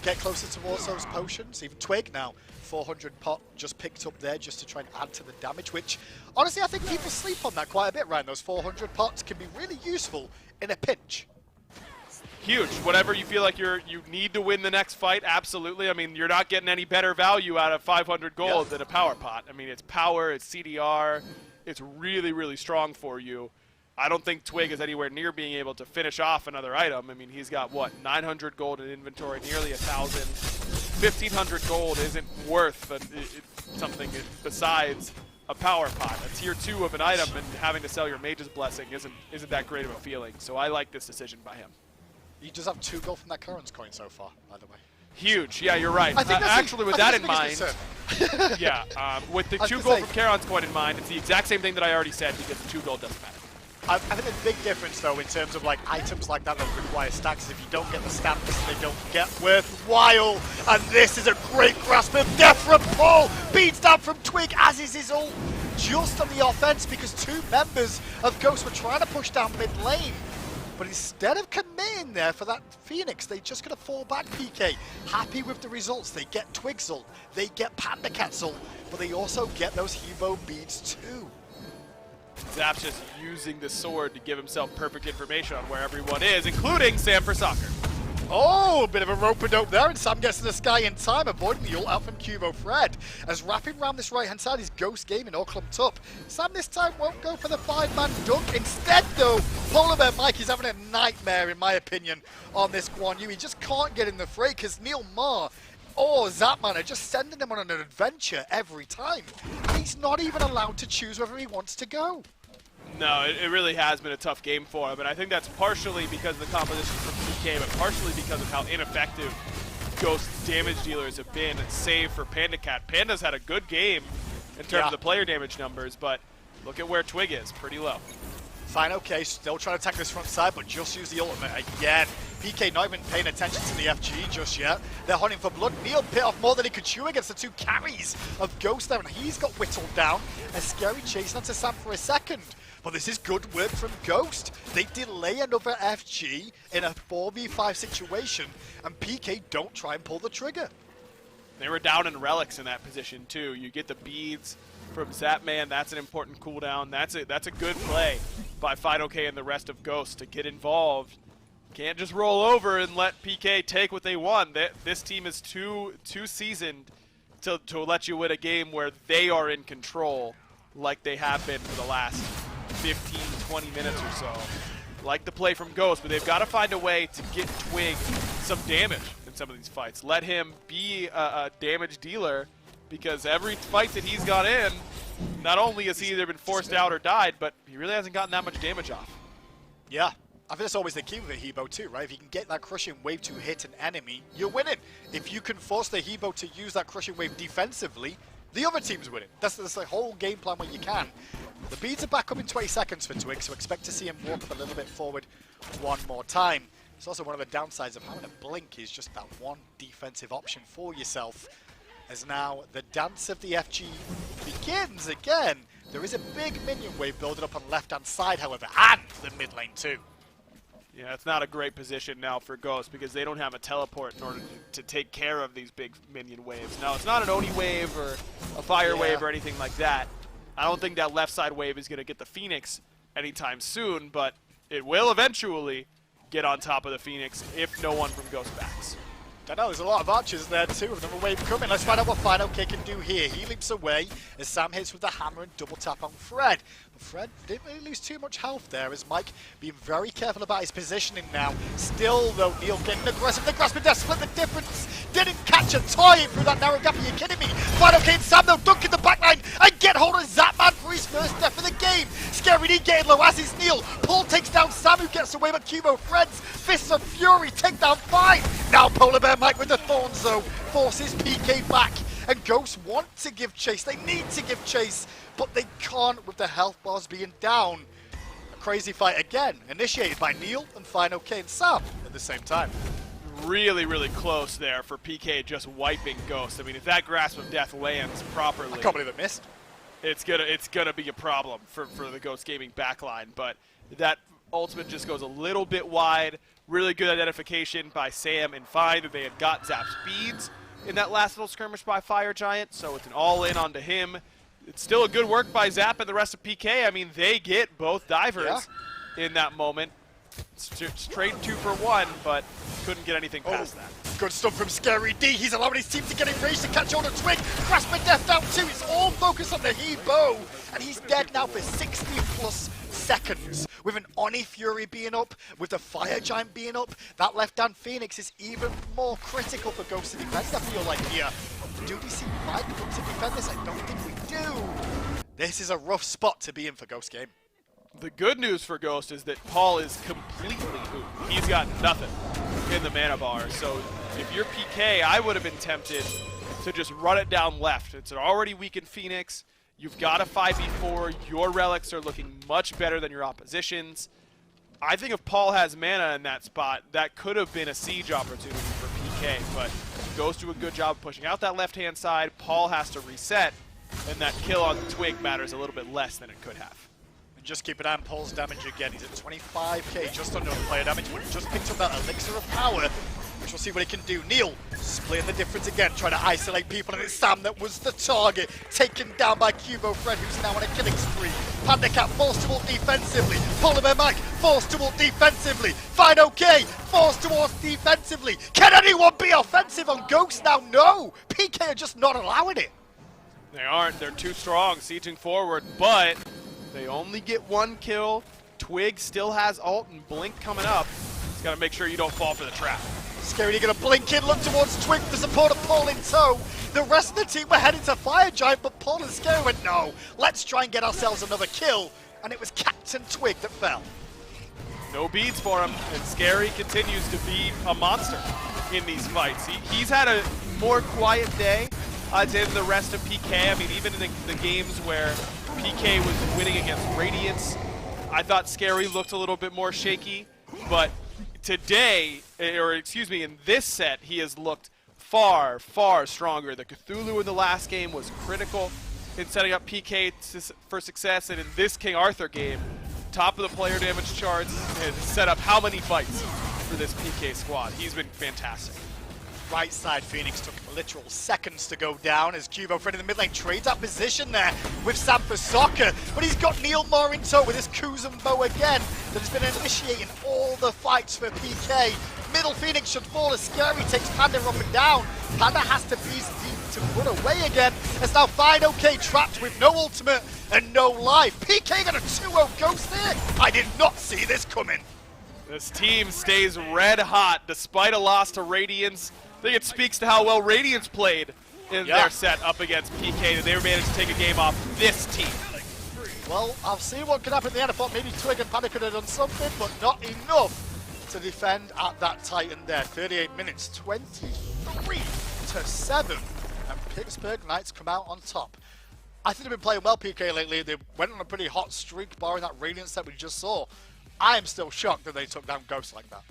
Get closer towards those potions. Even Twig now, 400 pot just picked up there just to try and add to the damage, which, honestly, I think people sleep on that quite a bit, Ryan. Those 400 pots can be really useful in a pinch. Huge. Whatever you feel like you need to win the next fight, absolutely. I mean, you're not getting any better value out of 500 gold than a power pot. I mean, it's power, it's CDR. It's really, really strong for you. I don't think Twig is anywhere near being able to finish off another item. I mean, he's got, what, 900 gold in inventory, nearly 1,000. 1,500 gold isn't worth something besides a power pot. A tier 2 of an item, and having to sell your Mage's Blessing isn't that great of a feeling. So I like this decision by him. You just have 2 gold from that Currents coin so far, by the way. Huge. Yeah, you're right. Actually, with that in mind, with the 2 gold from Charon's coin in mind, it's the exact same thing that I already said, because the 2 gold doesn't matter. I think the big difference, though, in terms of like items like that require stacks, is if you don't get the stamps, they don't get worthwhile. And this is a great grasp of death from Paul. Beats down from Twig, as is his ult. Just on the offense, because 2 members of Ghost were trying to push down mid lane. But instead of committing there for that Phoenix, they're just going to fall back. PK happy with the results. They get Twig's ult, they get Panda Cat's ult, but they also get those Hebo beads too. Zap's just using the sword to give himself perfect information on where everyone is, including Sam for Soccer. Oh, a bit of a rope-a-dope there, and Sam gets to the sky in time, avoiding the ult out from Cubo Fred. As wrapping around this right-hand side is Ghost Gaming all clumped up. Sam this time won't go for the 5-man dunk. Instead, though, Polar Bear Mike is having a nightmare, in my opinion, on this Guan Yu. He just can't get in the fray, because Neil Ma or Zapman are just sending him on an adventure every time. And he's not even allowed to choose whether he wants to go. No, it really has been a tough game for him, and I think that's partially because of the composition from PK, but partially because of how ineffective Ghost's damage dealers have been, save for Panda Cat. Panda's had a good game in terms of the player damage numbers, but look at where Twig is, pretty low. Fine, okay, still trying to attack this front side, but just use the ultimate again. PK not even paying attention to the FG just yet. They're hunting for blood. Neil bit off more than he could chew against the 2 carries of Ghost there, and he's got whittled down. A Scary chasing onto Sam for a second. But this is good work from Ghost. They delay another FG in a 4v5 situation, and PK don't try and pull the trigger. They were down in relics in that position too. You get the beads from Zapman, that's an important cooldown. That's a good play by FidoK and the rest of Ghost to get involved. Can't just roll over and let PK take what they won. This team is too seasoned to let you win a game where they are in control like they have been for the last 15, 20 minutes or so. Like the play from Ghost, but they've got to find a way to get Twig some damage in some of these fights. Let him be a damage dealer, because every fight that he's got in, not only has he either been forced out or died, but he really hasn't gotten that much damage off. Yeah, I think that's always the key with a Hebo too, right? If you can get that crushing wave to hit an enemy, you're winning. If you can force the Hebo to use that crushing wave defensively, the other team's winning. That's the whole game plan where you can. The beads are back up in 20 seconds for Twig, so expect to see him walk up a little bit forward one more time. It's also one of the downsides of having a blink is just that one defensive option for yourself. as now the dance of the FG begins again. There is a big minion wave building up on the left-hand side, however, and the mid lane too. Yeah, it's not a great position now for Ghost because they don't have a teleport in order to take care of these big minion waves. Now, it's not an Oni wave or a fire wave or anything like that. I don't think that left side wave is going to get the Phoenix anytime soon, but it will eventually get on top of the Phoenix if no one from Ghost backs. I know, there's a lot of archers there too, another wave coming. Let's find out what Final K can do here. He leaps away as Sam hits with the hammer and double tap on Fred. But Fred didn't really lose too much health there as Mike being very careful about his positioning now. Still though, Neil getting aggressive. The grasp of death split the difference. Didn't catch a toy through that narrow gap, are you kidding me? Final K and Sam though dunk in the backline and get hold of Zapman for his first death of the game. Scary D getting low as is Neil. Paul takes down Sam who gets away, but Cubo Fred's Fists of Fury take down 5. Now Polar Bear Mike with the Thorns though forces PK back, and Ghosts want to give chase, they need to give chase, but they can't with the health bars being down. A crazy fight again, initiated by Neil and Final K and Sam at the same time. Really, really close there for PK just wiping Ghost. I mean, if that Grasp of Death lands properly, I can't believe it missed. It's gonna be a problem for the Ghost Gaming backline, but that ultimate just goes a little bit wide. Really good identification by Sam and Fine that they had got Zap speeds in that last little skirmish by Fire Giant, so it's an all-in onto him. It's still a good work by Zap and the rest of PK. I mean, they get both divers in that moment. Straight 2 for 1, but couldn't get anything past that. Good stuff from Scary D. He's allowing his team to get enraged to catch on a twig. Grasp of Death down 2. It's all focused on the He-Bo. And he's dead now for 60 plus seconds. With an Oni Fury being up, with the Fire Giant being up, that left-hand Phoenix is even more critical for Ghost to defend. I feel like here. Do we see Mike to defend this? I don't think we do. This is a rough spot to be in for Ghost Game. The good news for Ghost is that Paul is completely hooped. He's got nothing in the mana bar. So if you're PK, I would have been tempted to just run it down left. It's an already weakened Phoenix. You've got a 5v4. Your relics are looking much better than your opposition's. I think if Paul has mana in that spot, that could have been a siege opportunity for PK, but Ghost do a good job of pushing out that left-hand side. Paul has to reset, and that kill on the Twig matters a little bit less than it could have. Just keep an eye on Paul's damage again. He's at 25k, just under player damage, but he just picked up that Elixir of Power, which we'll see what he can do. Neil splitting the difference again, trying to isolate people, and it's Sam that was the target, taken down by Cubo Fred, who's now on a killing spree. Panda Cat forced to ult defensively. Polar Bear Mike forced to ult defensively. Fine OK forced to ult defensively. Can anyone be offensive on Ghost now? No! PK are just not allowing it. They aren't. They're too strong, sieging forward, but they only get 1 kill. Twig still has ult and Blink coming up. Just gotta make sure you don't fall for the trap. Scary, you're gonna blink in, look towards Twig for support of Paul in tow. The rest of the team were heading to Fire Giant, but Paul and Scary went, no, let's try and get ourselves another kill. And it was Captain Twig that fell. No beads for him, and Scary continues to be a monster in these fights. He's had a more quiet day than the rest of PK. I mean, even in the games where PK was winning against Radiance, I thought Scary looked a little bit more shaky, but today, or excuse me, in this set, he has looked far, far stronger. The Cthulhu in the last game was critical in setting up PK for success, and in this King Arthur game, top of the player damage charts, has set up how many fights for this PK squad. He's been fantastic. Right side Phoenix took literal seconds to go down as Cubo Fred in the mid lane trades that position there with Sam for Soccer, but he's got Neil more in tow with his Kuzumbo again that has been initiating all the fights for PK. Middle Phoenix should fall as Scary takes Panda up and down. Panda has to be deep to run away again as now Fine OK trapped with no ultimate and no life. PK got a 2-0 Ghost there. I did not see this coming. This team stays red hot despite a loss to Radiance. I think it speaks to how well Radiance played in their set up against PK, that they were managed to take a game off this team. Well, I'll see what could happen at the end. I thought maybe Twig and Panda could have done something, but not enough to defend at that Titan there. 38 minutes, 23-7, and Pittsburgh Knights come out on top. I think they've been playing well, PK, lately. They went on a pretty hot streak, barring that Radiance that we just saw. I am still shocked that they took down Ghost like that.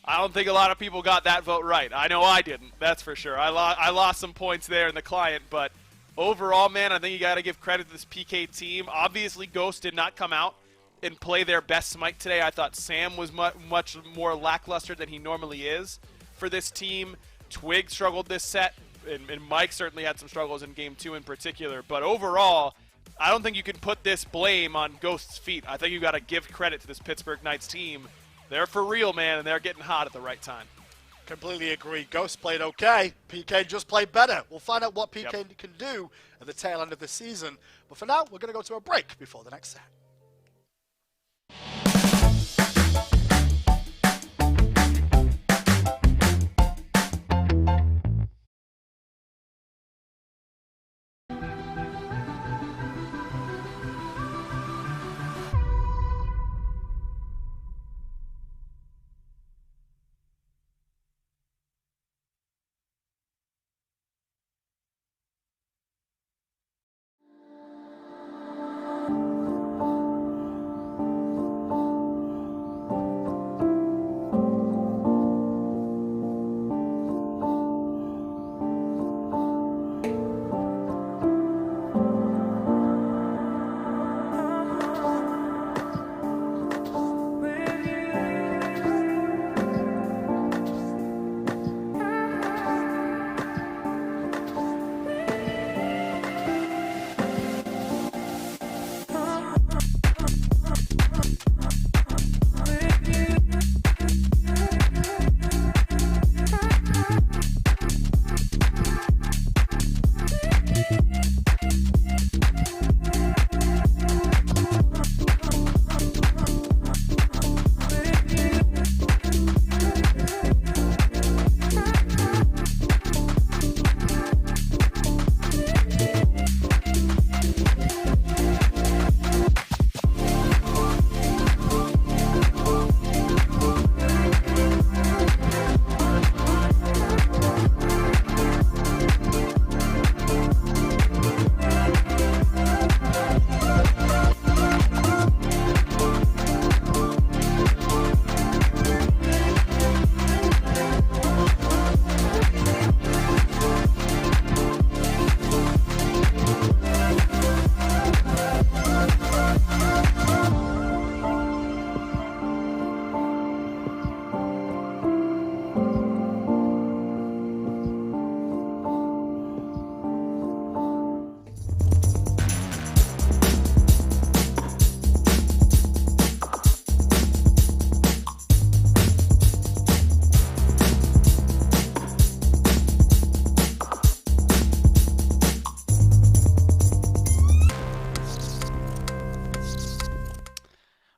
I don't think a lot of people got that vote right. I know I didn't, that's for sure. I lost some points there in the client, but overall, man, I think you got to give credit to this PK team. Obviously, Ghost did not come out and play their best Smite today. I thought Sam was much more lackluster than he normally is for this team. Twig struggled this set, and Mike certainly had some struggles in Game 2 in particular. But overall, I don't think you can put this blame on Ghost's feet. I think you got to give credit to this Pittsburgh Knights team. They're for real, man, and they're getting hot at the right time. Completely agree. Ghost played okay. PK just played better. We'll find out what PK can do at the tail end of the season. But for now, we're going to go to a break before the next set.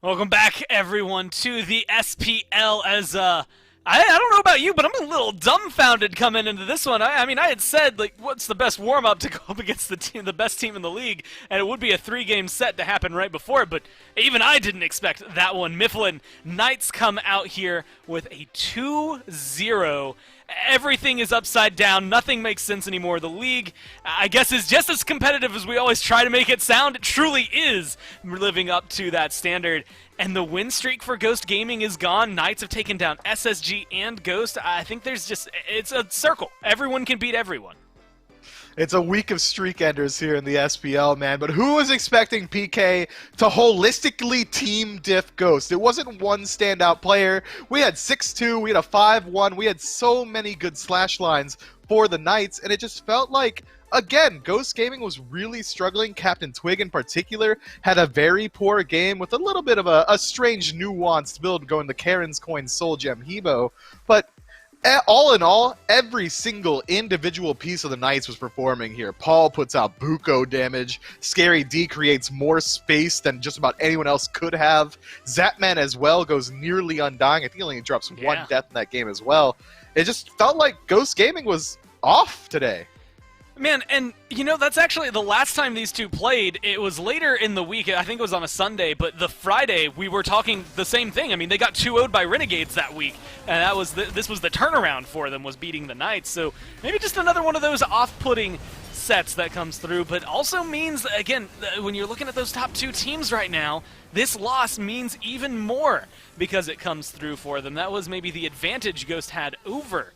Welcome back, everyone, to the SPL. As I don't know about you, but I'm a little dumbfounded coming into this one. I mean, I had said, like, what's the best warm-up to go up against the best team in the league, and it would be a 3-game set to happen right before it, but even I didn't expect that one. Mifflin Knights come out here with a 2-0. Everything is upside down. Nothing makes sense anymore. The league, I guess, is just as competitive as we always try to make it sound. It truly is living up to that standard. And the win streak for Ghost Gaming is gone. Knights have taken down SSG and Ghost. I think it's a circle. Everyone can beat everyone. It's a week of streak enders here in the SPL, man. But who was expecting PK to holistically team diff Ghost? It wasn't one standout player. We had 6-2, we had a 5-1, we had so many good slash lines for the Knights, and it just felt like, again, Ghost Gaming was really struggling. Captain Twig in particular had a very poor game with a little bit of a strange nuanced build going the Karen's Coin Soul Gem Hebo. But all in all, every single individual piece of the Knights was performing here. Paul puts out buco damage. Scary D creates more space than just about anyone else could have. Zapman as well goes nearly undying. I think he only drops one death in that game as well. It just felt like Ghost Gaming was off today. Man, and you know, that's actually the last time these two played. It was later in the week. I think it was on a Sunday, but the Friday we were talking the same thing. I mean, they got 2-0'd by Renegades that week, and that was this was the turnaround for them, was beating the Knights. So maybe just another one of those off-putting sets that comes through, but also means, again, when you're looking at those top 2 teams right now, this loss means even more because it comes through for them. That was maybe the advantage Ghost had over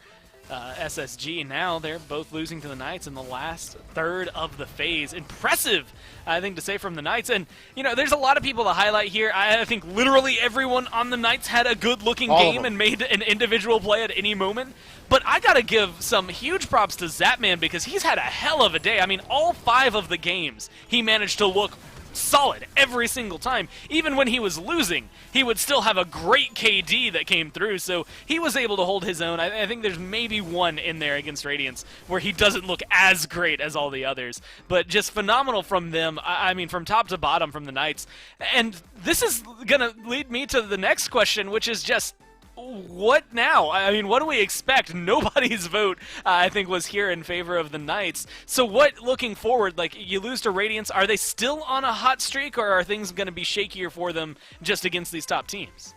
SSG. Now they're both losing to the Knights in the last third of the phase. Impressive, I think, to say from the Knights. And, you know, there's a lot of people to highlight here. I think literally everyone on the Knights had a good-looking game and made an individual play at any moment. But I got to give some huge props to Zapman because he's had a hell of a day. I mean, all 5 of the games, he managed to look solid every single time. Even when he was losing, he would still have a great KD that came through, so he was able to hold his own. I think there's maybe one in there against Radiance where he doesn't look as great as all the others, but just phenomenal from them. I mean, from top to bottom from the Knights. And this is going to lead me to the next question, which is just, what now? I mean, what do we expect? Nobody's vote, I think, was here in favor of the Knights. So what, looking forward, like, you lose to Radiance, are they still on a hot streak, or are things going to be shakier for them just against these top teams?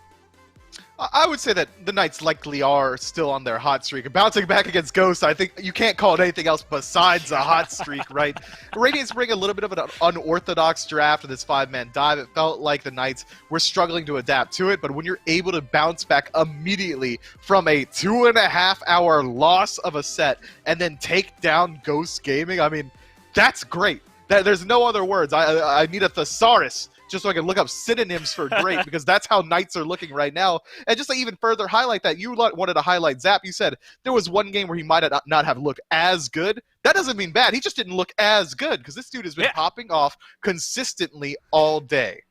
I would say that the Knights likely are still on their hot streak. Bouncing back against Ghost, I think you can't call it anything else besides a hot streak, right? Radiance bring a little bit of an unorthodox draft of this 5-man dive. It felt like the Knights were struggling to adapt to it, but when you're able to bounce back immediately from a 2.5-hour loss of a set and then take down Ghost Gaming, I mean, that's great. There's no other words. I need a thesaurus just so I can look up synonyms for great, because that's how Knights are looking right now. And just to even further highlight that, you wanted to highlight Zap. You said there was one game where he might not have looked as good. That doesn't mean bad. He just didn't look as good, because this dude has been popping off consistently all day.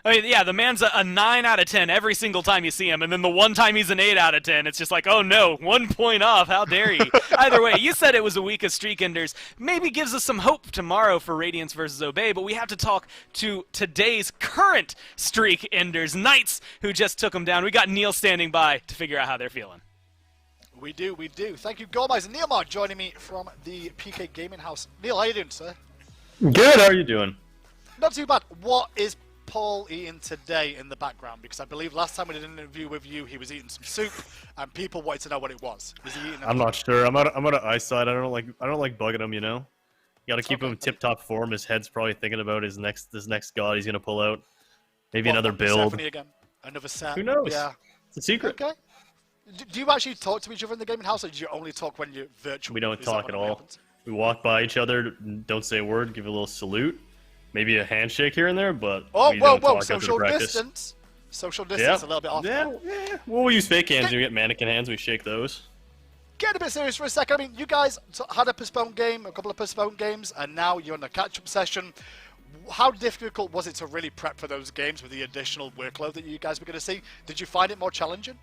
I mean, yeah, the man's a 9 out of 10 every single time you see him, and then the one time he's an 8 out of 10, it's just like, oh no, 1 point off, how dare you. Either way, you said it was a week of streak enders. Maybe gives us some hope tomorrow for Radiance versus Obey, but we have to talk to today's current streak enders, Knights, who just took them down. We got Neil standing by to figure out how they're feeling. We do. Thank you, Gormaz and Neilmar, joining me from the PK Gaming House. Neil, how you doing, sir? Good, how are you doing? Not too bad. What is Paul eating today in the background? Because I believe last time we did an interview with you, he was eating some soup, and people wanted to know what it was. Was he eating? I'm not sure. I'm out of eyesight. I don't like bugging him. You know, you got to keep him in tip-top form. His head's probably thinking about this next god he's gonna pull out. Maybe another build. Again. Another set. Who knows? Yeah, it's a secret. Okay. Do you actually talk to each other in the gaming house, or do you only talk when you're virtual? We don't talk at all. We walk by each other, don't say a word, give a little salute. Maybe a handshake here and there, but we don't talk social after distance. Social distance, a little bit off. Yeah. Well, we use fake hands. We get mannequin hands. We shake those. Get a bit serious for a second. I mean, you guys had a postponed game, a couple of postponed games, and now you're in a catch-up session. How difficult was it to really prep for those games with the additional workload that you guys were going to see? Did you find it more challenging?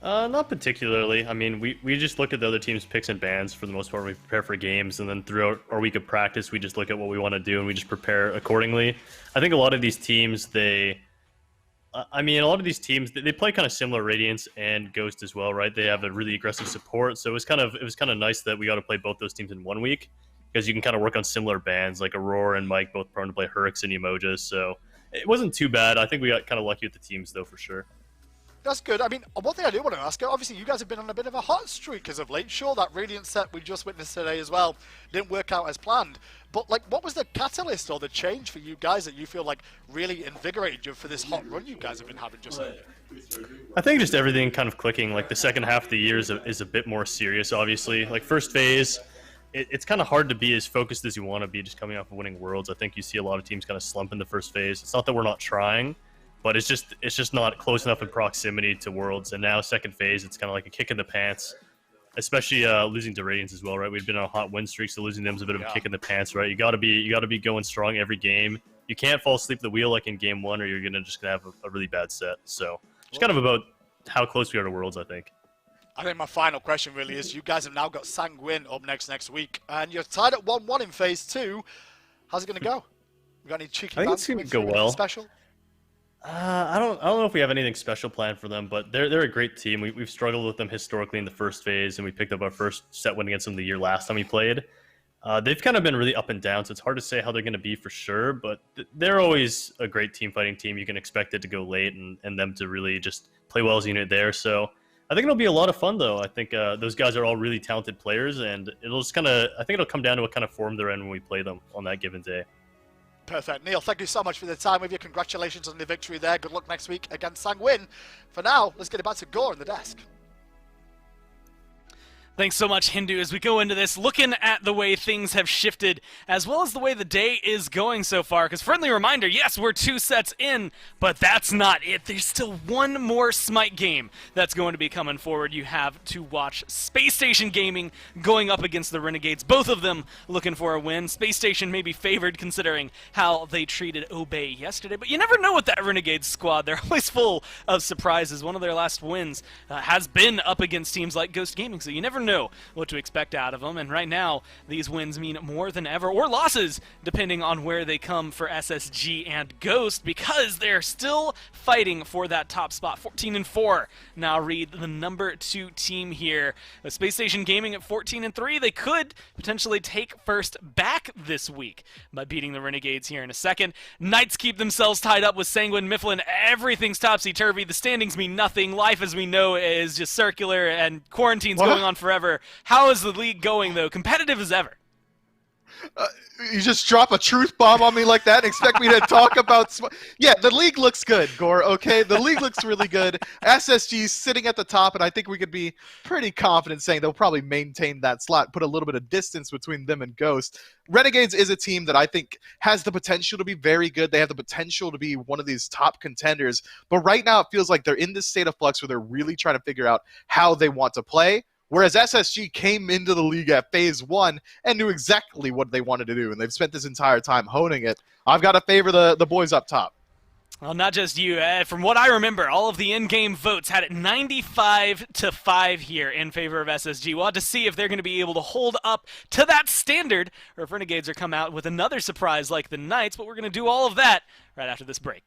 Not particularly. I mean, we just look at the other team's picks and bans for the most part. We prepare for games, and then throughout our week of practice, we just look at what we want to do, and we just prepare accordingly. I think a lot of these teams, they play kind of similar Radiance and Ghost as well, right? They have a really aggressive support, so it was kind of nice that we got to play both those teams in 1 week, because you can kind of work on similar bans, like Aurora and Mike both prone to play Hurricks and Emojas, so it wasn't too bad. I think we got kind of lucky with the teams, though, for sure. That's good. I mean, one thing I do want to ask, obviously you guys have been on a bit of a hot streak as of late. Sure, that Radiant set we just witnessed today as well didn't work out as planned. But, like, what was the catalyst or the change for you guys that you feel like really invigorated you for this hot run you guys have been having just now? I think just everything kind of clicking. Like, the second half of the year is a bit more serious, obviously. Like, first phase, it's kind of hard to be as focused as you want to be just coming off of winning Worlds. I think you see a lot of teams kind of slump in the first phase. It's not that we're not trying, but it's just not close enough in proximity to Worlds. And now second phase, it's kind of like a kick in the pants, especially losing to Radiance as well, right? We've been on a hot win streak, so losing them is a bit of a kick in the pants, right? You got to be going strong every game. You can't fall asleep at the wheel like in game one, or you're just gonna have a really bad set. So it's kind of about how close we are to Worlds, I think. I think my final question really is, you guys have now got Sanguine up next week, and you're tied at 1-1 in phase 2. How's it gonna go? You got any cheeky I think it's gonna go well. Special? I don't know if we have anything special planned for them, but they're a great team. We've struggled with them historically in the first phase, and we picked up our first set win against them the year last time we played. They've kind of been really up and down, so it's hard to say how they're going to be for sure, but they're always a great team fighting team. You can expect it to go late and them to really just play well as a unit there. So I I think it'll be a lot of fun, though. I think those guys are all really talented players, and it'll just I think it'll come down to what kind of form they're in when we play them on that given day. Perfect. Neil, thank you so much for the time with you. Congratulations on the victory there. Good luck next week against Sanguin. For now, let's get it back to Gore on the desk. Thanks so much, Hindu. As we go into this, looking at the way things have shifted, as well as the way the day is going so far, because friendly reminder, yes, we're 2 sets in, but that's not it. There's still one more SMITE game that's going to be coming forward. You have to watch Space Station Gaming going up against the Renegades, both of them looking for a win. Space Station may be favored considering how they treated Obey yesterday, but you never know with that Renegades squad. They're always full of surprises. One of their last wins has been up against teams like Ghost Gaming, so you never know what to expect out of them, and right now these wins mean more than ever, or losses depending on where they come for SSG and Ghost, because they're still fighting for that top spot. 14-4 now read the number 2 team here. Space Station Gaming at 14-3, they could potentially take first back this week by beating the Renegades here in a second. Knights keep themselves tied up with Sanguine Mifflin. Everything's topsy-turvy. The standings mean nothing. Life as we know is just circular, and quarantine's going on forever. How is the league going, though? Competitive as ever. You just drop a truth bomb on me like that and expect me to talk about... Yeah, the league looks good, Gore, okay? The league looks really good. SSG's sitting at the top, and I think we could be pretty confident saying they'll probably maintain that slot, put a little bit of distance between them and Ghost. Renegades is a team that I think has the potential to be very good. They have the potential to be one of these top contenders. But right now it feels like they're in this state of flux where they're really trying to figure out how they want to play. Whereas SSG came into the league at Phase 1 and knew exactly what they wanted to do, and they've spent this entire time honing it. I've got to favor the boys up top. Well, not just you. From what I remember, all of the in-game votes had it 95-5 here in favor of SSG. We'll have to see if they're going to be able to hold up to that standard, or if Renegades are come out with another surprise like the Knights, but we're going to do all of that right after this break.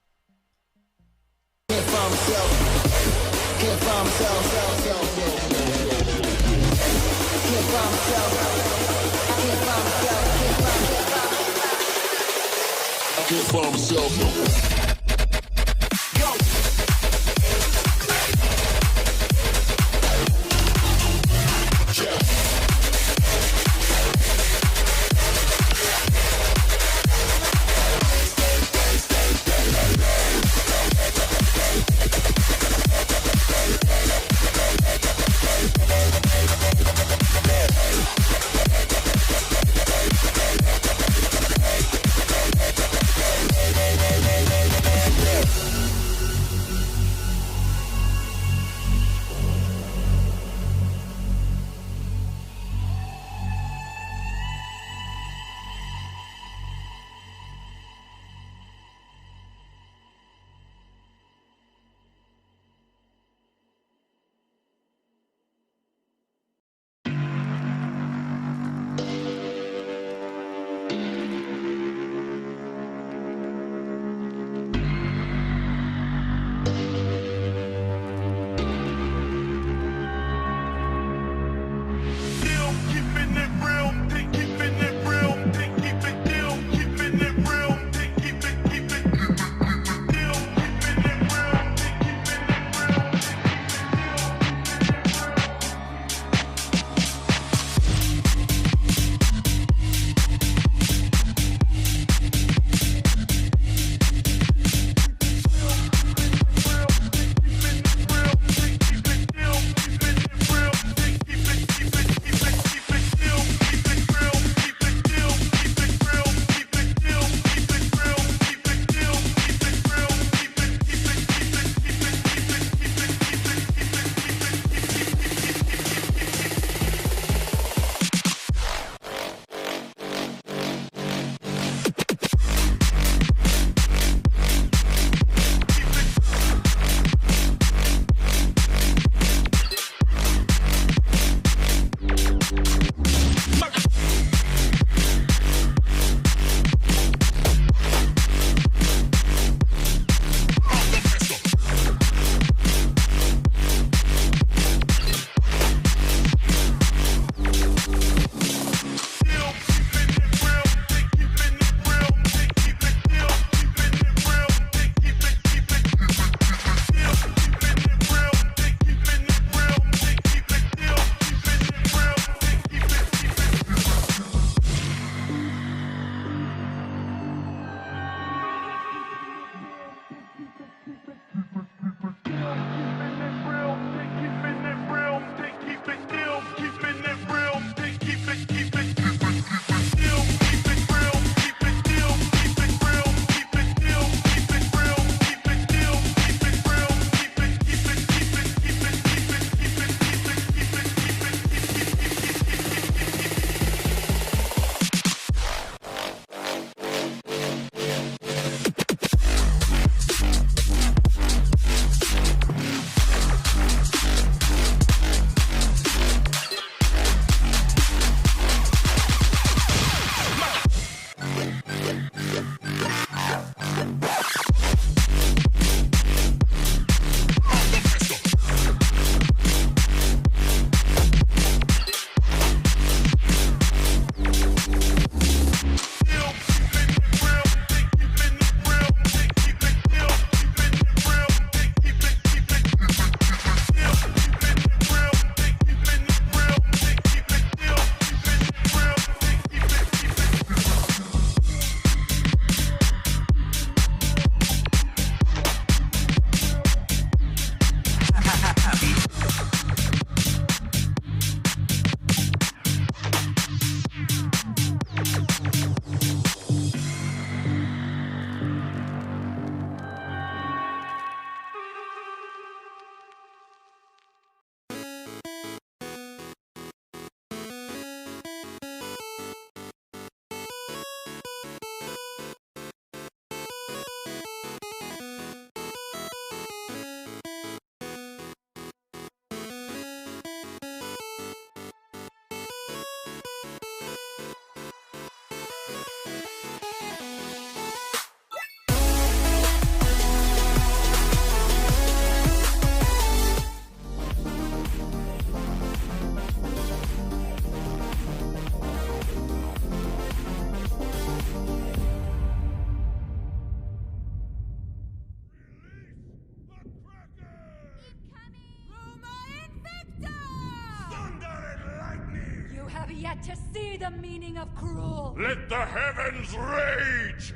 yet to see the meaning of cruel. Let the heavens rage!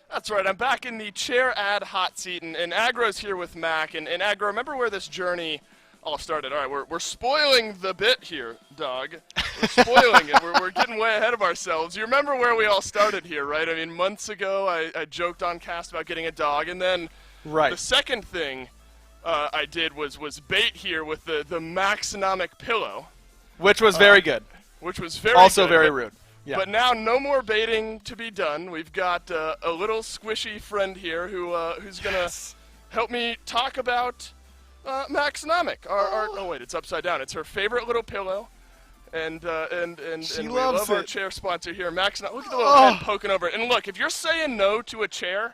That's right, I'm back in the chair ad hot seat, and Aggro's here with Mac. And Aggro, remember where this journey all started? All right, we're spoiling the bit here, dog. We're spoiling it. We're getting way ahead of ourselves. You remember where we all started here, right? I mean, months ago, I joked on cast about getting a dog, and then the second thing I did was bait here with the Maxonomic pillow. Which was very good. Which was very also good, very rude. Yeah. But now no more baiting to be done. We've got a little squishy friend here who's going to help me talk about Maxonomic. Oh, wait, it's upside down. It's her favorite little pillow. And we love our chair sponsor here, Maxonomic. Look at the little head poking over it. And look, if you're saying no to a chair,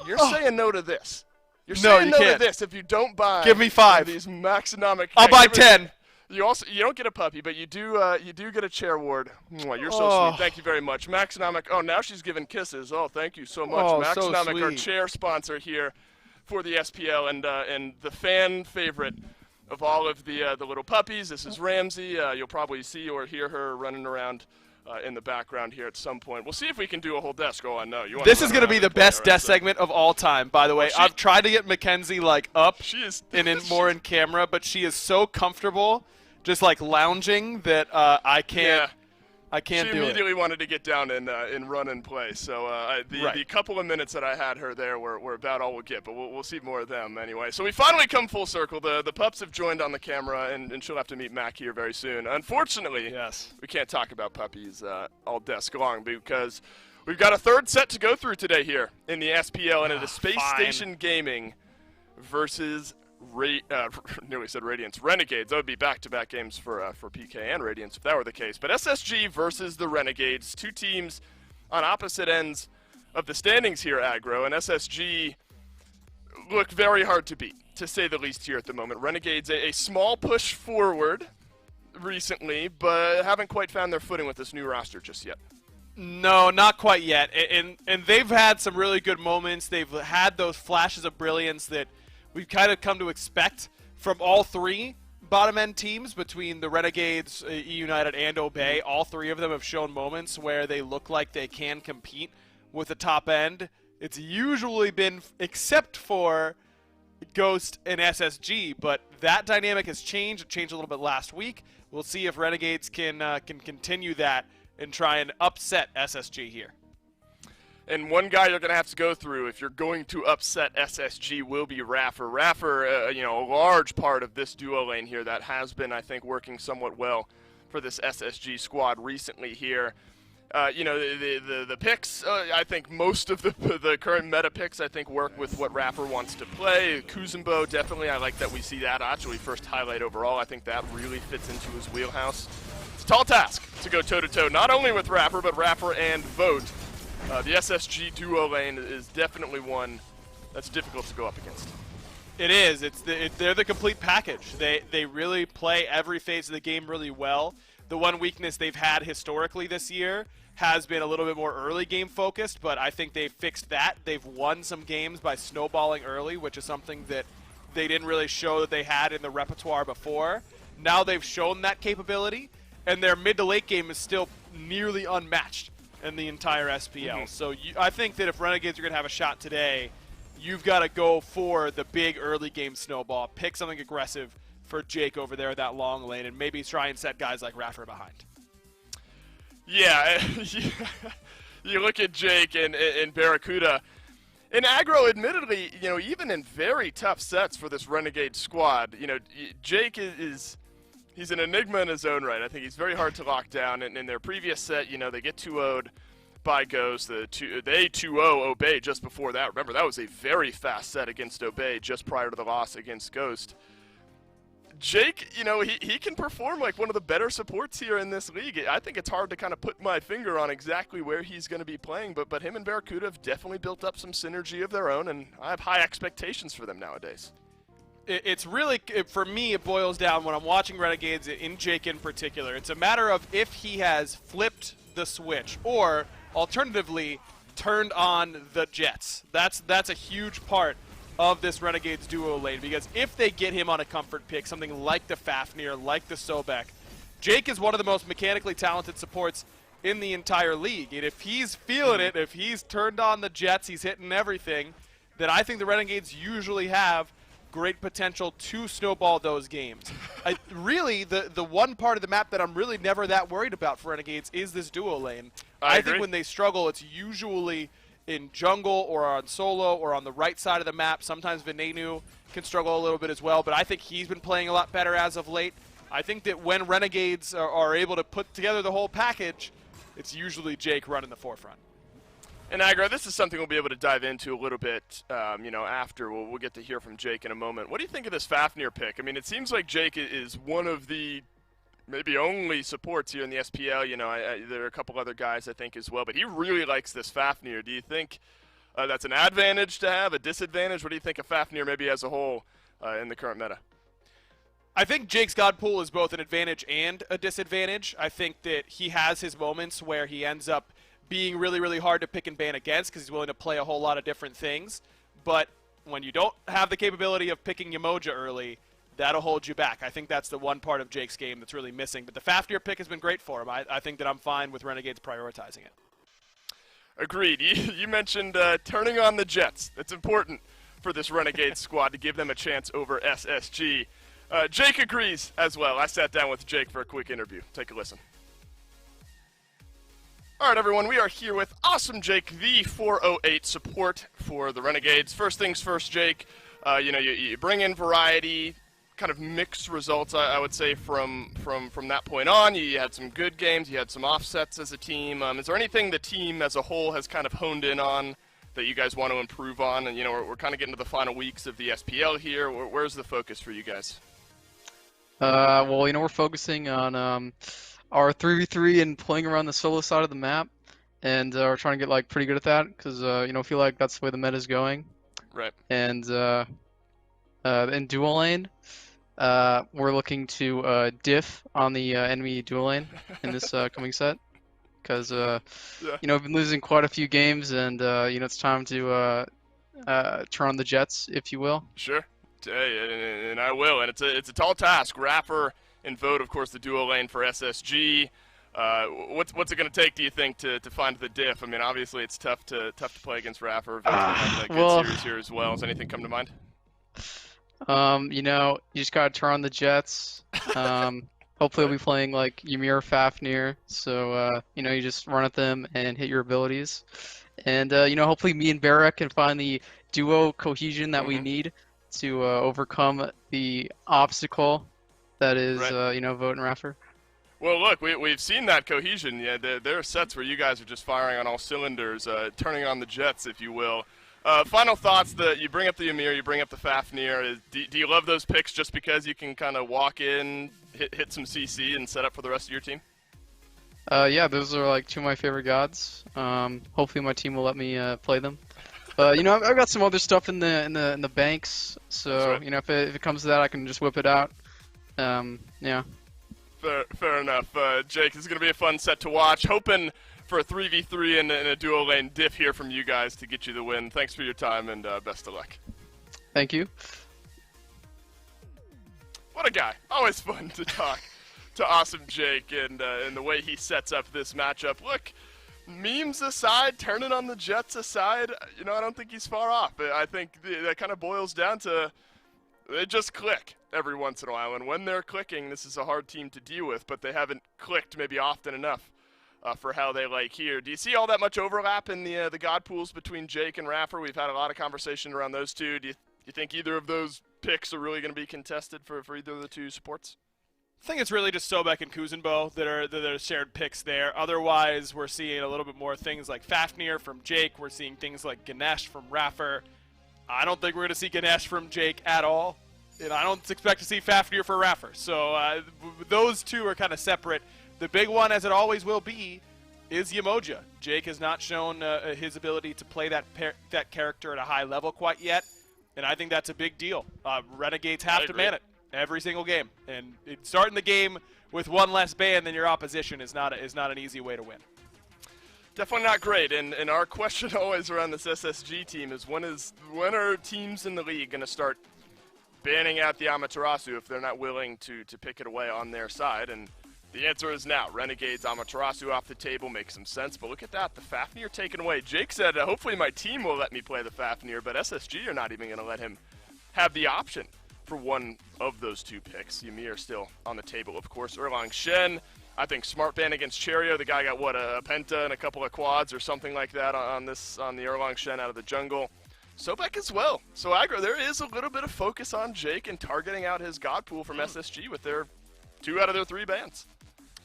you're saying no to this. You're saying no to this if you don't buy Give me 5. These Maxonomic. I'll buy 10. You don't get a puppy, but you do get a chair award. You're so sweet. Thank you very much, Maxonomic. Oh, now she's giving kisses. Oh, thank you so much, Maxonomic, our chair sponsor here for the SPL and the fan favorite of all of the little puppies. This is Ramsey. You'll probably see or hear her running around in the background here at some point. We'll see if we can do a whole desk. Oh, I know. This is going to be the best desk segment of all time, by the way. I've tried to get Mackenzie up and more in camera, but she is so comfortable just lounging that I can't do it. She immediately wanted to get down and run and play. So the couple of minutes that I had her there were about all we'll get, but we'll see more of them anyway. So we finally come full circle. The pups have joined on the camera, and she'll have to meet Mac here very soon. Unfortunately, we can't talk about puppies all desk long because we've got a third set to go through today here in the SPL, and it is Space Station Gaming versus nearly said Radiance. Renegades. That would be back-to-back games for PK and Radiance if that were the case. But SSG versus the Renegades, two teams on opposite ends of the standings here, Aggro, and SSG look very hard to beat, to say the least here at the moment. Renegades a small push forward recently, but haven't quite found their footing with this new roster just yet. No, not quite yet. And they've had some really good moments. They've had those flashes of brilliance that we've kind of come to expect from all three bottom-end teams between the Renegades, E-United, and Obey. All three of them have shown moments where they look like they can compete with the top end. It's usually been, except for Ghost and SSG, but that dynamic has changed. It changed a little bit last week. We'll see if Renegades can continue that and try and upset SSG here. And one guy you're going to have to go through if you're going to upset SSG will be Raffer. Raffer, a large part of this duo lane here that has been, I think, working somewhat well for this SSG squad recently here. The picks, I think most of the current meta picks, I think, work with what Raffer wants to play. Kuzumbo, definitely, I like that we see that. Actually, first highlight overall, I think that really fits into his wheelhouse. It's a tall task to go toe-to-toe, not only with Raffer, but Raffer and Vote. The SSG duo lane is definitely one that's difficult to go up against. It is. They're the complete package. They really play every phase of the game really well. The one weakness they've had historically this year has been a little bit more early game focused, but I think they've fixed that. They've won some games by snowballing early, which is something that they didn't really show that they had in the repertoire before. Now they've shown that capability, and their mid to late game is still nearly unmatched in the entire SPL. So I think that if Renegades are going to have a shot today, you've got to go for the big early game snowball. Pick something aggressive for Jake over there, that long lane, and maybe try and set guys like Raffer behind. Yeah, you look at Jake and Barracuda. In aggro, admittedly, even in very tough sets for this Renegade squad, Jake he's an enigma in his own right. I think he's very hard to lock down. And in their previous set, they get 2-0'd by Ghost. They 2-0 Obey just before that. Remember, that was a very fast set against Obey just prior to the loss against Ghost. Jake, he can perform like one of the better supports here in this league. I think it's hard to kind of put my finger on exactly where he's going to be playing, but him and Barracuda have definitely built up some synergy of their own, and I have high expectations for them nowadays. It's really, for me, it boils down when I'm watching Renegades, in Jake in particular. It's a matter of if he has flipped the switch or, alternatively, turned on the Jets. That's a huge part of this Renegades duo lane, because if they get him on a comfort pick, something like the Fafnir, like the Sobek, Jake is one of the most mechanically talented supports in the entire league. And if he's feeling it, if he's turned on the Jets, he's hitting everything, then I think the Renegades usually have great potential to snowball those games. Really, the one part of the map that I'm really never that worried about for Renegades is this duo lane. I think when they struggle, it's usually in jungle or on solo or on the right side of the map. Sometimes Venenu can struggle a little bit as well, but I think he's been playing a lot better as of late. I think that when Renegades are able to put together the whole package, it's usually Jake running the forefront. And Aggro, this is something we'll be able to dive into a little bit, after. We'll get to hear from Jake in a moment. What do you think of this Fafnir pick? I mean, it seems like Jake is one of the maybe only supports here in the SPL. There are a couple other guys, I think, as well. But he really likes this Fafnir. Do you think that's an advantage to have, a disadvantage? What do you think of Fafnir maybe as a whole in the current meta? I think Jake's God Pool is both an advantage and a disadvantage. I think that he has his moments where he ends up being really, really hard to pick and ban against because he's willing to play a whole lot of different things. But when you don't have the capability of picking Yamoja early, that'll hold you back. I think that's the one part of Jake's game that's really missing. But the Fafnir pick has been great for him. I think that I'm fine with Renegades prioritizing it. Agreed. You mentioned turning on the Jets. That's important for this Renegade squad to give them a chance over SSG. Jake agrees as well. I sat down with Jake for a quick interview. Take a listen. All right, everyone, we are here with Awesome Jake, the 408 support for the Renegades. First things first, Jake, you bring in variety, kind of mixed results, I would say, from that point on. You had some good games, you had some offsets as a team. Is there anything the team as a whole has kind of honed in on that you guys want to improve on? And, we're kind of getting to the final weeks of the SPL here. Where's the focus for you guys? We're focusing on our 3v3 and playing around the solo side of the map, and we're trying to get pretty good at that because I feel like that's the way the meta is going. Right. And in dual lane, we're looking to diff on the enemy dual lane in this coming set because we've been losing quite a few games, and it's time to turn on the Jets, if you will. Sure. And I will, and it's a tall task. Rapper and Vote, of course, the duo lane for SSG. What's it going to take, do you think, to find the diff? I mean, obviously it's tough to play against Rapper. Vote's having a good series here as well. Does anything come to mind? You just got to turn on the Jets. Hopefully we'll be playing like Ymir, Fafnir, so you just run at them and hit your abilities. And hopefully me and Barra can find the duo cohesion that we need to overcome the obstacle that is, Vote and Raffer. Well, look, we've seen that cohesion. Yeah, there are sets where you guys are just firing on all cylinders, turning on the Jets, if you will. Final thoughts, you bring up the Ymir, you bring up the Fafnir. Do you love those picks just because you can kind of walk in, hit some CC, and set up for the rest of your team? Yeah, those are two of my favorite gods. Hopefully my team will let me play them. I've got some other stuff in the banks, so right. If it comes to that, I can just whip it out. Yeah. Fair enough. Jake, this is going to be a fun set to watch. Hoping for a 3v3 and a duo lane diff here from you guys to get you the win. Thanks for your time, and best of luck. Thank you. What a guy. Always fun to talk to Awesome Jake and the way he sets up this matchup. Look, memes aside, turning on the Jets aside, I don't think he's far off. I think that kind of boils down to they just click every once in a while. And when they're clicking, this is a hard team to deal with, but they haven't clicked maybe often enough for how they like here. Do you see all that much overlap in the god pools between Jake and Raffer? We've had a lot of conversation around those two. Do you think either of those picks are really going to be contested for either of the two supports? I think it's really just Sobek and Kuzenbo that are shared picks there. Otherwise, we're seeing a little bit more things like Fafnir from Jake. We're seeing things like Ganesh from Raffer. I don't think we're going to see Ganesh from Jake at all. And I don't expect to see Fafnir for Raffer. So those two are kind of separate. The big one, as it always will be, is Yamoja. Jake has not shown his ability to play that character at a high level quite yet. And I think that's a big deal. Renegades have to man it every single game. And starting the game with one less ban than your opposition is not an easy way to win. Definitely not great. And our question always around this SSG team is when are teams in the league going to start banning out the Amaterasu if they're not willing to pick it away on their side? And the answer is now. Renegades, Amaterasu off the table makes some sense, but look at that. The Fafnir taken away. Jake said, hopefully my team will let me play the Fafnir, but SSG are not even going to let him have the option for one of those two picks. Ymir still on the table, of course. Erlang Shen, I think smart ban against Cherio. The guy got, what, a penta and a couple of quads or something like that on the Erlang Shen out of the jungle. Sobek as well. So aggro, there is a little bit of focus on Jake and targeting out his god pool from SSG with their 2 out of their 3 bans.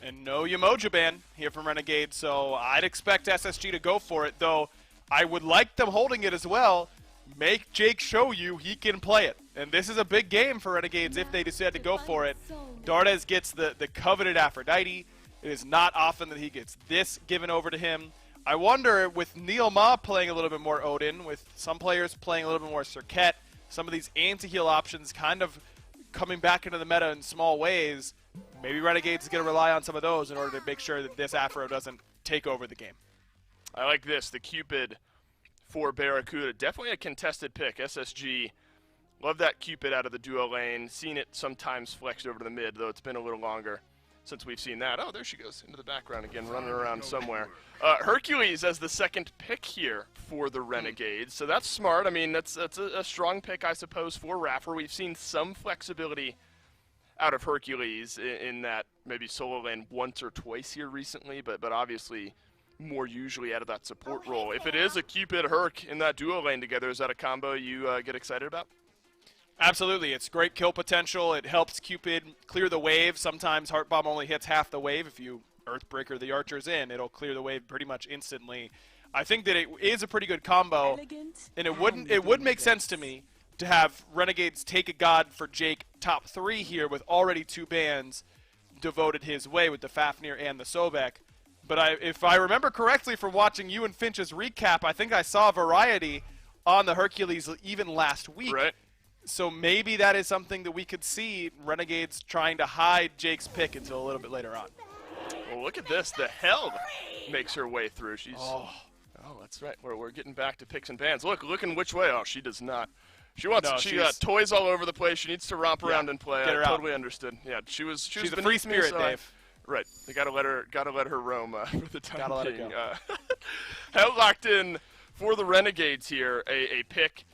And no Yamoja ban here from Renegade, so I'd expect SSG to go for it, though I would like them holding it as well. Make Jake show you he can play it. And this is a big game for Renegades if they decide to go for it. Dardes gets the coveted Aphrodite. It is not often that he gets this given over to him. I wonder, with Neil Ma playing a little bit more Odin, with some players playing a little bit more Circuit, some of these anti-heal options kind of coming back into the meta in small ways, maybe Renegades is going to rely on some of those in order to make sure that this Afro doesn't take over the game. I like this, the Cupid for Barracuda. Definitely a contested pick. SSG, love that Cupid out of the duo lane. Seen it sometimes flexed over to the mid, though it's been a little longer since we've seen that. Oh, there she goes into the background again, running around somewhere. Hercules as the second pick here for the Renegades, so that's smart. I mean, that's a strong pick, I suppose, for Raffer. We've seen some flexibility out of Hercules in that maybe solo lane once or twice here recently, but obviously more usually out of that support role. If it is a Cupid Herc in that duo lane together, is that a combo you get excited about? Absolutely. It's great kill potential. It helps Cupid clear the wave. Sometimes Heart Bomb only hits half the wave. If you Earthbreaker the archers in, it'll clear the wave pretty much instantly. I think that it is a pretty good combo, and it would make sense to me to have Renegades take a god for Jake top 3 here with already 2 bans devoted his way with the Fafnir and the Sobek. But if I remember correctly from watching you and Finch's recap, I think I saw variety on the Hercules even last week. Right. So maybe that is something that we could see Renegades trying to hide Jake's pick until a little bit later on. Well, look at this. The Held makes her way through. She's oh, that's right. We're getting back to picks and bans. Looking which way. Oh, she does not. She got toys all over the place. She needs to romp around and play. I totally understood. Yeah, she's a free spirit, Dave. Right. They gotta let her roam for the time being. Held locked in for the Renegades here. A pick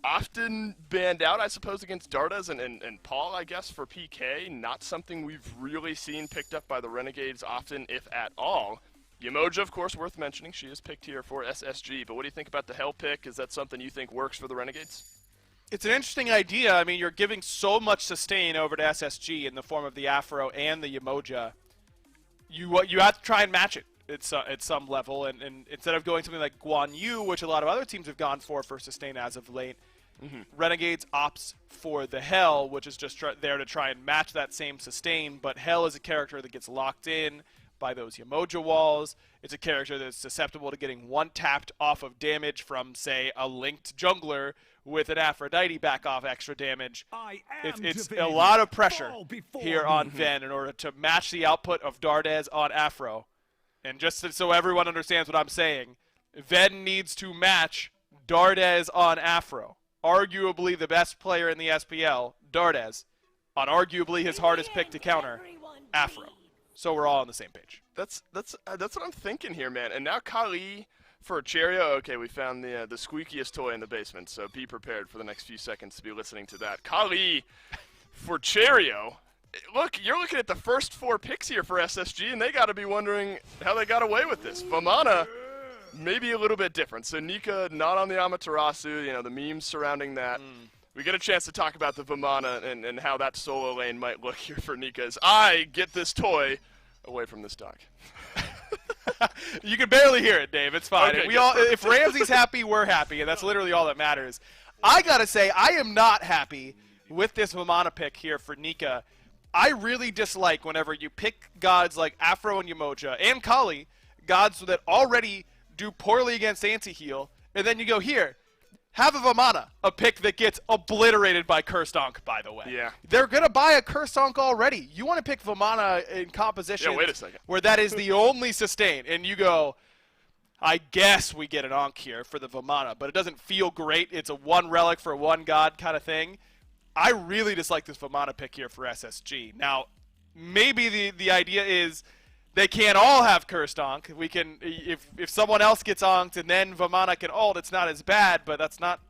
often banned out, I suppose, against Dardas and Paul, I guess, for PK. Not something we've really seen picked up by the Renegades often, if at all. Yamoja, of course, worth mentioning. She is picked here for SSG. But what do you think about the Hell pick? Is that something you think works for the Renegades? It's an interesting idea. I mean, you're giving so much sustain over to SSG in the form of the Afro and the Yamoja. You have to try and match it at some level. And instead of going something like Guan Yu, which a lot of other teams have gone for sustain as of late, Renegades opts for the Hell, which is just there to try and match that same sustain. But Hell is a character that gets locked in by those Yamoja walls. It's a character that's susceptible to getting one-tapped off of damage from, say, a linked jungler with an Aphrodite back off extra damage. It's a lot of pressure here on Ven in order to match the output of Dardes on Afro. And just so everyone understands what I'm saying, Ven needs to match Dardes on Afro. Arguably the best player in the SPL, Dardes, on arguably his hardest pick to counter, Afro. So we're all on the same page. That's what I'm thinking here, man. And now Kali for Cherio. Okay, we found the squeakiest toy in the basement, so be prepared for the next few seconds to be listening to that. Kali for Cherio, look, you're looking at the first 4 picks here for SSG, and they got to be wondering how they got away with this. Vamana, maybe a little bit different. So Nika not on the Amaterasu, you know, the memes surrounding that. We get a chance to talk about the Vamana and how that solo lane might look here for Nika as I get this toy away from this dog. You can barely hear it, Dave. It's fine. Okay, If Ramsey's happy, we're happy, and that's literally all that matters. I gotta say, I am not happy with this Vamana pick here for Nika. I really dislike whenever you pick gods like Afro and Yamoja and Kali, gods that already do poorly against anti-heal, and then you go here. Have a Vamana, a pick that gets obliterated by Cursed Ankh, by the way. Yeah. They're going to buy a Cursed Ankh already. You want to pick Vamana in compositions where that is the only sustain, and you go, I guess we get an Ankh here for the Vamana, but it doesn't feel great. It's a 1 relic for 1 god kind of thing. I really dislike this Vamana pick here for SSG. Now, maybe the idea is they can't all have Cursed Ankh. We can, if someone else gets Ankhed and then Vamana can ult, it's not as bad, but that's not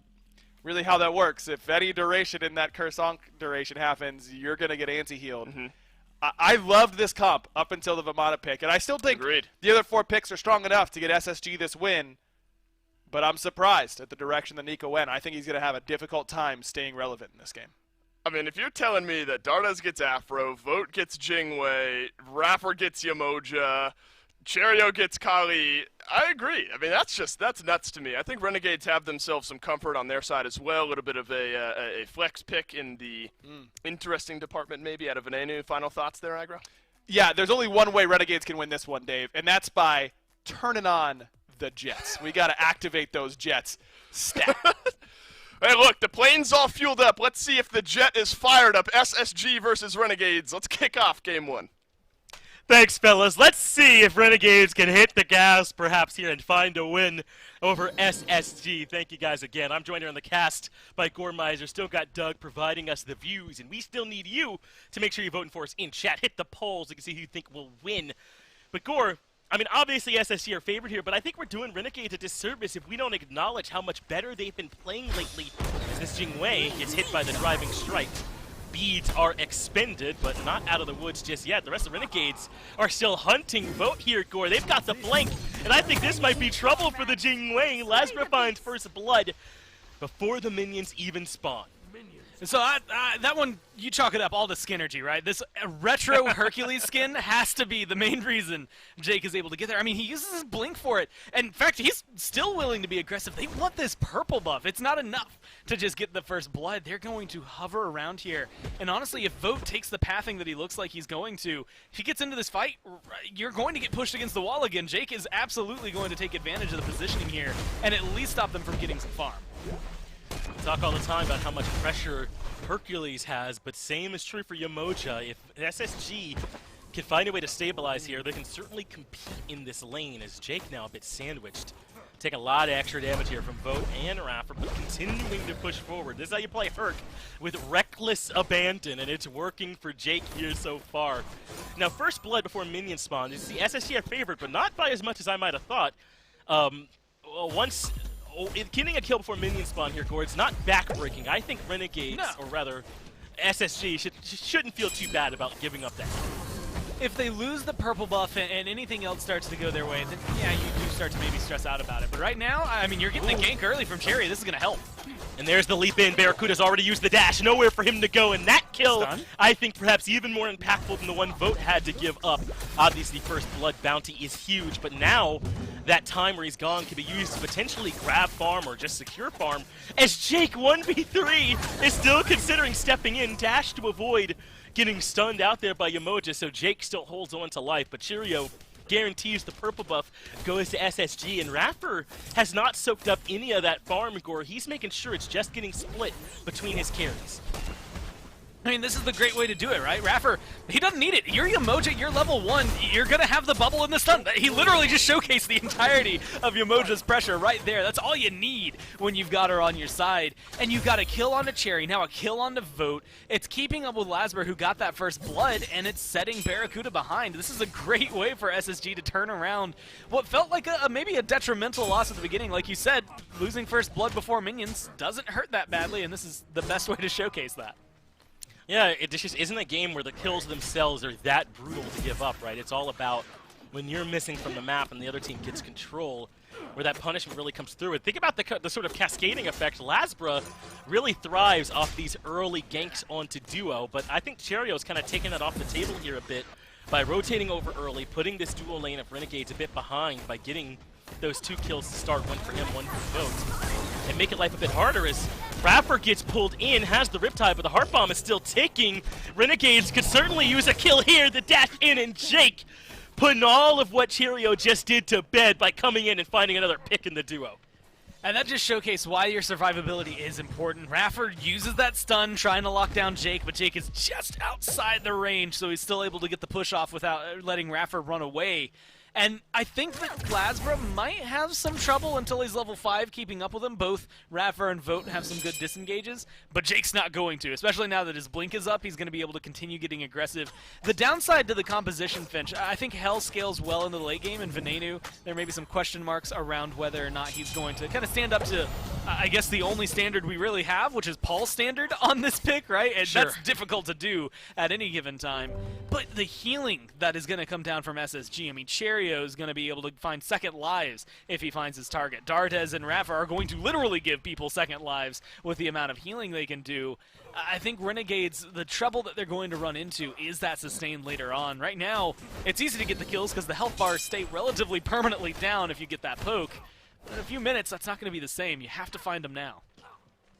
really how that works. If any duration in that Cursed Ankh duration happens, you're going to get anti-healed. I loved this comp up until the Vamana pick, and I still think the other 4 picks are strong enough to get SSG this win, but I'm surprised at the direction that Nico went. I think he's going to have a difficult time staying relevant in this game. I mean, if you're telling me that Dardas gets Afro, Vote gets Jingwei, Rapper gets Yamoja, Cherio gets Kali, I agree. I mean, that's nuts to me. I think Renegades have themselves some comfort on their side as well. A little bit of a flex pick in the interesting department maybe out of Venenu. Final thoughts there, Aggro? Yeah, there's only one way Renegades can win this one, Dave, and that's by turning on the jets. We got to activate those jets. Stat. Hey, look, the plane's all fueled up. Let's see if the jet is fired up. SSG versus Renegades. Let's kick off game 1. Thanks, fellas. Let's see if Renegades can hit the gas perhaps here and find a win over SSG. Thank you guys again. I'm joined here on the cast by Goremizer. Still got Doug providing us the views, and we still need you to make sure you're voting for us in chat. Hit the polls so you can see who you think will win. But Gore, I mean, obviously SSG are favored here, but I think we're doing Renegades a disservice if we don't acknowledge how much better they've been playing lately as this Jingwei gets hit by the driving strike. Beads are expended, but not out of the woods just yet. The rest of the Renegades are still hunting Vote here, Gore. They've got the flank, and I think this might be trouble for the Jingwei. Lasra finds first blood before the minions even spawn. And so that one, you chalk it up all to Skinergy, right? This retro Hercules skin has to be the main reason Jake is able to get there. I mean, he uses his blink for it. And in fact, he's still willing to be aggressive. They want this purple buff. It's not enough to just get the first blood. They're going to hover around here. And honestly, if Vote takes the pathing that he looks like he's going to, if he gets into this fight, you're going to get pushed against the wall again. Jake is absolutely going to take advantage of the positioning here and at least stop them from getting some farm. We talk all the time about how much pressure Hercules has, but same is true for Yamoja. If SSG can find a way to stabilize here, they can certainly compete in this lane, as Jake now a bit sandwiched. Take a lot of extra damage here from Vote and Raffer, but continuing to push forward. This is how you play Herc, with reckless abandon, and it's working for Jake here so far. Now, first blood before minion spawn. You see, SSG are favored, but not by as much as I might have thought. Getting a kill before minion spawn here, Gore, it's not backbreaking. I think Renegades, or rather SSG, shouldn't feel too bad about giving up that. If they lose the purple buff and anything else starts to go their way, then yeah, you do start to maybe stress out about it. But right now, I mean, you're getting the gank early from Cherry. This is going to help. And there's the leap in. Barracuda's already used the dash. Nowhere for him to go. And that kill, I think, perhaps even more impactful than the one Vote had to give up. Obviously, first blood bounty is huge. But now, that time where he's gone can be used to potentially grab farm or just secure farm. As Jake 1v3 is still considering stepping in. Dash to avoid getting stunned out there by Yamoja. So Jake still holds on to life. But Cheerio guarantees the purple buff goes to SSG, and Raffer has not soaked up any of that farm, Gore. He's making sure it's just getting split between his carries. I mean, this is the great way to do it, right? Raffer, he doesn't need it. You're Yamoja, you're level 1. You're going to have the bubble and the stun. He literally just showcased the entirety of Yamoja's pressure right there. That's all you need when you've got her on your side. And you've got a kill onto Cherry, now a kill onto Vote. It's keeping up with Lasber, who got that first blood, and it's setting Barracuda behind. This is a great way for SSG to turn around what felt like maybe a detrimental loss at the beginning. Like you said, losing first blood before minions doesn't hurt that badly, and this is the best way to showcase that. Yeah, it just isn't a game where the kills themselves are that brutal to give up, right? It's all about when you're missing from the map and the other team gets control, where that punishment really comes through. And think about the sort of cascading effect. Lasbra really thrives off these early ganks onto duo, but I think Cherio's kind of taking that off the table here a bit by rotating over early, putting this duo lane of Renegades a bit behind by getting those 2 kills to start, 1 for him, 1 for Vote, and make it life a bit harder as Raffer gets pulled in, has the Riptide, but the Heart Bomb is still ticking. Renegades could certainly use a kill here. The dash in, and Jake putting all of what Cheerio just did to bed by coming in and finding another pick in the duo. And that just showcased why your survivability is important. Raffer uses that stun, trying to lock down Jake, but Jake is just outside the range, so he's still able to get the push off without letting Raffer run away. And I think that Lasbra might have some trouble until he's level 5 keeping up with him. Both Raffer and Vote have some good disengages, but Jake's not going to, especially now that his blink is up. He's going to be able to continue getting aggressive. The downside to the composition, Finch, I think Hell scales well into the late game, and Venenu, there may be some question marks around whether or not he's going to kind of stand up to, I guess, the only standard we really have, which is Paul's standard on this pick, right? And sure, that's difficult to do at any given time. But the healing that is going to come down from SSG, I mean, Cherry is going to be able to find second lives if he finds his target. Dartez and Raffer are going to literally give people second lives with the amount of healing they can do. I think Renegades, the trouble that they're going to run into is that sustained later on. Right now, it's easy to get the kills because the health bars stay relatively permanently down if you get that poke. But in a few minutes, that's not going to be the same. You have to find them now.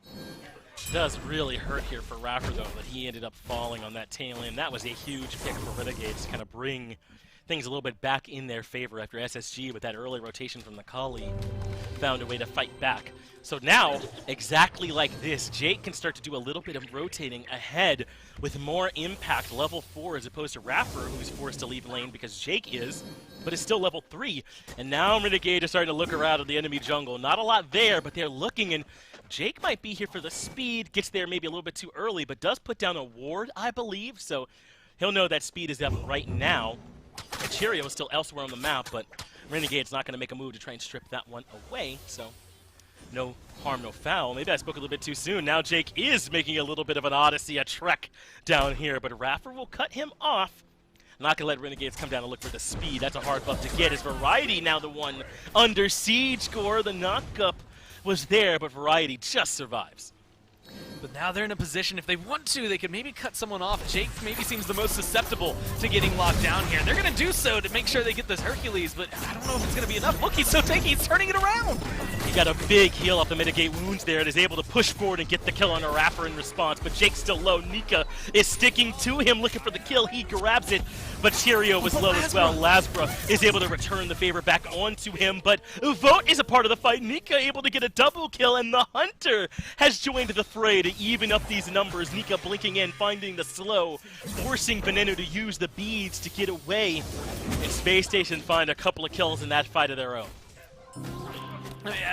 It does really hurt here for Raffer, though, that he ended up falling on that tail end. That was a huge pick for Renegades to kind of bring things a little bit back in their favor after SSG, with that early rotation from the Kali, found a way to fight back. So now, exactly like this, Jake can start to do a little bit of rotating ahead with more impact, level 4, as opposed to Raffer, who's forced to leave lane because Jake is, but is still level 3. And now Renegade is starting to look around at the enemy jungle. Not a lot there, but they're looking, and Jake might be here for the speed, gets there maybe a little bit too early, but does put down a ward, I believe, so he'll know that speed is up right now. And Cheerio is still elsewhere on the map, but Renegade's not going to make a move to try and strip that one away, so no harm, no foul. Maybe I spoke a little bit too soon. Now Jake is making a little bit of an Odyssey, a trek down here, but Raffer will cut him off. Not going to let Renegades come down and look for the speed. That's a hard buff to get. Is Variety now the one under siege? Gore, the knock-up was there, but Variety just survives. But now they're in a position, if they want to, they could maybe cut someone off. Jake maybe seems the most susceptible to getting locked down here. They're going to do so to make sure they get this Hercules, but I don't know if it's going to be enough. Look, he's so tanky, he's turning it around. He got a big heal off the mitigate wounds there and is able to push forward and get the kill on a Raffer in response, but Jake's still low. Nika is sticking to him, looking for the kill. He grabs it, but Cheerio was low as well. Lasbra is able to return the favor back onto him, but Vote is a part of the fight. Nika able to get a double kill, and the Hunter has joined the fray to even up these numbers. Nika blinking in, finding the slow, forcing Venenu to use the beads to get away. And Space Station find a couple of kills in that fight of their own.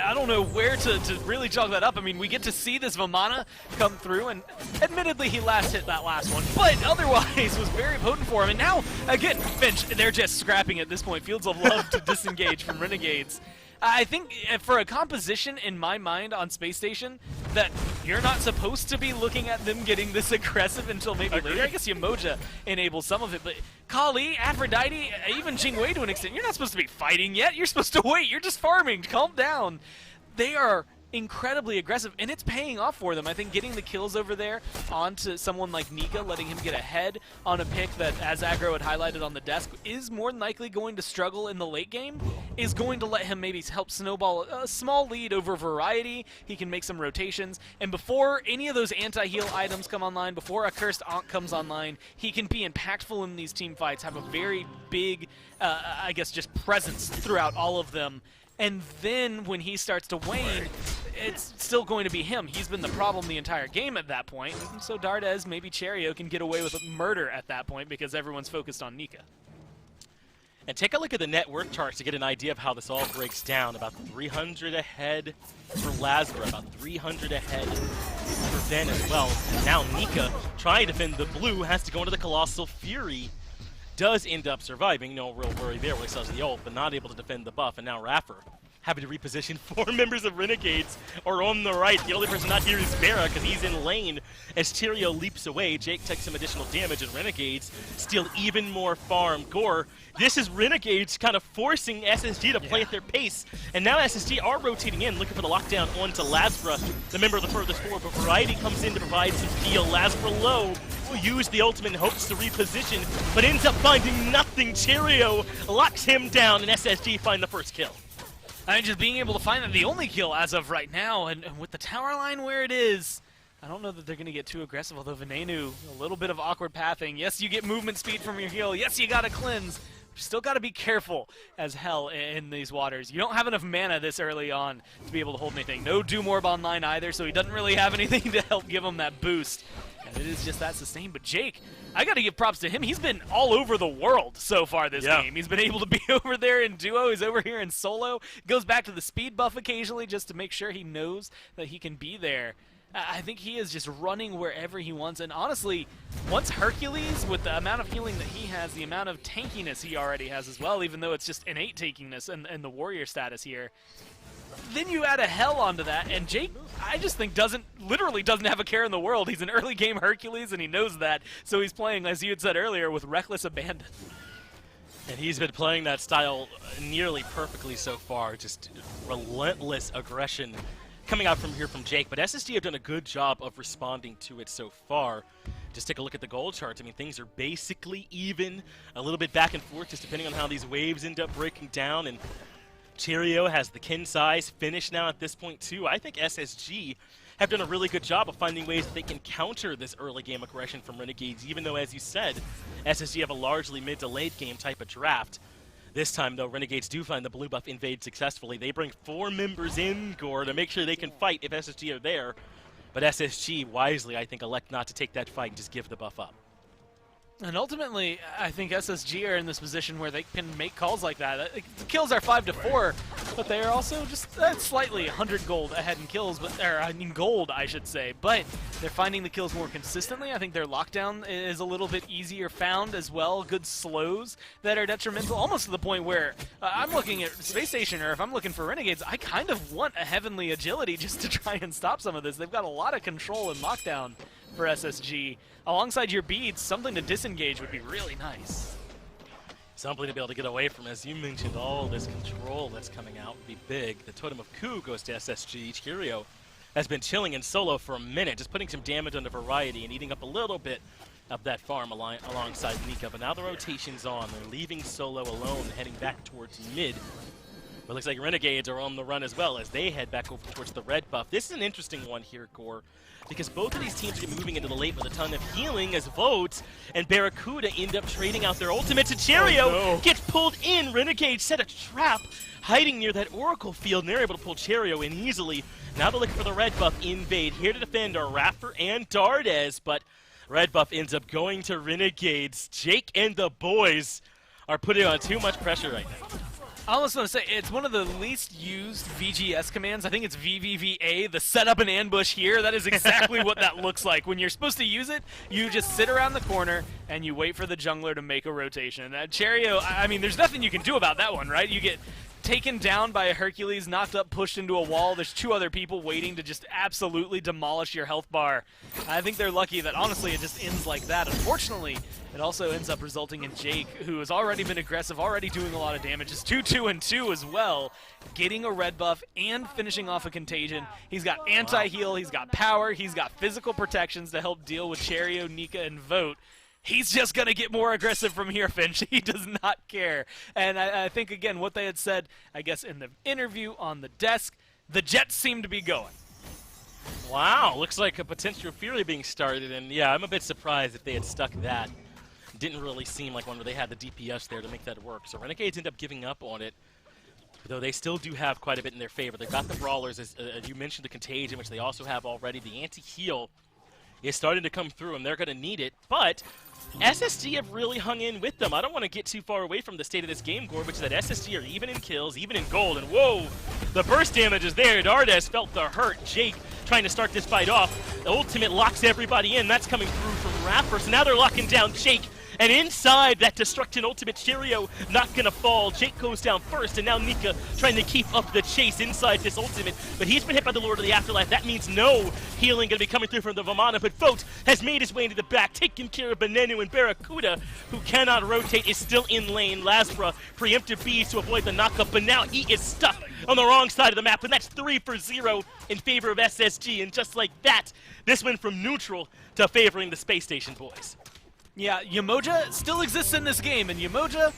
I don't know where to really chalk that up. I mean, we get to see this Vamana come through, and admittedly he last hit that last one, but otherwise was very potent for him. And now, again, Finch, they're just scrapping at this point. Fields of Love to disengage from Renegades. I think for a composition in my mind on Space Station that you're not supposed to be looking at them getting this aggressive until maybe later. I guess Yamoja enables some of it, but Kali, Aphrodite, even Jingwei to an extent, you're not supposed to be fighting yet. You're supposed to wait. You're just farming. Calm down. They are incredibly aggressive, and it's paying off for them. I think getting the kills over there onto someone like Nika, letting him get ahead on a pick that, as Aggro had highlighted on the desk, is more than likely going to struggle in the late game, is going to let him maybe help snowball a small lead over Variety. He can make some rotations, and before any of those anti-heal items come online, before a Cursed Ankh comes online, he can be impactful in these team fights, have a very big, I guess, just presence throughout all of them. And then when he starts to wane, it's still going to be him. He's been the problem the entire game at that point. So Dartez, maybe Cheerio can get away with murder at that point because everyone's focused on Nika. And take a look at the network charts to get an idea of how this all breaks down. About 300 ahead for Lasbra, about 300 ahead for Ven as well. And now Nika, trying to defend the blue, has to go into the Colossal Fury. Does end up surviving, no real worry there where he sells the ult, but not able to defend the buff. And now Raffer having to reposition 4 members of Renegades are on the right. The only person not here is Vera because he's in lane. As Tyrio leaps away, Jake takes some additional damage and Renegades steal even more farm. Gore, this is Renegades kind of forcing SSG to play at their pace. And now SSG are rotating in, looking for the lockdown onto Lasbra, the member of the furthest forward. But Variety comes in to provide some heal. Lasbra low will use the ultimate and hopes to reposition, but ends up finding nothing. Tyrio locks him down and SSG find the first kill. I mean, just being able to find the only kill as of right now, and with the tower line where it is, I don't know that they're going to get too aggressive, although Venenu, a little bit of awkward pathing. Yes, you get movement speed from your heal. Yes, you got to cleanse. But you still got to be careful as hell in these waters. You don't have enough mana this early on to be able to hold anything. No Doom Orb online either, so he doesn't really have anything to help give him that boost. And it is just that sustain. But Jake, I got to give props to him. He's been all over the world so far this game. He's been able to be over there in duo. He's over here in solo. Goes back to the speed buff occasionally just to make sure he knows that he can be there. I think he is just running wherever he wants. And honestly, once Hercules, with the amount of healing that he has, the amount of tankiness he already has as well, even though it's just innate tankiness and the warrior status here, then you add a Hell onto that, and Jake, I just think, literally doesn't have a care in the world. He's an early game Hercules, and he knows that, so he's playing, as you had said earlier, with reckless abandon. And he's been playing that style nearly perfectly so far, just relentless aggression coming out from Jake. But SSG have done a good job of responding to it so far. Just take a look at the goal charts. I mean, things are basically even, a little bit back and forth, just depending on how these waves end up breaking down. And Tyrio has the kin size finish now at this point too. I think SSG have done a really good job of finding ways that they can counter this early game aggression from Renegades, even though, as you said, SSG have a largely mid to late game type of draft. This time, though, Renegades do find the blue buff invade successfully. They bring 4 members in, Gore, to make sure they can fight if SSG are there. But SSG, wisely, I think, elect not to take that fight and just give the buff up. And ultimately, I think SSG are in this position where they can make calls like that. The kills are 5-4, but they are also just slightly 100 gold ahead in kills, gold, I should say. But they're finding the kills more consistently. I think their lockdown is a little bit easier found as well. Good slows that are detrimental, almost to the point where I'm looking at Space Station, or if I'm looking for Renegades, I kind of want a Heavenly Agility just to try and stop some of this. They've got a lot of control in lockdown for SSG. Alongside your beads, something to disengage would be really nice. Something to be able to get away from, as you mentioned, all this control that's coming out would be big. The Totem of Coup goes to SSG. Tyrio has been chilling in solo for a minute, just putting some damage on the Variety and eating up a little bit of that farm alongside Nika. But now the rotation's on. They're leaving solo alone, heading back towards mid. But it looks like Renegades are on the run as well as they head back over towards the red buff. This is an interesting one here, Gore, because both of these teams are moving into the late with a ton of healing as Votes and Barracuda end up trading out their ultimates. And Cherio gets pulled in. Renegades set a trap hiding near that Oracle field, and they're able to pull Cherio in easily. Now they're looking for the red buff invade. Here to defend are Raptor and Dardes, but red buff ends up going to Renegades. Jake and the boys are putting on too much pressure right now. I almost want to say, it's one of the least used VGS commands. I think it's VVVA, the setup and ambush here. That is exactly what that looks like. When you're supposed to use it, you just sit around the corner and you wait for the jungler to make a rotation. Cherio, I mean, there's nothing you can do about that one, right? You get taken down by a Hercules, knocked up, pushed into a wall. There's 2 other people waiting to just absolutely demolish your health bar. I think they're lucky that, honestly, it just ends like that. Unfortunately, it also ends up resulting in Jake, who has already been aggressive, already doing a lot of damage. It's 2-2-2 as well, getting a red buff and finishing off a contagion. He's got anti-heal, he's got power, he's got physical protections to help deal with Cherio, Nika, and Vote. He's just going to get more aggressive from here, Finch. He does not care. And I think, again, what they had said, I guess, in the interview on the desk, the Jets seem to be going. Wow, looks like a potential Fury being started. And, yeah, I'm a bit surprised if they had stuck that. Didn't really seem like one where they had the DPS there to make that work. So Renegades end up giving up on it, though they still do have quite a bit in their favor. They've got the Brawlers, as you mentioned, the Contagion, which they also have already. The anti-heal is starting to come through, and they're going to need it. But SSG have really hung in with them. I don't want to get too far away from the state of this game, Gore, which is that SSG are even in kills, even in gold. And whoa, the burst damage is there. Dardes felt the hurt. Jake trying to start this fight off. The ultimate locks everybody in. That's coming through from Rapper. So now they're locking down Jake And inside that Destruction Ultimate, Cheerio not going to fall. Jake goes down first, and now Nika trying to keep up the chase inside this ultimate. But he's been hit by the Lord of the Afterlife. That means no healing going to be coming through from the Vamana. But Vote has made his way into the back, taking care of Benenu, and Barracuda, who cannot rotate, is still in lane. Lasbra preemptive Bs to avoid the knockup, but now he is stuck on the wrong side of the map, and that's 3-0 in favor of SSG. And just like that, this went from neutral to favoring the Space Station boys. Yeah, Yamoja still exists in this game, and Yamoja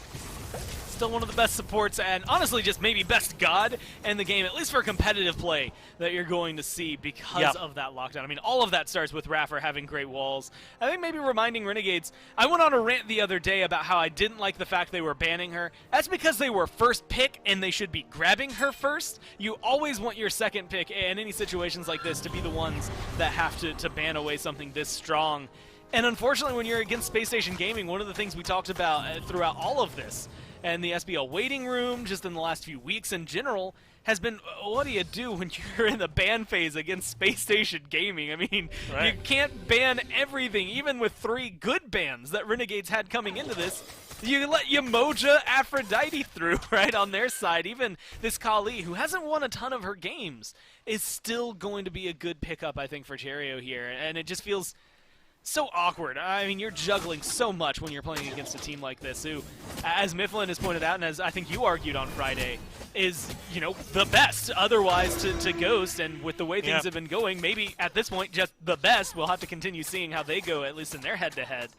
still one of the best supports, and honestly just maybe best god in the game, at least for competitive play, that you're going to see because of that lockdown. I mean, all of that starts with Raffer having great walls. I think maybe reminding Renegades, I went on a rant the other day about how I didn't like the fact they were banning her. That's because they were first pick, and they should be grabbing her first. You always want your second pick in any situations like this to be the ones that have to ban away something this strong. And unfortunately, when you're against Space Station Gaming, one of the things we talked about throughout all of this, and the SBL waiting room, just in the last few weeks in general, has been, what do you do when you're in the ban phase against Space Station Gaming? I mean, you can't ban everything, even with 3 good bans that Renegades had coming into this. You let Yamoja Aphrodite through, right, on their side. Even this Kali, who hasn't won a ton of her games, is still going to be a good pickup, I think, for Cheerio here. And it just feels so awkward. I mean, you're juggling so much when you're playing against a team like this, who, as Mifflin has pointed out, and as I think you argued on Friday, is, you know, the best otherwise to Ghost. And with the way things have been going, maybe at this point just the best. We'll have to continue seeing how they go, at least in their head-to-head.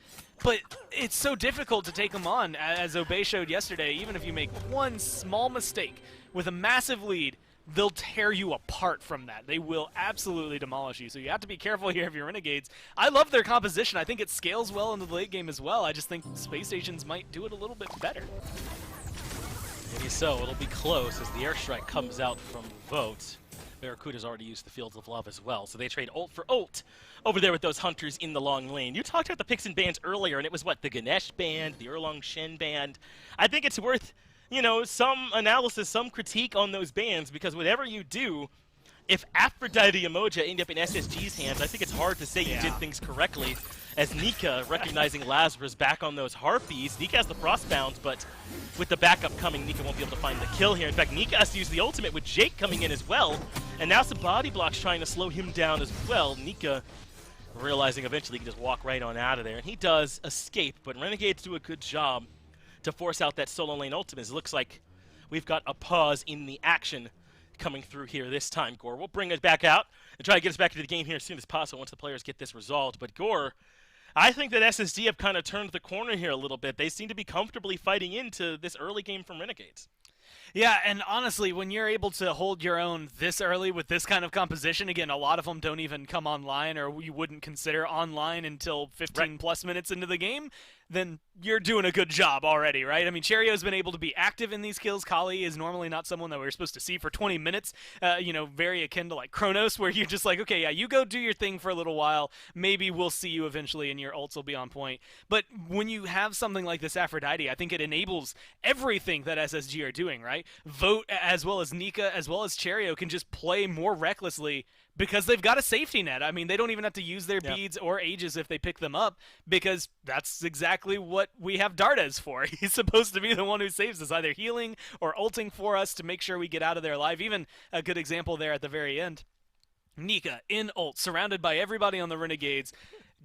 But it's so difficult to take them on, as Obey showed yesterday. Even if you make one small mistake with a massive lead, they'll tear you apart from that. They will absolutely demolish you. So you have to be careful here if you're Renegades. I love their composition. I think it scales well into the late game as well. I just think Space Stations might do it a little bit better. Maybe so. It'll be close as the airstrike comes out from Vote. Barracuda's already used the Fields of Love as well, so they trade ult for ult over there with those hunters in the long lane. You talked about the picks and bans earlier, and it was what, the Ganesh band, the Erlong Shen band. I think it's worth, you know, some analysis, some critique on those bans, because whatever you do, if Aphrodite Emoja end up in SSG's hands, I think it's hard to say you did things correctly. As Nika, recognizing Lazarus back on those Harpies, Nika has the Frostbound, but with the backup coming, Nika won't be able to find the kill here. In fact, Nika has to use the ultimate with Jake coming in as well, and now some body blocks trying to slow him down as well. Nika realizing eventually he can just walk right on out of there, and he does escape, but Renegades do a good job to force out that solo lane ultimate. It looks like we've got a pause in the action coming through here this time, Gore. We'll bring it back out and try to get us back into the game here as soon as possible once the players get this resolved. But Gore, I think that SSG have kind of turned the corner here a little bit. They seem to be comfortably fighting into this early game from Renegades. Yeah, and honestly, when you're able to hold your own this early with this kind of composition, again, a lot of them don't even come online, or you wouldn't consider online until 15-plus minutes into the game, then you're doing a good job already, right? I mean, Cheerio's been able to be active in these kills. Kali is normally not someone that we're supposed to see for 20 minutes, you know, very akin to like Kronos, where you're just like, okay, yeah, you go do your thing for a little while. Maybe we'll see you eventually and your ults will be on point. But when you have something like this Aphrodite, I think it enables everything that SSG are doing, right? Vote, as well as Nika, as well as Cheerio, can just play more recklessly because they've got a safety net. I mean, they don't even have to use their beads or ages if they pick them up, because that's exactly what we have Dardes for. He's supposed to be the one who saves us, either healing or ulting for us to make sure we get out of there alive. Even a good example there at the very end. Nika, in ult, surrounded by everybody on the Renegades,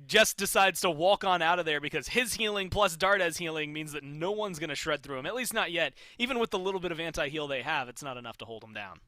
just decides to walk on out of there because his healing plus Dardes healing means that no one's going to shred through him, at least not yet. Even with the little bit of anti-heal they have, it's not enough to hold him down.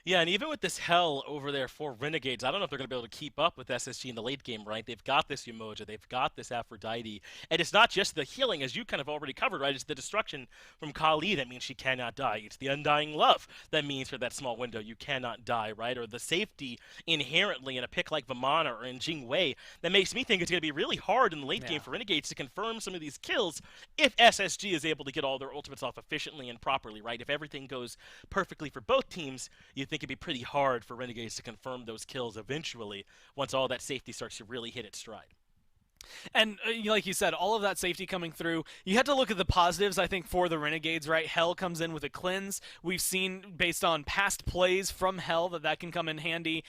Yeah, and even with this hell over there for Renegades, I don't know if they're going to be able to keep up with SSG in the late game, right? They've got this Umoja, they've got this Aphrodite, and it's not just the healing, as you kind of already covered, right? It's the destruction from Kali that means she cannot die. It's the undying love that means for that small window you cannot die, right? Or the safety inherently in a pick like Vamana or in Jing Wei that makes me think it's going to be really hard in the late game for Renegades to confirm some of these kills if SSG is able to get all their ultimates off efficiently and properly, right? If everything goes perfectly for both teams, you think it'd be pretty hard for Renegades to confirm those kills eventually once all that safety starts to really hit its stride. And like you said, all of that safety coming through, you had to look at the positives, I think, for the Renegades, right? Hell comes in with a cleanse. We've seen, based on past plays from Hell, that can come in handy.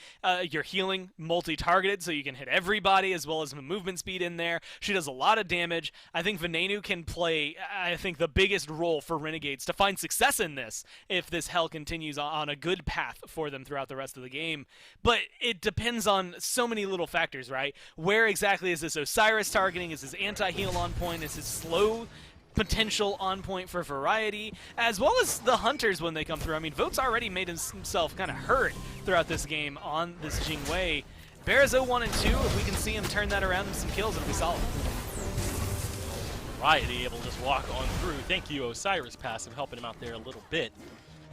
You're healing multi-targeted, so you can hit everybody, as well as movement speed in there. She does a lot of damage. I think Venenu can play, I think, the biggest role for Renegades to find success in this, if this Hell continues on a good path for them throughout the rest of the game. But it depends on so many little factors, right? Where exactly is this Osiris targeting? Is his anti-heal on point? Is his slow potential on point for variety? As well as the Hunters when they come through. I mean, Vote's already made himself kind of hurt throughout this game on this Jingwei. Bear's 0-1 and 2. If we can see him turn that around with some kills, it'll be solid. Variety able to just walk on through. Thank you, Osiris passive, helping him out there a little bit.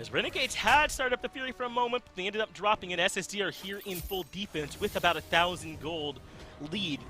As Renegades had started up the Fury for a moment, but they ended up dropping it. SSD are here in full defense with about 1,000 gold lead.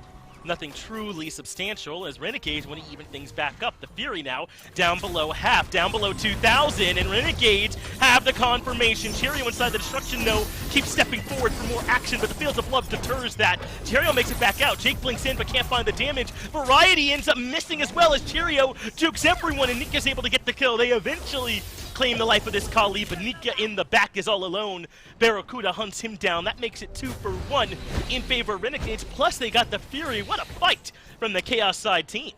Nothing truly substantial as Renegades want to even things back up. The Fury now down below half, down below 2,000, and Renegades have the confirmation. Cheerio inside the destruction node keeps stepping forward for more action, but the Fields of Love deters that. Cheerio makes it back out. Jake blinks in but can't find the damage. Variety ends up missing as well as Cheerio jukes everyone, and Nika's able to get the kill. They eventually claim the life of this Kali, but Nika in the back is all alone. Barracuda hunts him down. That makes it 2 for 1 in favor of Renegades. Plus, they got the Fury. What a fight from the Chaos side team.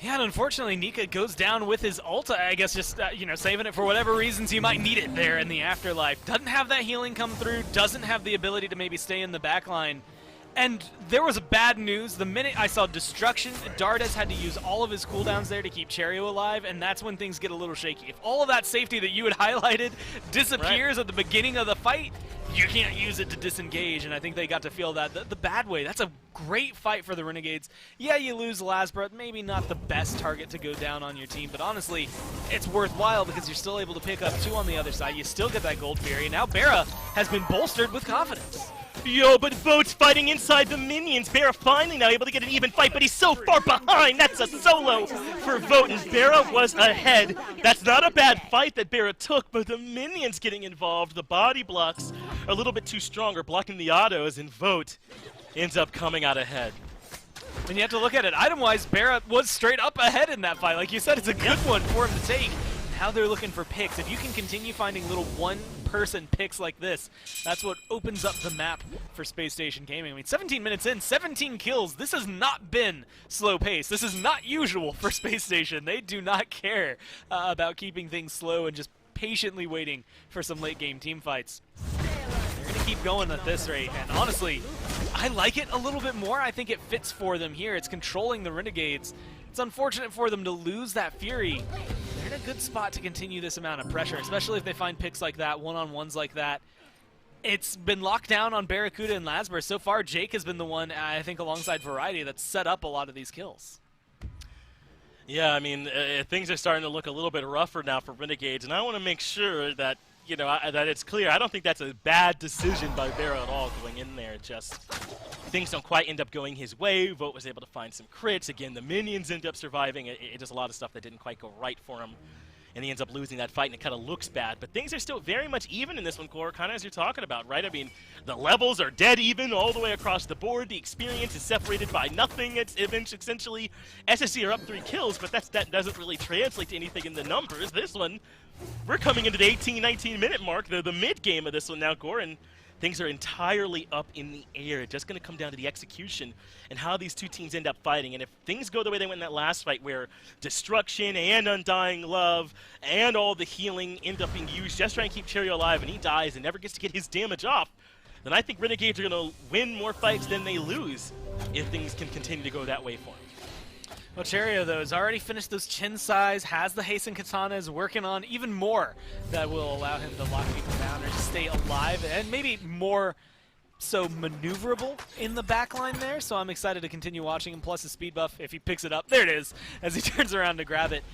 Yeah, and unfortunately, Nika goes down with his ulta. I guess just, saving it for whatever reasons you might need it there in the afterlife. Doesn't have that healing come through. Doesn't have the ability to maybe stay in the backline. And there was bad news. The minute I saw Destruction, Dardes had to use all of his cooldowns there to keep Cheerio alive, and that's when things get a little shaky. If all of that safety that you had highlighted disappears at the beginning of the fight, you can't use it to disengage, and I think they got to feel that the bad way. That's a great fight for the Renegades. Yeah, you lose Lasbra, maybe not the best target to go down on your team, but honestly, it's worthwhile because you're still able to pick up 2 on the other side. You still get that Gold Fury, and now Barra has been bolstered with confidence. Yo, but Vote's fighting inside the minions. Barra finally now able to get an even fight, but he's so far behind. That's a solo for Vote, and Barra was ahead. That's not a bad fight that Barra took, but the minions getting involved. The body blocks are a little bit too strong, or blocking the autos, and Vote ends up coming out ahead. And you have to look at it. Item-wise, Barra was straight up ahead in that fight. Like you said, it's a good one for him to take. How they're looking for picks. If you can continue finding little one-person picks like this, that's what opens up the map for Space Station Gaming. I mean, 17 minutes in, 17 kills. This has not been slow pace. This is not usual for Space Station. They do not care about keeping things slow and just patiently waiting for some late-game team fights. They're going to keep going at this rate, and honestly, I like it a little bit more. I think it fits for them here. It's controlling the Renegades. It's unfortunate for them to lose that Fury. They're in a good spot to continue this amount of pressure, especially if they find picks like that, one-on-ones like that. It's been locked down on Barracuda and Lasbra. So far, Jake has been the one, I think, alongside Variety, that's set up a lot of these kills. Yeah, I mean, things are starting to look a little bit rougher now for Renegades, and I want to make sure that, that it's clear. I don't think that's a bad decision by Barra at all going in there. Just things don't quite end up going his way. Vote was able to find some crits. Again, the minions end up surviving. It does a lot of stuff that didn't quite go right for him. And he ends up losing that fight, and it kind of looks bad. But things are still very much even in this one, Core, kind of as you're talking about, right? I mean, the levels are dead even all the way across the board. The experience is separated by nothing. It's essentially SSC are up 3 kills, but that doesn't really translate to anything in the numbers. This one, we're coming into the 18-19 minute mark, the mid-game of this one now, Core, and things are entirely up in the air. It's just going to come down to the execution and how these two teams end up fighting. And if things go the way they went in that last fight, where Destruction and Undying Love and all the healing end up being used just trying to keep Cheerio alive, and he dies and never gets to get his damage off, then I think Renegades are going to win more fights than they lose if things can continue to go that way for him. Well, Cheerio, though, has already finished those chin size, has the haste and katana, is working on even more that will allow him to lock people down or just stay alive, and maybe more so maneuverable in the backline there. So I'm excited to continue watching him, plus his speed buff, if he picks it up. There it is, as he turns around to grab it.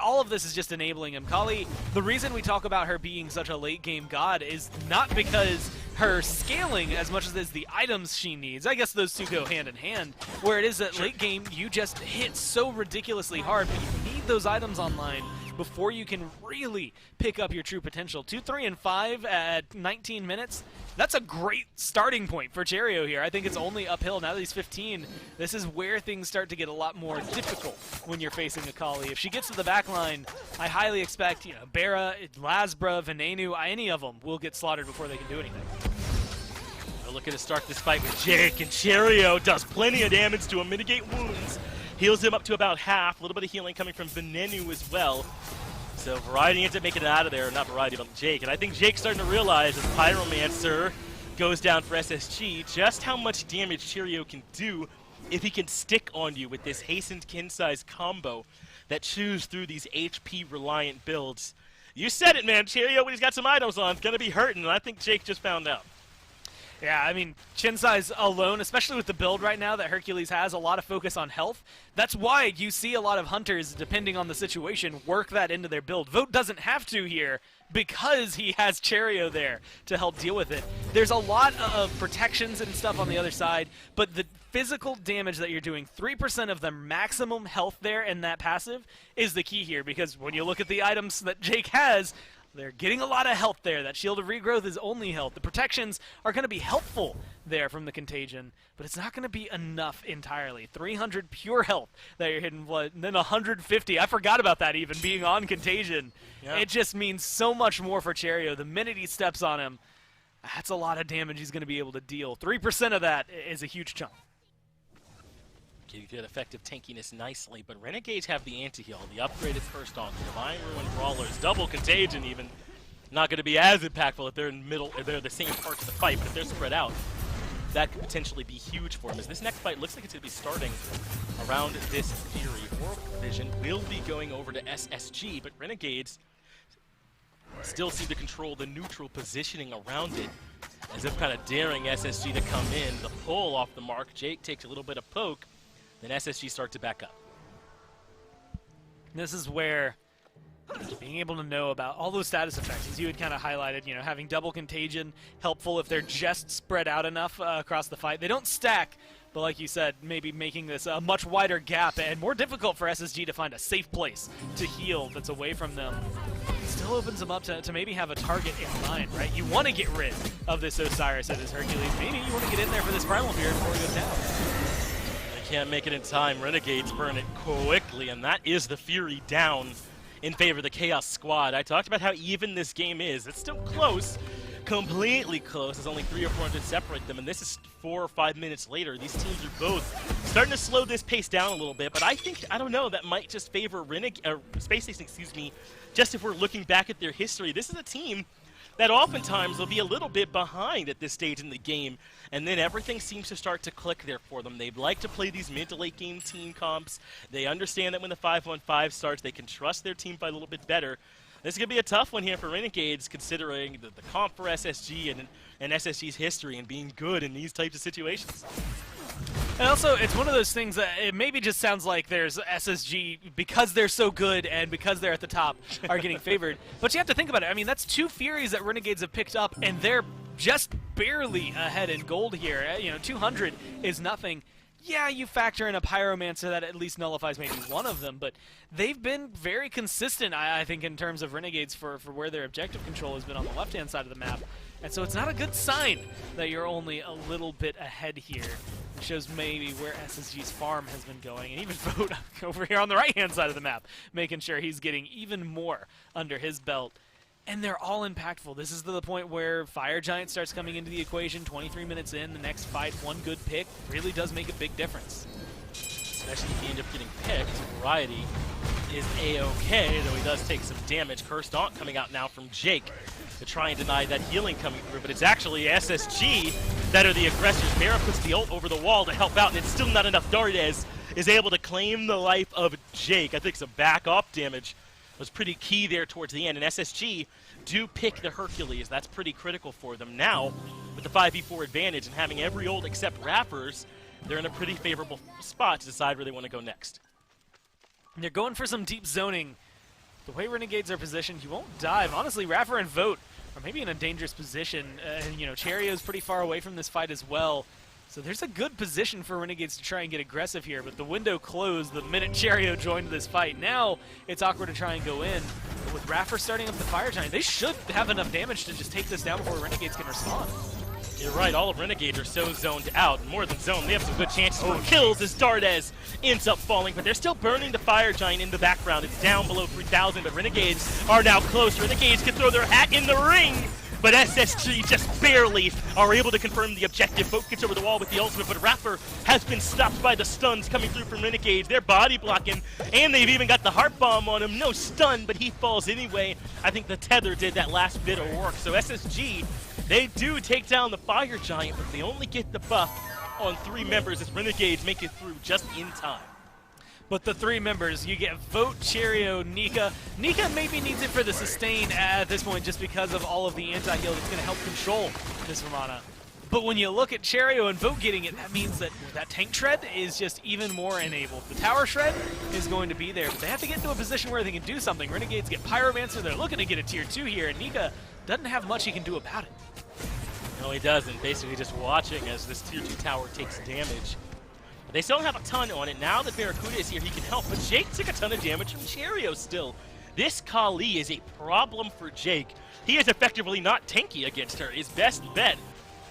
All of this is just enabling him. Kali, the reason we talk about her being such a late game god is not because her scaling as much as it is the items she needs. I guess those two go hand in hand, where it is that late game you just hit so ridiculously hard, but you need those items online before you can really pick up your true potential. 2, 3, and 5 at 19 minutes. That's a great starting point for Cherio here. I think it's only uphill now that he's 15. This is where things start to get a lot more difficult when you're facing Akali. If she gets to the back line, I highly expect, Bara, Lasbra, Venenu, any of them will get slaughtered before they can do anything. We're looking to start this fight with Jake, and Cherio does plenty of damage to him, mitigate wounds, heals him up to about half, a little bit of healing coming from Venenu as well. So Variety ends up making it out of there, not Variety, but Jake. And I think Jake's starting to realize as Pyromancer goes down for SSG just how much damage Cherio can do if he can stick on you with this hastened kin-size combo that chews through these HP-reliant builds. You said it, man. Cherio, when he's got some items on, is going to be hurting, and I think Jake just found out. Yeah, I mean, Chinsai's alone, especially with the build right now that Hercules has, a lot of focus on health. That's why you see a lot of hunters, depending on the situation, work that into their build. Vote doesn't have to here because he has Cherio there to help deal with it. There's a lot of protections and stuff on the other side, but the physical damage that you're doing, 3% of the maximum health there in that passive is the key here, because when you look at the items that Jake has, they're getting a lot of health there. That Shield of Regrowth is only health. The protections are going to be helpful there from the Contagion, but it's not going to be enough entirely. 300 pure health that you're hitting, and then 150. I forgot about that even, being on Contagion. Yeah. It just means so much more for Cherio. The minute he steps on him, that's a lot of damage he's going to be able to deal. 3% of that is a huge chunk. Getting good effective tankiness nicely, but Renegades have the anti-heal, the upgraded first on Divine Ruin Brawlers, double Contagion even. Not going to be as impactful if they're in middle, if they're the same parts of the fight, but if they're spread out, that could potentially be huge for him, as this next fight looks like it's going to be starting around this Fury. Oracle Vision will be going over to SSG, but Renegades still seem to control the neutral positioning around it, as if kind of daring SSG to come in. The pull off the mark, Jake takes a little bit of poke, then SSG starts to back up. This is where being able to know about all those status effects, as you had kind of highlighted, having double Contagion, helpful if they're just spread out enough across the fight. They don't stack, but like you said, maybe making this a much wider gap and more difficult for SSG to find a safe place to heal that's away from them. Still opens them up to maybe have a target in mind, right? You want to get rid of this Osiris as his Hercules. Maybe you want to get in there for this Primal Fear before he goes down. Can't make it in time. Renegades burn it quickly, and that is the Fury down in favor of the Chaos Squad. I talked about how even this game is. It's still close, completely close. There's only 3 or 4 to separate them, and this is 4 or 5 minutes later. These teams are both starting to slow this pace down a little bit, but I think, I don't know, that might just favor Space Station, just if we're looking back at their history. This is a team that oftentimes will be a little bit behind at this stage in the game, and then everything seems to start to click there for them. They like to play these mid to late game team comps. They understand that when the 5-on-5 starts, they can trust their team fight a little bit better. This is going to be a tough one here for Renegades, considering the comp for SSG and SSG's history and being good in these types of situations. And also, it's one of those things that it maybe just sounds like there's SSG, because they're so good and because they're at the top, are getting favored. But you have to think about it. I mean, that's 2 Furies that Renegades have picked up, and they're just barely ahead in gold here. 200 is nothing. Yeah, you factor in a Pyromancer that at least nullifies maybe one of them, but they've been very consistent, I think, in terms of Renegades for where their objective control has been on the left-hand side of the map. And so it's not a good sign that you're only a little bit ahead here. It shows maybe where SSG's farm has been going, and even Vote over here on the right-hand side of the map, making sure he's getting even more under his belt. And they're all impactful. This is the point where Fire Giant starts coming into the equation. 23 minutes in, the next fight, one good pick really does make a big difference. Especially if you end up getting picked. Variety is A-okay, though he does take some damage. Cursed Aunt coming out now from Jake to try and deny that healing coming through, but it's actually SSG that are the aggressors. Mara puts the ult over the wall to help out, and it's still not enough. Dardes is able to claim the life of Jake. I think some back-up damage was pretty key there towards the end, and SSG do pick the Hercules. That's pretty critical for them. Now, with the 5v4 advantage and having every ult except Rappers, they're in a pretty favorable spot to decide where they want to go next. And they're going for some deep zoning. The way Renegades are positioned, you won't dive. Honestly, Raffer and Vote are maybe in a dangerous position. Cherio's pretty far away from this fight as well. So there's a good position for Renegades to try and get aggressive here, but the window closed the minute Cherio joined this fight. Now it's awkward to try and go in. But with Raffer starting up the Fire Giant, they should have enough damage to just take this down before Renegades can respond. You're right, all of Renegades are so zoned out. More than zoned, they have some good chances for kills as Dardez ends up falling, but they're still burning the Fire Giant in the background. It's down below 3,000, but Renegades are now close. Renegades can throw their hat in the ring, but SSG just barely are able to confirm the objective. Boat gets over the wall with the ultimate, but Raffer has been stopped by the stuns coming through from Renegades. They're body blocking, and they've even got the heart bomb on him. No stun, but he falls anyway. I think the tether did that last bit of work. So SSG, they do take down the Fire Giant, but they only get the buff on 3 members as Renegades make it through just in time. But the 3 members, you get Vote, Cherio, Nika. Nika maybe needs it for the sustain at this point just because of all of the anti-heal that's going to help control this Ramana. But when you look at Cherio and Vote getting it, that means that that tank shred is just even more enabled. The tower shred is going to be there, but they have to get into a position where they can do something. Renegades get Pyromancer, they're looking to get a tier 2 here, and Nika doesn't have much he can do about it. No, he doesn't. Basically just watching as this tier 2 tower takes damage. They still don't have a ton on it. Now that Barracuda is here, he can help. But Jake took a ton of damage from Cherio still. This Kali is a problem for Jake. He is effectively not tanky against her. His best bet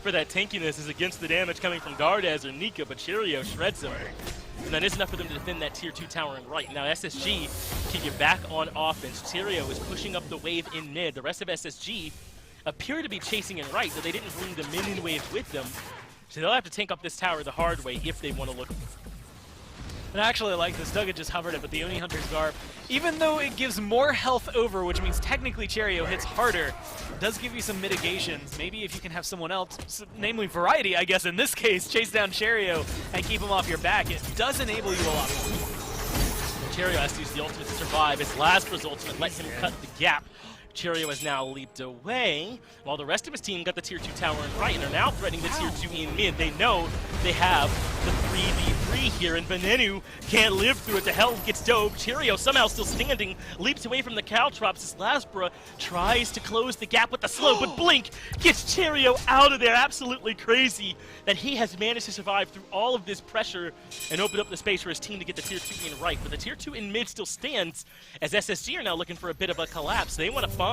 for that tankiness is against the damage coming from Dardez or Nika, but Cherio shreds him. And that is enough for them to defend that tier 2 tower in right. Now SSG can get back on offense. Cherio is pushing up the wave in mid. The rest of SSG appear to be chasing in right, so they didn't bring the minion wave with them. So they'll have to tank up this tower the hard way if they want to look. And I actually like this. Dugga just hovered it, but the Oni Hunter's Garb, even though it gives more health over, which means technically Cherio hits harder, does give you some mitigations. Maybe if you can have someone else, namely Variety, I guess in this case, chase down Cherio and keep him off your back, it does enable you a lot more. Cherio has to use the ultimate to survive. His Lazarus ultimate lets him cut the gap. Cherio has now leaped away, while the rest of his team got the tier 2 tower in right and are now threatening the tier 2 in mid. They know they have the 3v3 here, and Venenu can't live through it. The hell gets dove. Cherio somehow still standing, leaps away from the Caltrops as Lasbra tries to close the gap with the slow, but Blink gets Cherio out of there. Absolutely crazy that he has managed to survive through all of this pressure and open up the space for his team to get the tier 2 in right. But the tier 2 in mid still stands as SSG are now looking for a bit of a collapse. They want to find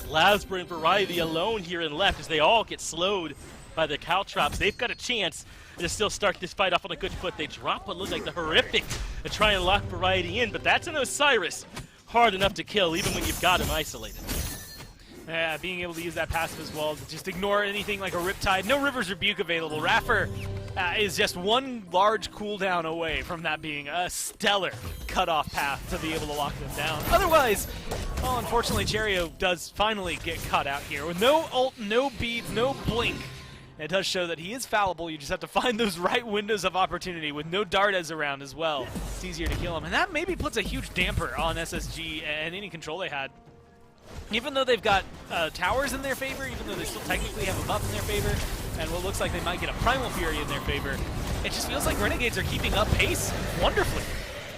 Lasbra and Variety alone here in left as they all get slowed by the Caltrops. They've got a chance to still start this fight off on a good foot. They drop what looks like the horrific to try and lock Variety in, but that's an Osiris hard enough to kill even when you've got him isolated. Yeah, being able to use that passive as well to just ignore anything like a Riptide. No River's Rebuke available. Raffer is just one large cooldown away from that being a stellar cutoff path to be able to lock them down. Otherwise, well, unfortunately, Cherio does finally get cut out here. With no ult, no beads, no blink, it does show that he is fallible. You just have to find those right windows of opportunity with no Dardez around as well. It's easier to kill him. And that maybe puts a huge damper on SSG and any control they had. Even though they've got towers in their favor, even though they still technically have a buff in their favor, and what looks like they might get a Primal Fury in their favor, it just feels like Renegades are keeping up pace wonderfully.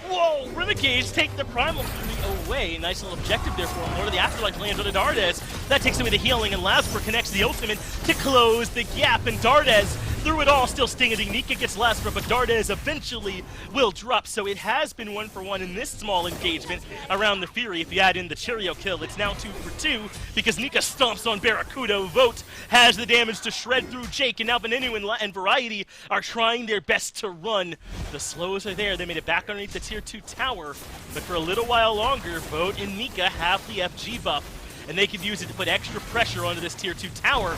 Whoa! Renegades take the Primal Fury away. Nice little objective there for him. Lord of the Afterlife lands on a Dardez. That takes away the healing, and Lasper connects the ultimate to close the gap, and Dardez through it all, still stinging. Nika gets Lasper, but Dardez eventually will drop. So it has been 1-for-1 in this small engagement around the Fury. If you add in the Cherio kill, it's now 2-for-2 because Nika stomps on Barracuda. Vote has the damage to shred through Jake, and now Venenu and Variety are trying their best to run. The slows are there. They made it back underneath the tier 2 tower, but for a little while longer, Vote and Nika have the FG buff, and they could use it to put extra pressure onto this tier 2 tower,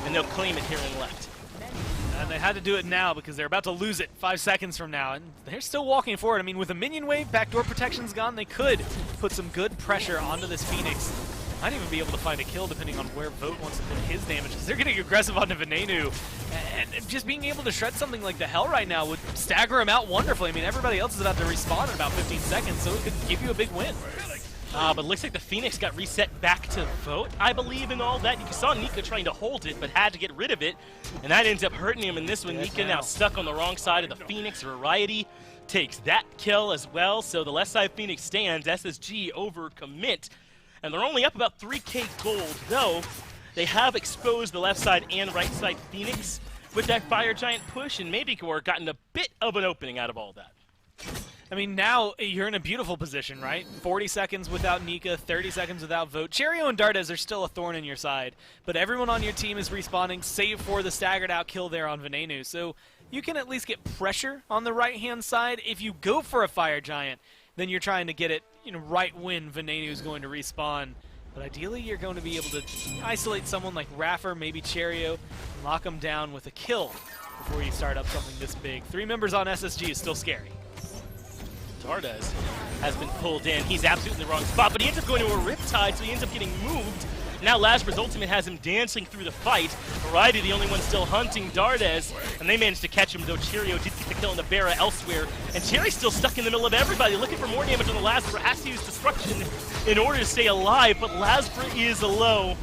and they'll claim it here in left. And they had to do it now because they're about to lose it 5 seconds from now. And they're still walking forward. I mean, with a minion wave, backdoor protection's gone, they could put some good pressure onto this Phoenix. Might even be able to find a kill depending on where Vote wants to put his damage, because they're getting aggressive onto Venenu. And just being able to shred something like the Hell right now would stagger him out wonderfully. I mean, everybody else is about to respawn in about 15 seconds, so it could give you a big win. But it looks like the Phoenix got reset back to Vote, I believe, and all that. You saw Nika trying to hold it, but had to get rid of it, and that ends up hurting him in this one. Yes, Nika now stuck on the wrong side of the Phoenix. Variety takes that kill as well, so the left side Phoenix stands. SSG over commit, and they're only up about 3k gold, though they have exposed the left side and right side Phoenix with that Fire Giant push, and maybe Gore gotten a bit of an opening out of all that. I mean, now you're in a beautiful position, right? 40 seconds without Nika, 30 seconds without Vote. Cheerio and Dardes are still a thorn in your side, but everyone on your team is respawning, save for the staggered out kill there on Venenu. So you can at least get pressure on the right-hand side. If you go for a Fire Giant, then you're trying to get it, right when Venenu is going to respawn. But ideally, you're going to be able to isolate someone like Raffer, maybe Cheerio, and lock them down with a kill before you start up something this big. 3 members on SSG is still scary. Dardes has been pulled in. He's absolutely in the wrong spot, but he ends up going to a Riptide, so he ends up getting moved. Now Lazarus Ultimate has him dancing through the fight. Variety, the only one still hunting Dardes, and they managed to catch him, though Cheerio did get the kill on the Barra elsewhere. And Cherry's still stuck in the middle of everybody, looking for more damage on the Lazarus. Has to use Destruction in order to stay alive, but Lazarus is low.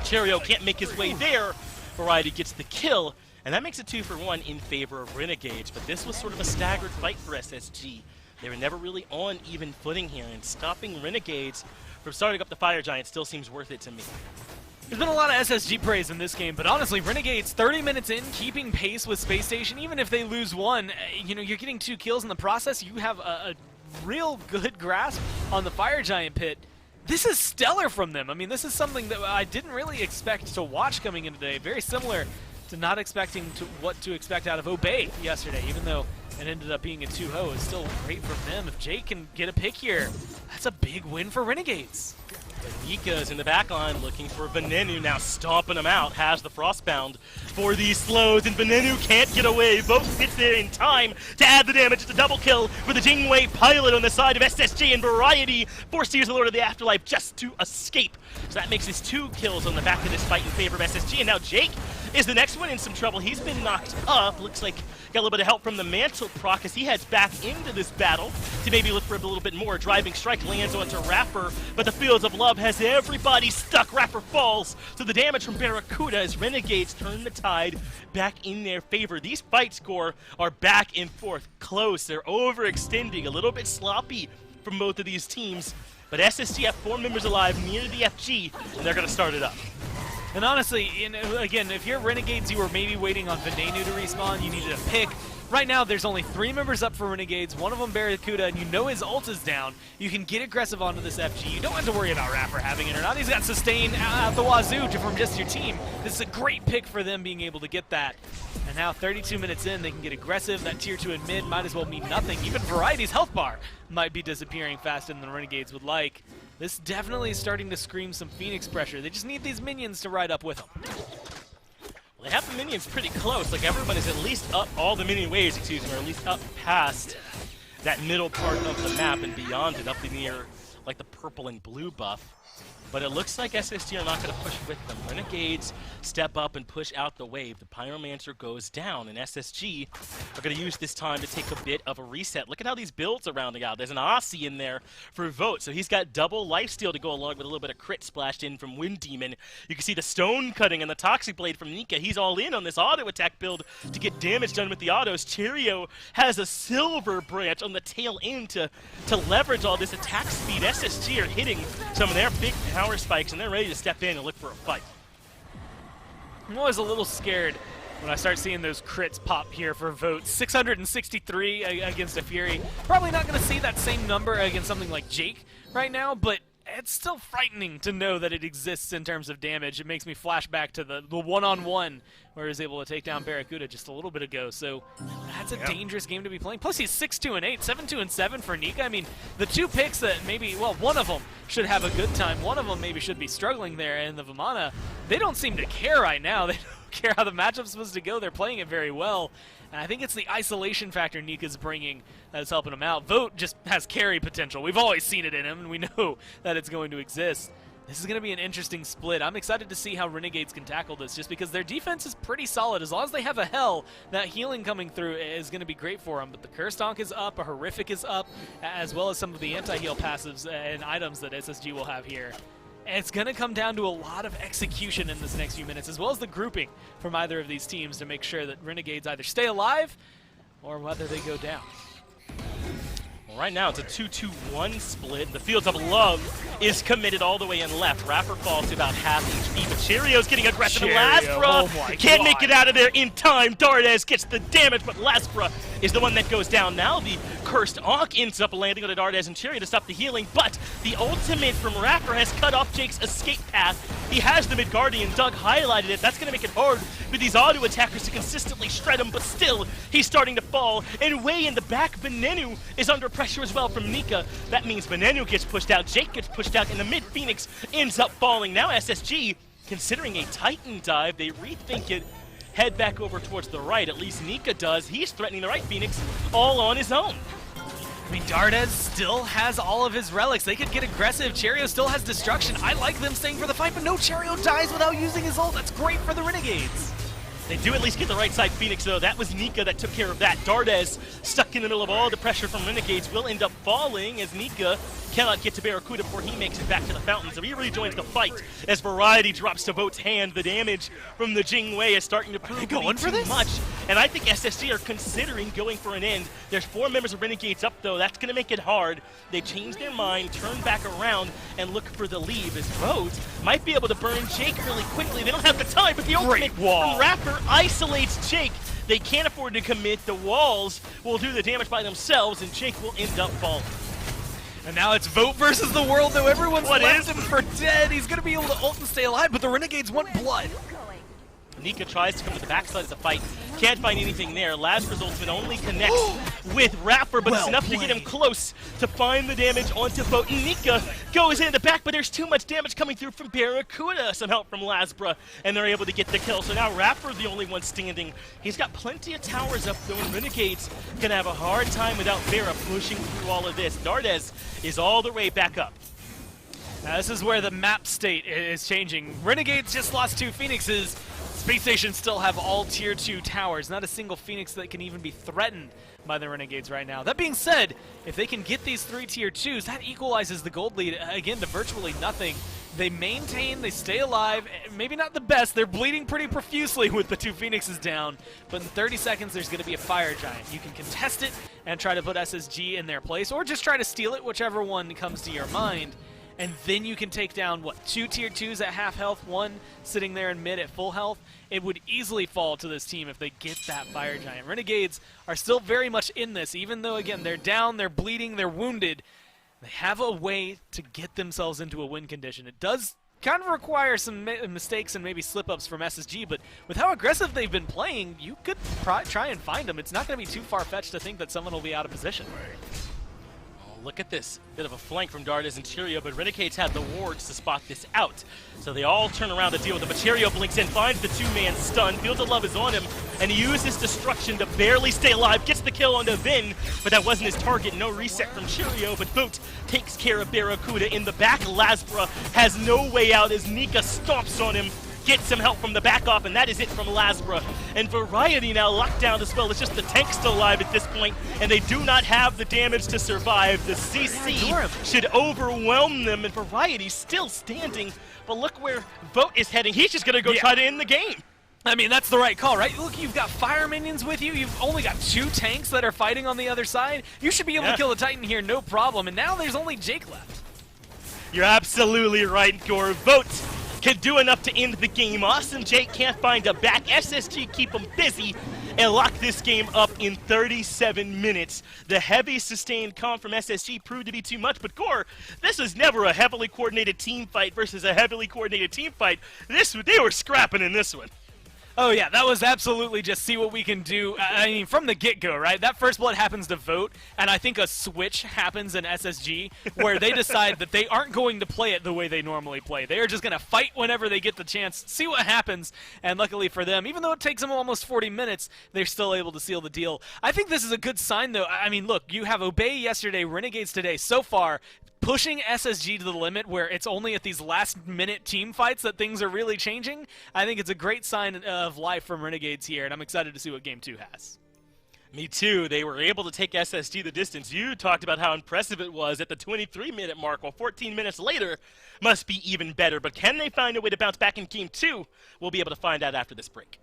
Cheerio can't make his way there. Variety gets the kill, and that makes it 2-for-1 in favor of Renegades. But this was sort of a staggered fight for SSG. They were never really on even footing here, and stopping Renegades from starting up the Fire Giant still seems worth it to me. There's been a lot of SSG praise in this game, but honestly, Renegades 30 minutes in, keeping pace with Space Station. Even if they lose one, you're getting 2 kills in the process. You have a real good grasp on the Fire Giant pit. This is stellar from them. I mean, this is something that I didn't really expect to watch coming in today. Very similar to not expecting what to expect out of Obey yesterday, even though it ended up being a 2-0. It's still great for them. If Jake can get a pick here, that's a big win for Renegades. Nika's in the back line looking for Venenu, now stomping him out, has the Frostbound for these slows, and Venenu can't get away. Vote gets there in time to add the damage. It's a double kill with the Jingwei pilot on the side of SSG, and Variety forced to use the Lord of the Afterlife just to escape. So that makes his 2 kills on the back of this fight in favor of SSG, and now Jake is the next one in some trouble. He's been knocked up. Looks like got a little bit of help from the Mantle proc as he heads back into this battle to maybe look for a little bit more. Driving strike lands onto Raffer, but the Fields of Love has everybody stuck. Raffer falls, so the damage from Barracuda as Renegades turn the tide back in their favor. These fight score are back and forth, close. They're overextending, a little bit sloppy from both of these teams, but SSG have 4 members alive near the FG, and they're going to start it up. And honestly, again, if you're Renegades, you were maybe waiting on Venenu to respawn, you needed a pick. Right now, there's only 3 members up for Renegades, one of them Barracuda, and his ult is down. You can get aggressive onto this FG. You don't have to worry about Raffer having it or not. He's got sustain out the wazoo from just your team. This is a great pick for them being able to get that. And now 32 minutes in, they can get aggressive. That tier 2 in mid might as well mean nothing. Even Variety's health bar might be disappearing faster than the Renegades would like. This definitely is starting to scream some Phoenix pressure. They just need these minions to ride up with them. Well, they have the minions pretty close. Like, everyone is at least up, all the minion waves, excuse me, are at least up past that middle part of the map and beyond it, up near, like, the purple and blue buff. But it looks like SSG are not going to push with them. Renegades step up and push out the wave. The Pyromancer goes down, and SSG are going to use this time to take a bit of a reset. Look at how these builds are rounding out. There's an Odyssey in there for Vote, so he's got double lifesteal to go along with a little bit of crit splashed in from Wind Demon. You can see the Stone Cutting and the Toxic Blade from Nika. He's all in on this auto attack build to get damage done with the autos. Cheerio has a Silver Branch on the tail end to leverage all this attack speed. SSG are hitting some of their big power spikes, and they're ready to step in and look for a fight. I'm always a little scared when I start seeing those crits pop here for Vote. 663 against a Fury. Probably not going to see that same number against something like Jake right now, but it's still frightening to know that it exists in terms of damage. It makes me flash back to the one-on-one where he was able to take down Barracuda just a little bit ago. So that's a dangerous game to be playing. Plus, he's 6-2-8, 7-2-7 for Nika. I mean, the 2 picks that maybe, well, one of them should have a good time. One of them maybe should be struggling there. And the Vamana, they don't seem to care right now. They don't care how the matchup's supposed to go. They're playing it very well. And I think it's the isolation factor Nika's bringing that's helping him out. Vote just has carry potential. We've always seen it in him, and we know that it's going to exist. This is going to be an interesting split. I'm excited to see how Renegades can tackle this, just because their defense is pretty solid. As long as they have a Hell, that healing coming through is going to be great for them. But the Curse Donk is up, a Horrific is up, as well as some of the anti-heal passives and items that SSG will have here. It's going to come down to a lot of execution in this next few minutes, as well as the grouping from either of these teams to make sure that Renegades either stay alive or whether they go down. Well, right now it's a 2-2-1 split. The Fields of Love is committed all the way in left. Rapper falls to about half HP, but Cheerio's getting aggressive. Lasbra can't make it out of there in time. Dardes gets the damage, but Lasbra is the one that goes down. Now the cursed Ankh ends up landing on the Dardes and Cheerio to stop the healing, but the ultimate from Rapper has cut off Jake's escape path. He has the mid-guardian. Doug highlighted it. That's going to make it hard for these auto attackers to consistently shred him, but still, he's starting to fall. And way in the back, Venenu is under pressure as well from Nika. That means Venenu gets pushed out, Jake gets pushed out, and the mid-Phoenix ends up falling. Now SSG, considering a Titan dive, they rethink it, head back over towards the right. At least Nika does. He's threatening the right Phoenix all on his own. I mean, Dardes still has all of his relics. They could get aggressive. Cheerio still has destruction. I like them staying for the fight, but no, Cheerio dies without using his ult. That's great for the Renegades. They do at least get the right side Phoenix, though. That was Nika that took care of that. Dardes, stuck in the middle of all the pressure from Renegades, will end up falling as Nika cannot get to Barracuda before he makes it back to the fountain. So he rejoins the fight as Variety drops to Vote's hand. The damage from the Jingwei is starting to prove going for this? much. And I think SSG are considering going for an end. There's 4 members of Renegades up, though. That's going to make it hard. They change their mind, turn back around, and look for the leave as Vote might be able to burn Jake really quickly. They don't have the time, but the ultimate from Rapper isolates Jake. They can't afford to commit. The walls will do the damage by themselves, and Jake will end up falling. And now it's Vote versus the world, though. Everyone's left him for dead. He's going to be able to ult and stay alive, but the Renegades want blood. Nika tries to come to the backside of the fight. Can't find anything there. Lasbra's ultimate only connects with Rapper, but it's enough to get him close to find the damage onto Vote. Nika goes in the back, but there's too much damage coming through from Barracuda. Some help from Lasbra, and they're able to get the kill. So now Rapper's the only one standing. He's got plenty of towers up, though, and Renegades can have a hard time without Vera pushing through all of this. Dardes is all the way back up. Now, this is where the map state is changing. Renegades just lost 2 Phoenixes. Space Stations still have all Tier 2 towers. Not a single Phoenix that can even be threatened by the Renegades right now. That being said, if they can get these 3 Tier 2s, that equalizes the gold lead, again, to virtually nothing. They maintain, they stay alive, maybe not the best. They're bleeding pretty profusely with the 2 Phoenixes down, but in 30 seconds, there's going to be a Fire Giant. You can contest it and try to put SSG in their place, or just try to steal it, whichever one comes to your mind. And then you can take down, what, 2 Tier 2s at half health, 1 sitting there in mid at full health. It would easily fall to this team if they get that Fire Giant. Renegades are still very much in this, even though, again, they're down, they're bleeding, they're wounded. They have a way to get themselves into a win condition. It does kind of require some mistakes and maybe slip-ups from SSG, but with how aggressive they've been playing, you could try and find them. It's not going to be too far-fetched to think that someone will be out of position. Look at this. Bit of a flank from Dardes and Cheerio, but Renegades had the wards to spot this out. So they all turn around to deal with it. But Cheerio blinks in, finds the 2-man stun. Fields of Love is on him, and he uses Destruction to barely stay alive. Gets the kill onto Vin, but that wasn't his target. No reset from Cheerio, but Boot takes care of Barracuda. In the back, Lasbra has no way out as Nika stomps on him. Get some help from the back off, and that is it from Lasbra. And Variety now locked down as well. It's just the tank still alive at this point, and they do not have the damage to survive. The CC should overwhelm them, and Variety still standing. But look where Vote is heading. He's just going to go try to end the game. I mean, that's the right call, right? Look, you've got fire minions with you. You've only got 2 tanks that are fighting on the other side. You should be able to kill the Titan here, no problem. And now there's only Jake left. You're absolutely right, Gore. Vote can do enough to end the game. Awesome Jake can't find a back. SSG keep them busy and lock this game up in 37 minutes. The heavy sustained comp from SSG proved to be too much, but Gore, this is never a heavily coordinated team fight versus a heavily coordinated team fight. They were scrapping in this one. Oh yeah, that was absolutely just see what we can do. I mean, from the get-go, right? That first blood happens to Vote, and I think a switch happens in SSG where they decide that they aren't going to play it the way they normally play. They are just going to fight whenever they get the chance, see what happens, and luckily for them, even though it takes them almost 40 minutes, they're still able to seal the deal. I think this is a good sign, though. I mean, look, you have Obey yesterday, Renegades today. So far, pushing SSG to the limit where it's only at these last-minute team fights that things are really changing. I think it's a great sign of life from Renegades here, and I'm excited to see what Game 2 has. Me too. They were able to take SSG the distance. You talked about how impressive it was at the 23-minute mark. Well, 14 minutes later must be even better. But can they find a way to bounce back in Game 2? We'll be able to find out after this break.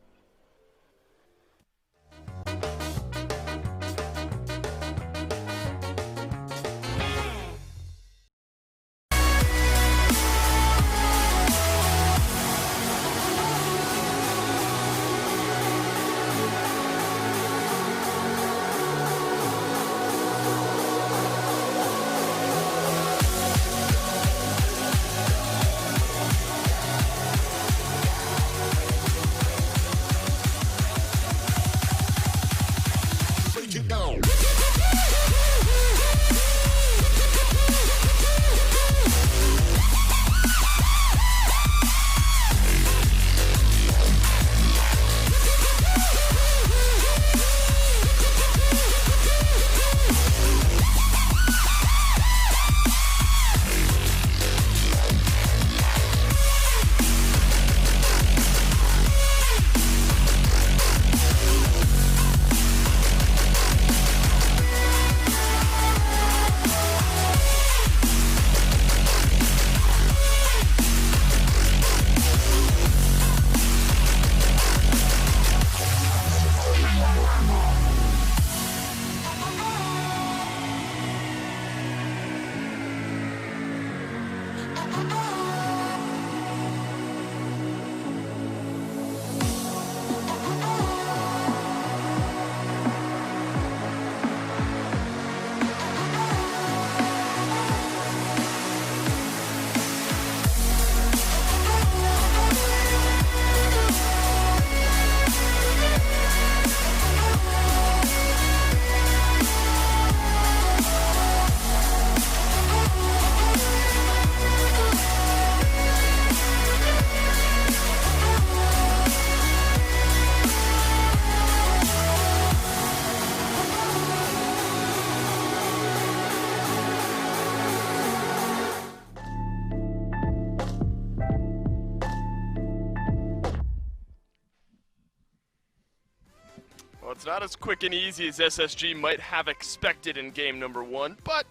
It's not as quick and easy as SSG might have expected in game number 1, but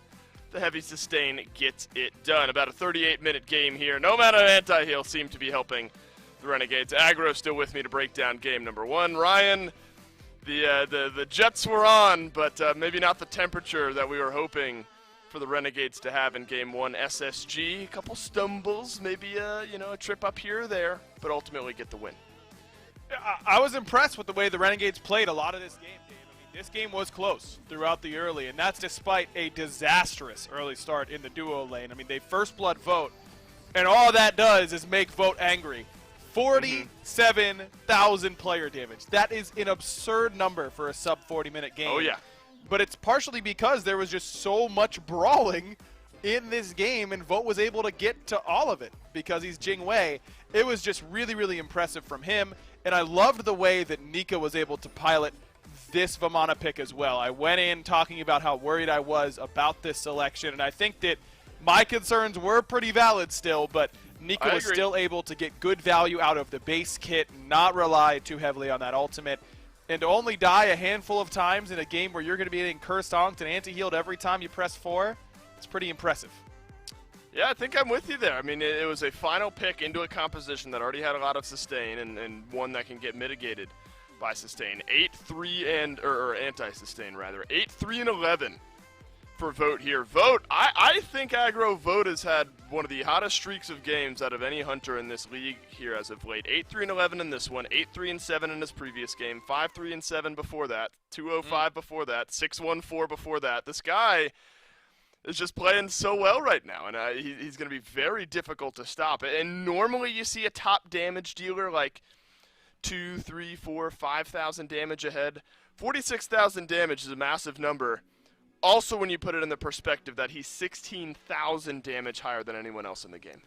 the heavy sustain gets it done. About a 38-minute game here. No amount of anti-heal seemed to be helping the Renegades. Aggro still with me to break down game number 1. Ryan, the Jets were on, but maybe not the temperature that we were hoping for the Renegades to have in game 1. SSG, a couple stumbles, maybe a trip up here or there, but ultimately get the win. I was impressed with the way the Renegades played a lot of this game, Dave. I mean, this game was close throughout the early, and that's despite a disastrous early start in the duo lane. I mean, they first blood Vote, and all that does is make Vote angry. 47,000 player damage. That is an absurd number for a sub 40-minute game. Oh, yeah. But it's partially because there was just so much brawling in this game, and Vote was able to get to all of it because he's Jing Wei. It was just really, really impressive from him. And I loved the way that Nika was able to pilot this Vamana pick as well. I went in talking about how worried I was about this selection, and I think that my concerns were pretty valid still, but Nika was still able to get good value out of the base kit, not rely too heavily on that ultimate, and to only die a handful of times in a game where you're going to be getting cursed, honked, and anti-healed every time you press 4, it's pretty impressive. Yeah, I think I'm with you there. I mean, it was a final pick into a composition that already had a lot of sustain and one that can get mitigated by sustain. 8-3 or anti-sustain rather. 8-3 and 11 for Vote here. Vote, I think Aggro Vote has had one of the hottest streaks of games out of any hunter in this league here as of late. 8-3 and 11 in this one. 8-3 and 7 in his previous game. 5-3 and 7 before that. 2-0-5 before that. 6-1-4 before that. This guy is just playing so well right now, and he's going to be very difficult to stop. And normally you see a top damage dealer like 2, 3, 4, 5,000 damage ahead. 46,000 damage is a massive number. Also, when you put it in the perspective that he's 16,000 damage higher than anyone else in the game.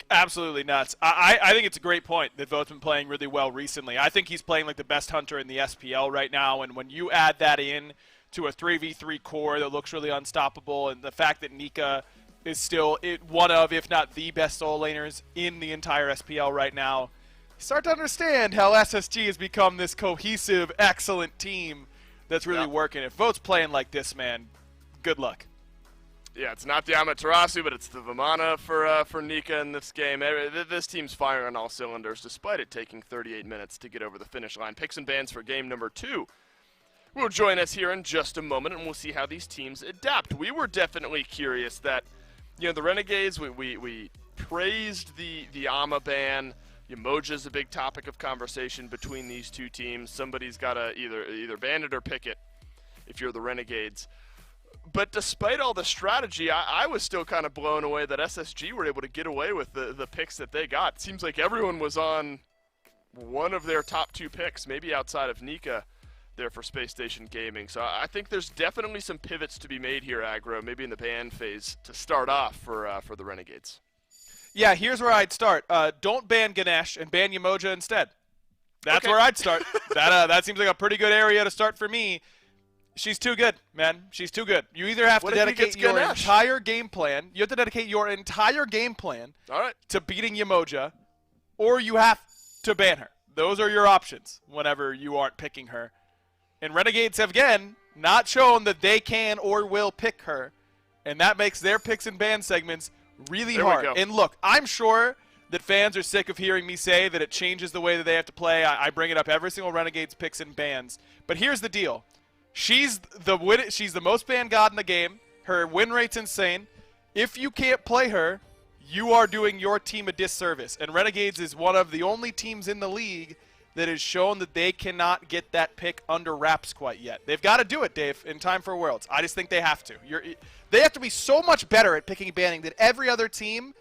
Absolutely nuts. I think it's a great point that Vote's been playing really well recently. I think he's playing like the best hunter in the SPL right now, and when you add that in to a 3v3 core that looks really unstoppable, and the fact that Nika is still one of, if not the best solo laners in the entire SPL right now, you start to understand how SSG has become this cohesive, excellent team that's really working. If Vote's playing like this, man, good luck. Yeah, it's not the Amaterasu, but it's the Vamana for Nika in this game. This team's firing on all cylinders, despite it taking 38 minutes to get over the finish line. Picks and bans for game number 2 will join us here in just a moment, and we'll see how these teams adapt. We were definitely curious that, the Renegades, we praised the Ama ban. Yamoja's a big topic of conversation between these two teams. Somebody's got to either ban it or pick it if you're the Renegades. But despite all the strategy, I was still kind of blown away that SSG were able to get away with the picks that they got. It seems like everyone was on one of their top 2 picks, maybe outside of Nika there for Space Station Gaming. So I think there's definitely some pivots to be made here, Aggro, maybe in the ban phase to start off for the Renegades. Yeah, here's where I'd start. Don't ban Ganesh and ban Yamoja instead. That's where I'd start. That seems like a pretty good area to start for me. She's too good, man. She's too good. You either have to dedicate your entire game plan. You have to dedicate your entire game plan to beating Yamoja, or you have to ban her. Those are your options whenever you aren't picking her. And Renegades have, again, not shown that they can or will pick her. And that makes their picks and ban segments really hard. And look, I'm sure that fans are sick of hearing me say that it changes the way that they have to play. I bring it up every single Renegades picks and bans. But here's the deal. She's the most banned god in the game. Her win rate's insane. If you can't play her, you are doing your team a disservice. And Renegades is one of the only teams in the league that has shown that they cannot get that pick under wraps quite yet. They've got to do it, Dave, in time for Worlds. I just think they have to. They have to be so much better at picking and banning than every other team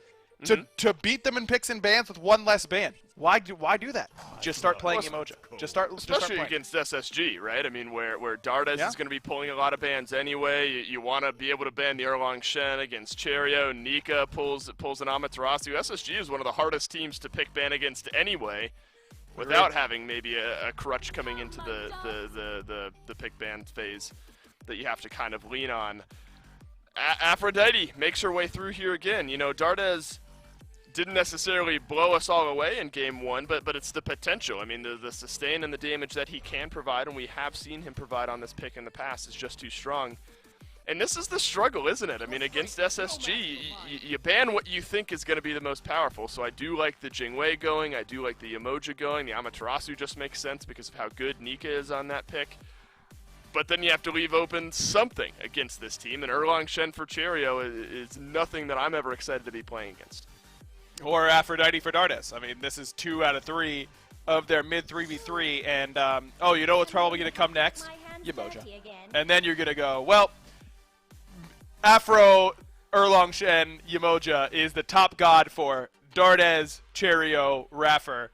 to beat them in picks and bans with one less ban. Why do that? Just start playing Emoja. Especially against SSG, right? I mean, where Dardes is going to be pulling a lot of bans anyway. You want to be able to ban the Erlang Shen against Cherio. Nika pulls an Amaterasu. SSG is one of the hardest teams to pick ban against anyway, without having maybe a crutch coming into the pick ban phase that you have to kind of lean on. Aphrodite makes her way through here again. Dardes didn't necessarily blow us all away in Game 1, but it's the potential. I mean, the sustain and the damage that he can provide, and we have seen him provide on this pick in the past, is just too strong. And this is the struggle, isn't it? I mean, against SSG, you ban what you think is going to be the most powerful. So I do like the Jingwei going. I do like the Umoja going. The Amaterasu just makes sense because of how good Nika is on that pick. But then you have to leave open something against this team, and Erlang Shen for Cheerio is nothing that I'm ever excited to be playing against. Or Aphrodite for Dardes. I mean, this is 2 out of 3 of their mid 3v3, and oh, you know what's probably going to come next? Umoja. And then you're going to go, well, Afro, Erlang Shen, Umoja is the top god for Dardes, Cheerio, Raffer.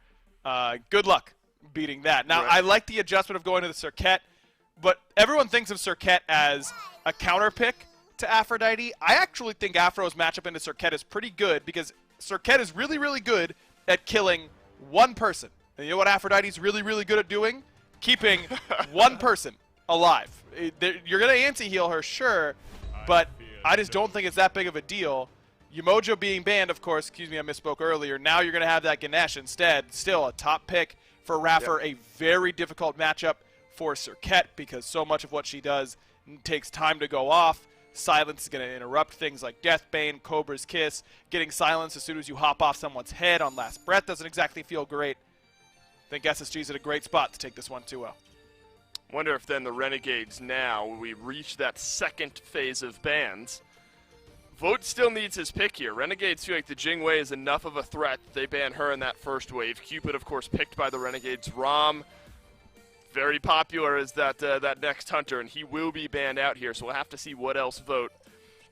Good luck beating that. Now, Right. I like the adjustment of going to the Serket, but everyone thinks of Serket as a counter pick to Aphrodite. I actually think Afro's matchup into Serket is pretty good because Serket is really, really good at killing one person. And you know what Aphrodite's really, really good at doing? Keeping one person alive. You're going to anti-heal her, sure, but I just don't think it's that big of a deal. Umoja being banned, of course, excuse me, I misspoke earlier. Now you're going to have that Ganesh instead. Still a top pick for Raffer, a very difficult matchup for Serket because so much of what she does takes time to go off. Silence is going to interrupt things like Deathbane, Cobra's Kiss. Getting silence as soon as you hop off someone's head on last breath doesn't exactly feel great. I think SSG's at a great spot to take this one 2-0. Wonder if then the Renegades now, when we reach that second phase of bans, Vote still needs his pick here. Renegades feel like the Jingwei is enough of a threat. They ban her in that first wave. Cupid, of course, picked by the Renegades. Rom, very popular as that next hunter, and he will be banned out here, so we'll have to see what else Vote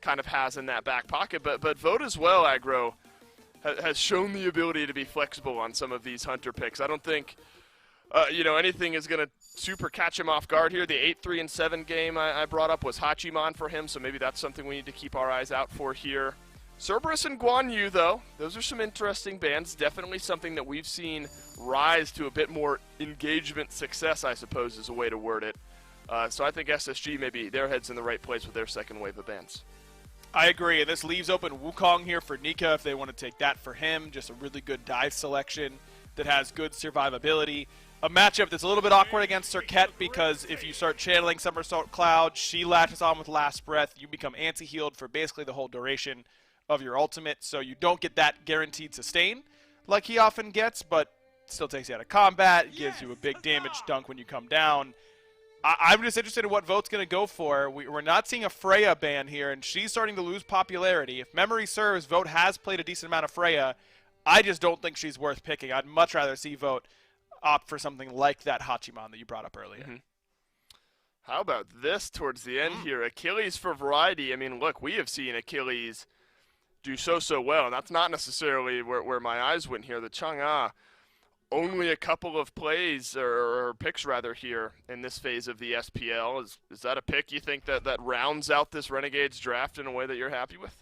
kind of has in that back pocket. But Vote as well, Aggro, has shown the ability to be flexible on some of these hunter picks. I don't think anything is going to super catch him off guard here. The 8-3 and 7 game I brought up was Hachiman for him, so maybe that's something we need to keep our eyes out for here. Cerberus and Guan Yu, though, those are some interesting bands. Definitely something that we've seen rise to a bit more engagement success, I suppose, is a way to word it. So I think SSG, maybe their head's in the right place with their second wave of bands. I agree, and this leaves open Wukong here for Nika if they want to take that for him. Just a really good dive selection that has good survivability. A matchup that's a little bit awkward against Serket because if you start channeling Somersault Cloud, she latches on with Last Breath, you become anti-healed for basically the whole duration of your ultimate, so you don't get that guaranteed sustain like he often gets, but still takes you out of combat, gives you a big damage dunk when you come down. I'm just interested in what Vote's going to go for. We're not seeing a Freya ban here, and she's starting to lose popularity. If memory serves, Vote has played a decent amount of Freya. I just don't think she's worth picking. I'd much rather see Vote opt for something like that Hachiman that you brought up earlier. Mm-hmm. How about this towards the end here? Achilles for variety. I mean, look, we have seen Achilles do so well, and that's not necessarily where my eyes went here. The Chang'e, only a couple of plays, or picks rather, here in this phase of the SPL. Is that a pick you think that rounds out this Renegades draft in a way that you're happy with?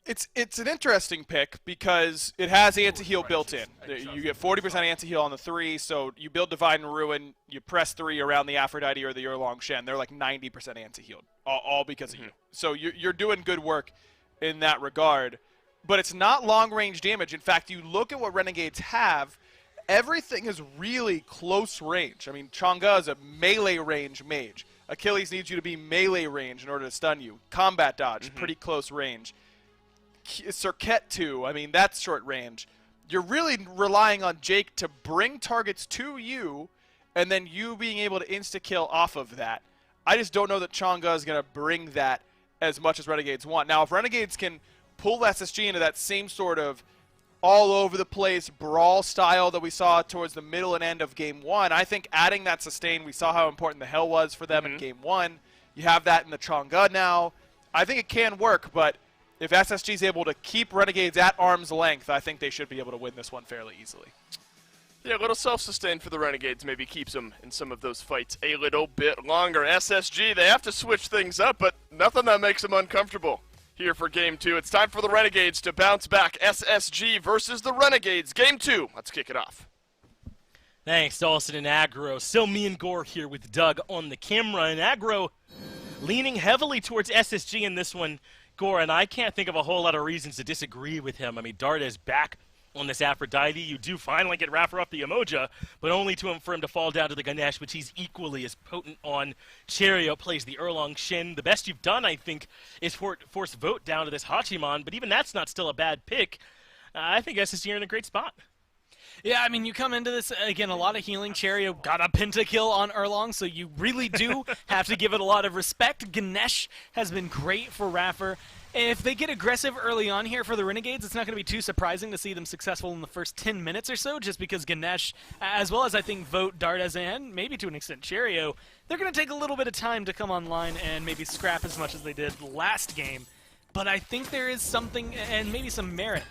It's an interesting pick because it has anti-heal built in. You get 40% anti-heal on the 3, so you build Divine Ruin, you press 3 around the Aphrodite or the Erlang Shen. They're like 90% anti-healed, all because of you. So you're doing good work in that regard. But it's not long-range damage. In fact, you look at what Renegades have, everything is really close range. I mean, Chang'e is a melee range mage. Achilles needs you to be melee range in order to stun you. Combat dodge, pretty close range. Serket 2, I mean, that's short range. You're really relying on Jake to bring targets to you, and then you being able to insta-kill off of that. I just don't know that Chang'e is going to bring that as much as Renegades want. Now, if Renegades can pull SSG into that same sort of all-over-the-place brawl style that we saw towards the middle and end of Game 1, I think adding that sustain, we saw how important the Hell was for them in Game 1. You have that in the Chang'e now. I think it can work, but if SSG is able to keep Renegades at arm's length, I think they should be able to win this one fairly easily. Yeah, a little self-sustain for the Renegades maybe keeps them in some of those fights a little bit longer. SSG, they have to switch things up, but nothing that makes them uncomfortable here for Game 2. It's time for the Renegades to bounce back. SSG versus the Renegades. Game 2. Let's kick it off. Thanks, Dawson and Aggro. Still me and Gore here with Doug on the camera, and Aggro leaning heavily towards SSG in this one. score, and I can't think of a whole lot of reasons to disagree with him. I mean, Dardes back on this Aphrodite. You do finally get Raffer off the Emoja, but only for him to fall down to the Ganesh, which he's equally as potent on. Cherio plays the Erlong Shin. The best you've done, I think, is force Vote down to this Hachiman, but even that's not still a bad pick. I think SSG are in a great spot. Yeah, I mean, you come into this, again, a lot of healing. Cherio got a pentakill on Erlong, so you really do have to give it a lot of respect. Ganesh has been great for Raffer. If they get aggressive early on here for the Renegades, it's not going to be too surprising to see them successful in the first 10 minutes or so, just because Ganesh, as well as I think Vote, Dardes, and maybe to an extent Cherio, they're going to take a little bit of time to come online and maybe scrap as much as they did last game. But I think there is something, and maybe some merit,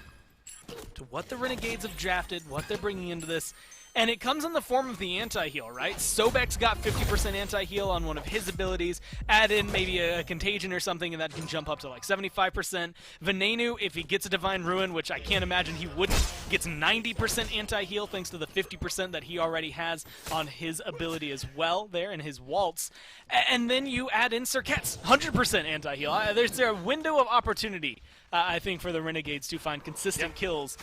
to what the Renegades have drafted, what they're bringing into this. And it comes in the form of the anti-heal, right? Sobek's got 50% anti-heal on one of his abilities. Add in maybe a contagion or something, and that can jump up to like 75%. Venenu, if he gets a Divine Ruin, which I can't imagine he wouldn't, gets 90% anti-heal thanks to the 50% that he already has on his ability as well there in his Waltz. And then you add in Circuit's 100% anti-heal. There's a window of opportunity, I think, for the Renegades to find consistent kills.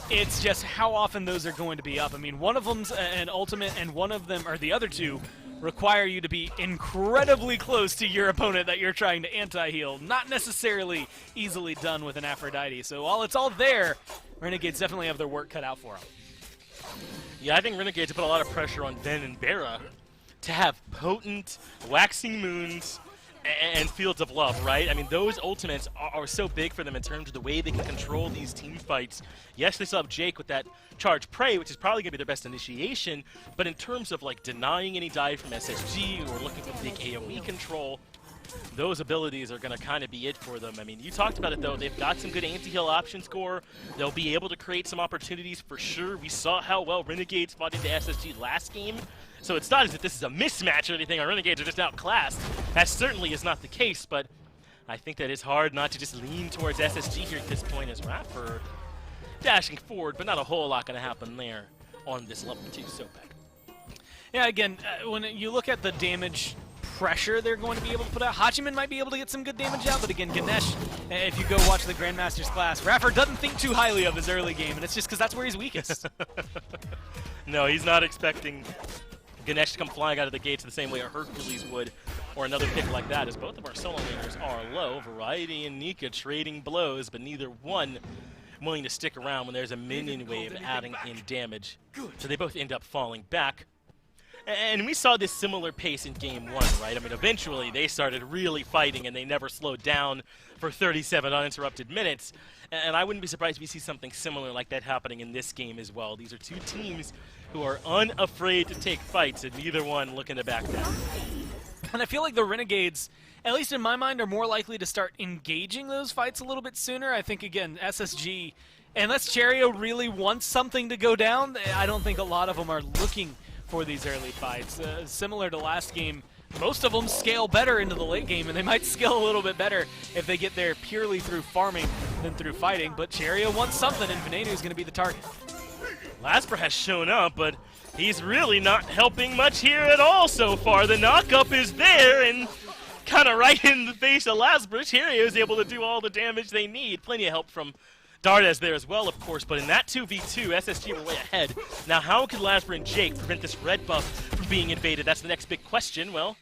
It's just how often those are going to be up. I mean, one of them's an ultimate, and one of them, or the other two, require you to be incredibly close to your opponent that you're trying to anti-heal. Not necessarily easily done with an Aphrodite. So while it's all there, Renegades definitely have their work cut out for them. Yeah, I think Renegades put a lot of pressure on Ben and Bera to have potent Waxing Moons and Fields of Love, right? I mean, those ultimates are so big for them in terms of the way they can control these team fights. Yes, they still have Jake with that Charge Prey, which is probably going to be their best initiation, but in terms of, like, denying any dive from SSG or looking for big AoE control, those abilities are going to kind of be it for them. I mean, you talked about it, though. They've got some good anti-heal option score. They'll be able to create some opportunities for sure. We saw how well Renegades fought into SSG last game. So it's not as if this is a mismatch or anything. Our Renegades are just outclassed. That certainly is not the case, but I think that it's hard not to just lean towards SSG here at this point as Raffer dashing forward, but not a whole lot going to happen there on this level 2 Sobek. Yeah, again, when you look at the damage pressure they're going to be able to put out, Hachiman might be able to get some good damage out, but again, Ganesh, if you go watch the Grandmaster's class, Raffer doesn't think too highly of his early game, and it's just because that's where he's weakest. No, he's not expecting Ganesh to come flying out of the gates the same way a Hercules would, or another pick like that, as both of our solo laners are low. Variety and Nika trading blows, but neither one willing to stick around when there's a minion wave adding in damage. So they both end up falling back. And we saw this similar pace in Game 1, right? I mean, eventually they started really fighting, and they never slowed down for 37 uninterrupted minutes. And I wouldn't be surprised if we see something similar like that happening in this game as well. These are two teams who are unafraid to take fights, and neither one looking to back down. And I feel like the Renegades, at least in my mind, are more likely to start engaging those fights a little bit sooner. I think, again, SSG, unless Cherio really wants something to go down, I don't think a lot of them are looking for these early fights. Similar to last game, most of them scale better into the late game, and they might scale a little bit better if they get there purely through farming than through fighting. But Cherio wants something, and Venenu is going to be the target. Lasper has shown up, but he's really not helping much here at all so far. The knock-up is there, and kind of right in the face of Lasper. Cherio is able to do all the damage they need. Plenty of help from Dardes there as well, of course, but in that 2v2, SSG were way ahead. Now, how could Lasper and Jake prevent this red buff from being invaded? That's the next big question. Well,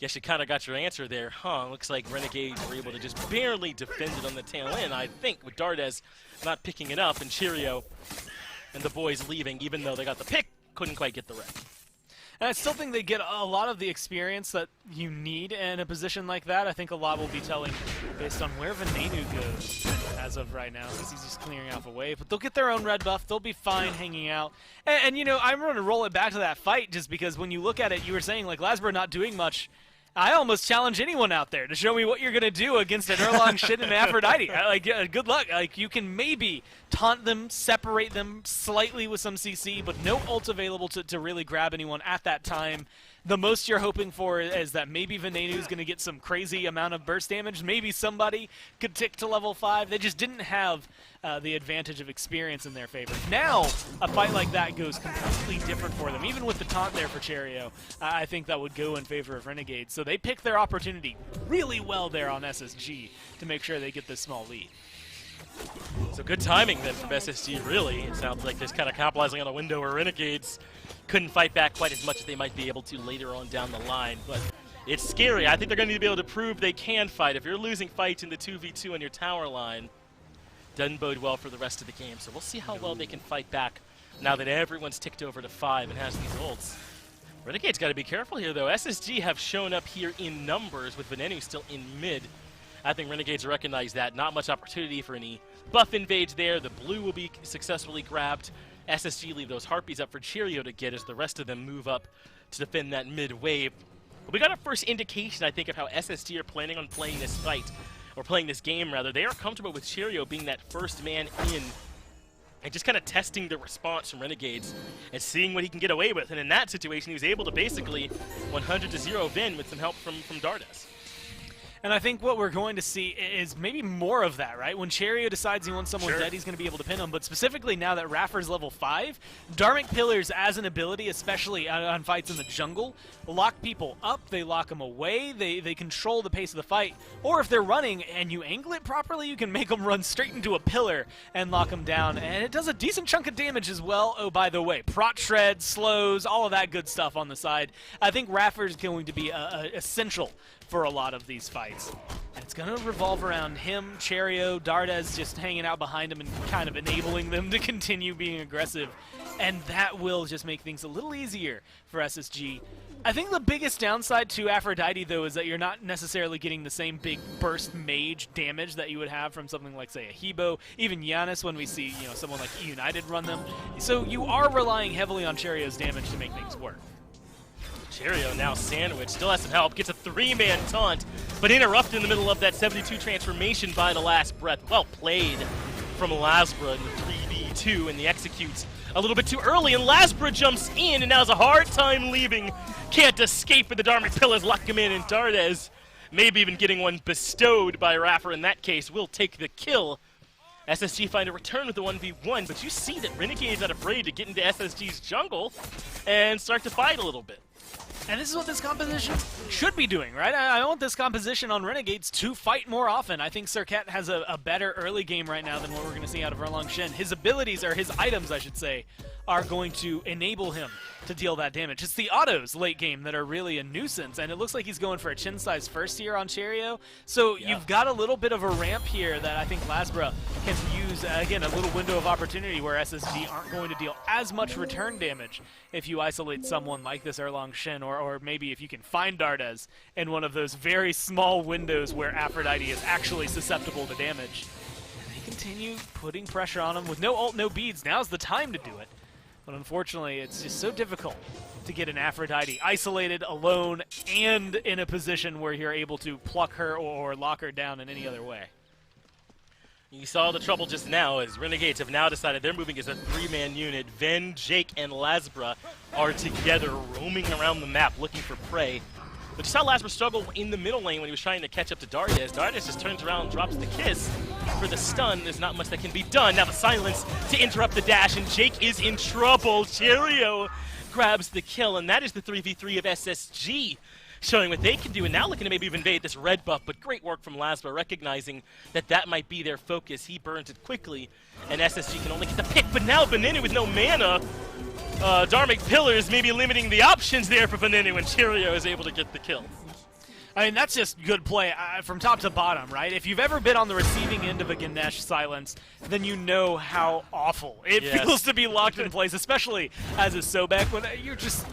guess you kind of got your answer there, huh? Looks like Renegades were able to just barely defend it on the tail end, I think, with Dardes not picking it up, and Cherio and the boys leaving, even though they got the pick, couldn't quite get the red. And I still think they get a lot of the experience that you need in a position like that. I think a lot will be telling based on where Venenu goes as of right now, since he's just clearing off a wave. But they'll get their own red buff. They'll be fine hanging out. And you know, I'm going to roll it back to that fight just because when you look at it, you were saying, like, Lasper not doing much. I almost challenge anyone out there to show me what you're going to do against an Erlong Shin and Aphrodite. Like, good luck. Like, you can maybe taunt them, separate them slightly with some CC, but no ult available to really grab anyone at that time. the most you're hoping for is that maybe Venenu's going to get some crazy amount of burst damage. Maybe somebody could tick to level 5. They just didn't have the advantage of experience in their favor. Now, a fight like that goes completely different for them. Even with the taunt there for Cherio, I think that would go in favor of Renegades. So they pick their opportunity really well there on SSG to make sure they get this small lead. So good timing then from SSG, really. It sounds like they're kind of capitalizing on a window where Renegades couldn't fight back quite as much as they might be able to later on down the line. But it's scary. I think they're going to need to be able to prove they can fight. If you're losing fights in the 2v2 on your tower line, doesn't bode well for the rest of the game. So we'll see how well they can fight back now that everyone's ticked over to 5 and has these ults. Renegade's got to be careful here, though. SSG have shown up here in numbers with Venenu still in mid. I think Renegades recognize that. Not much opportunity for any buff invades there. The blue will be successfully grabbed. SSG leave those Harpies up for Cheerio to get as the rest of them move up to defend that mid wave. But we got a first indication, I think, of how SSG are planning on playing this fight, or playing this game, rather. They are comfortable with Cheerio being that first man in and just kind of testing the response from Renegades and seeing what he can get away with. And in that situation, he was able to basically 100-0 Vin with some help from Dardas. And I think what we're going to see is maybe more of that, right? When Cheerio decides he wants someone dead, he's going to be able to pin him. But specifically now that Raffer's level 5, Dharmic Pillars as an ability, especially on fights in the jungle, lock people up, they lock them away, they control the pace of the fight. Or if they're running and you angle it properly, you can make them run straight into a pillar and lock them down. And it does a decent chunk of damage as well. Oh, by the way, prot shred, slows, all of that good stuff on the side. I think Raffer's going to be essential for a lot of these fights. And it's going to revolve around him, Cheerio, Dardas just hanging out behind him and kind of enabling them to continue being aggressive. And that will just make things a little easier for SSG. I think the biggest downside to Aphrodite, though, is that you're not necessarily getting the same big burst mage damage that you would have from something like, say, a Hebo, even Giannis when we see, someone like United run them. So you are relying heavily on Cheerio's damage to make things work. Cheerio now sandwiched, still has some help, gets a 3-man taunt, but interrupted in the middle of that 72 transformation by the last breath. Well played from Lasbra in the 3v2, and the executes a little bit too early, and Lasbra jumps in and now has a hard time leaving. Can't escape with the Dharmic Pillars, lock him in, and Dardas, maybe even getting one bestowed by Raffer in that case, will take the kill. SSG find a return with the 1v1, but you see that Renegade's not afraid to get into SSG's jungle and start to fight a little bit. And this is what this composition should be doing, right? I want this composition on Renegades to fight more often. I think Serket has a better early game right now than what we're going to see out of Erlang Shen. His abilities, or his items, I should say, are going to enable him to deal that damage. It's the autos late game that are really a nuisance, and it looks like he's going for a chin size first here on Cheerio. So you've got a little bit of a ramp here that I think Lasbra can use, again, a little window of opportunity where SSG aren't going to deal as much return damage if you isolate someone like this Erlang Shen, or maybe if you can find Dardas in one of those very small windows where Aphrodite is actually susceptible to damage. And they continue putting pressure on him with no ult, no beads. Now's the time to do it. But unfortunately, it's just so difficult to get an Aphrodite isolated, alone, and in a position where you're able to pluck her or lock her down in any other way. You saw the trouble just now as Renegades have now decided they're moving as a 3-man unit. Ven, Jake, and Lasbra are together roaming around the map looking for prey. But just how Lasbra struggled in the middle lane when he was trying to catch up to Dardas. Dardas just turns around and drops the kiss for the stun. There's not much that can be done. Now the silence to interrupt the dash, and Jake is in trouble. Cheerio grabs the kill, and that is the 3v3 of SSG, showing what they can do, and now looking to maybe even invade this red buff. But great work from Lasbra, recognizing that that might be their focus. He burns it quickly, and SSG can only get the pick. But now Venenu with no mana. Dharmic Pillars maybe limiting the options there for Venenu, and Cheerio is able to get the kill. I mean, that's just good play from top to bottom, right? If you've ever been on the receiving end of a Ganesh silence, then you know how awful it feels to be locked in place, especially as a Sobek, when you're just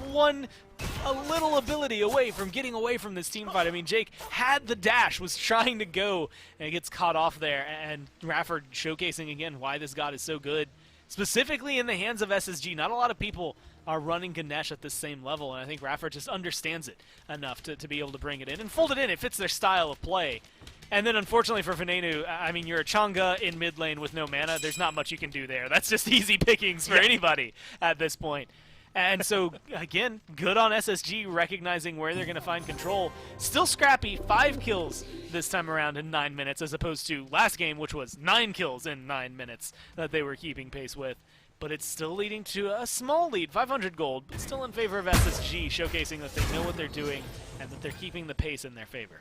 a little ability away from getting away from this team fight. I mean, Jake had the dash, was trying to go, and gets caught off there, and Rafford showcasing again why this god is so good. Specifically in the hands of SSG, not a lot of people are running Ganesh at this same level, and I think Rafford just understands it enough to be able to bring it in and fold it in. It fits their style of play. And then unfortunately for Venenu, I mean, you're a Chang'e in mid lane with no mana. There's not much you can do there. That's just easy pickings for anybody at this point. And so, again, good on SSG recognizing where they're going to find control. Still scrappy, 5 kills this time around in 9 minutes, as opposed to last game, which was 9 kills in 9 minutes that they were keeping pace with. But it's still leading to a small lead, 500 gold, but still in favor of SSG, showcasing that they know what they're doing and that they're keeping the pace in their favor.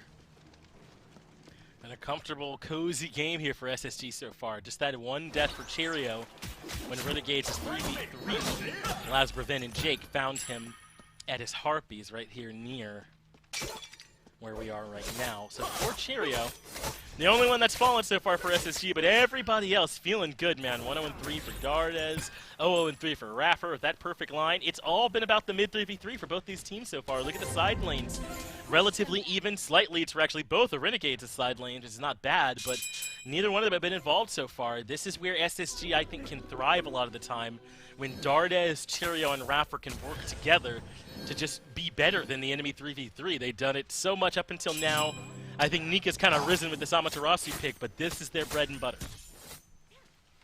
And a comfortable, cozy game here for SSG so far. Just that one death for Cheerio when Renegades is 3v3. Lasbreven and Jake found him at his Harpies right here near where we are right now. So for Cheerio, the only one that's fallen so far for SSG, but everybody else feeling good, man. 1-0-3 for Dardez, 0-0-3 for Raffer with that perfect line. It's all been about the mid 3v3 for both these teams so far. Look at the side lanes. Relatively even, slight leads for actually both the Renegades' side lanes, which is not bad, but neither one of them have been involved so far. This is where SSG, I think, can thrive a lot of the time, when Dardez, Cheerio, and Raffer can work together to just be better than the enemy 3v3. They've done it so much up until now. I think Nika's kind of risen with this Amaterasu pick, but this is their bread and butter.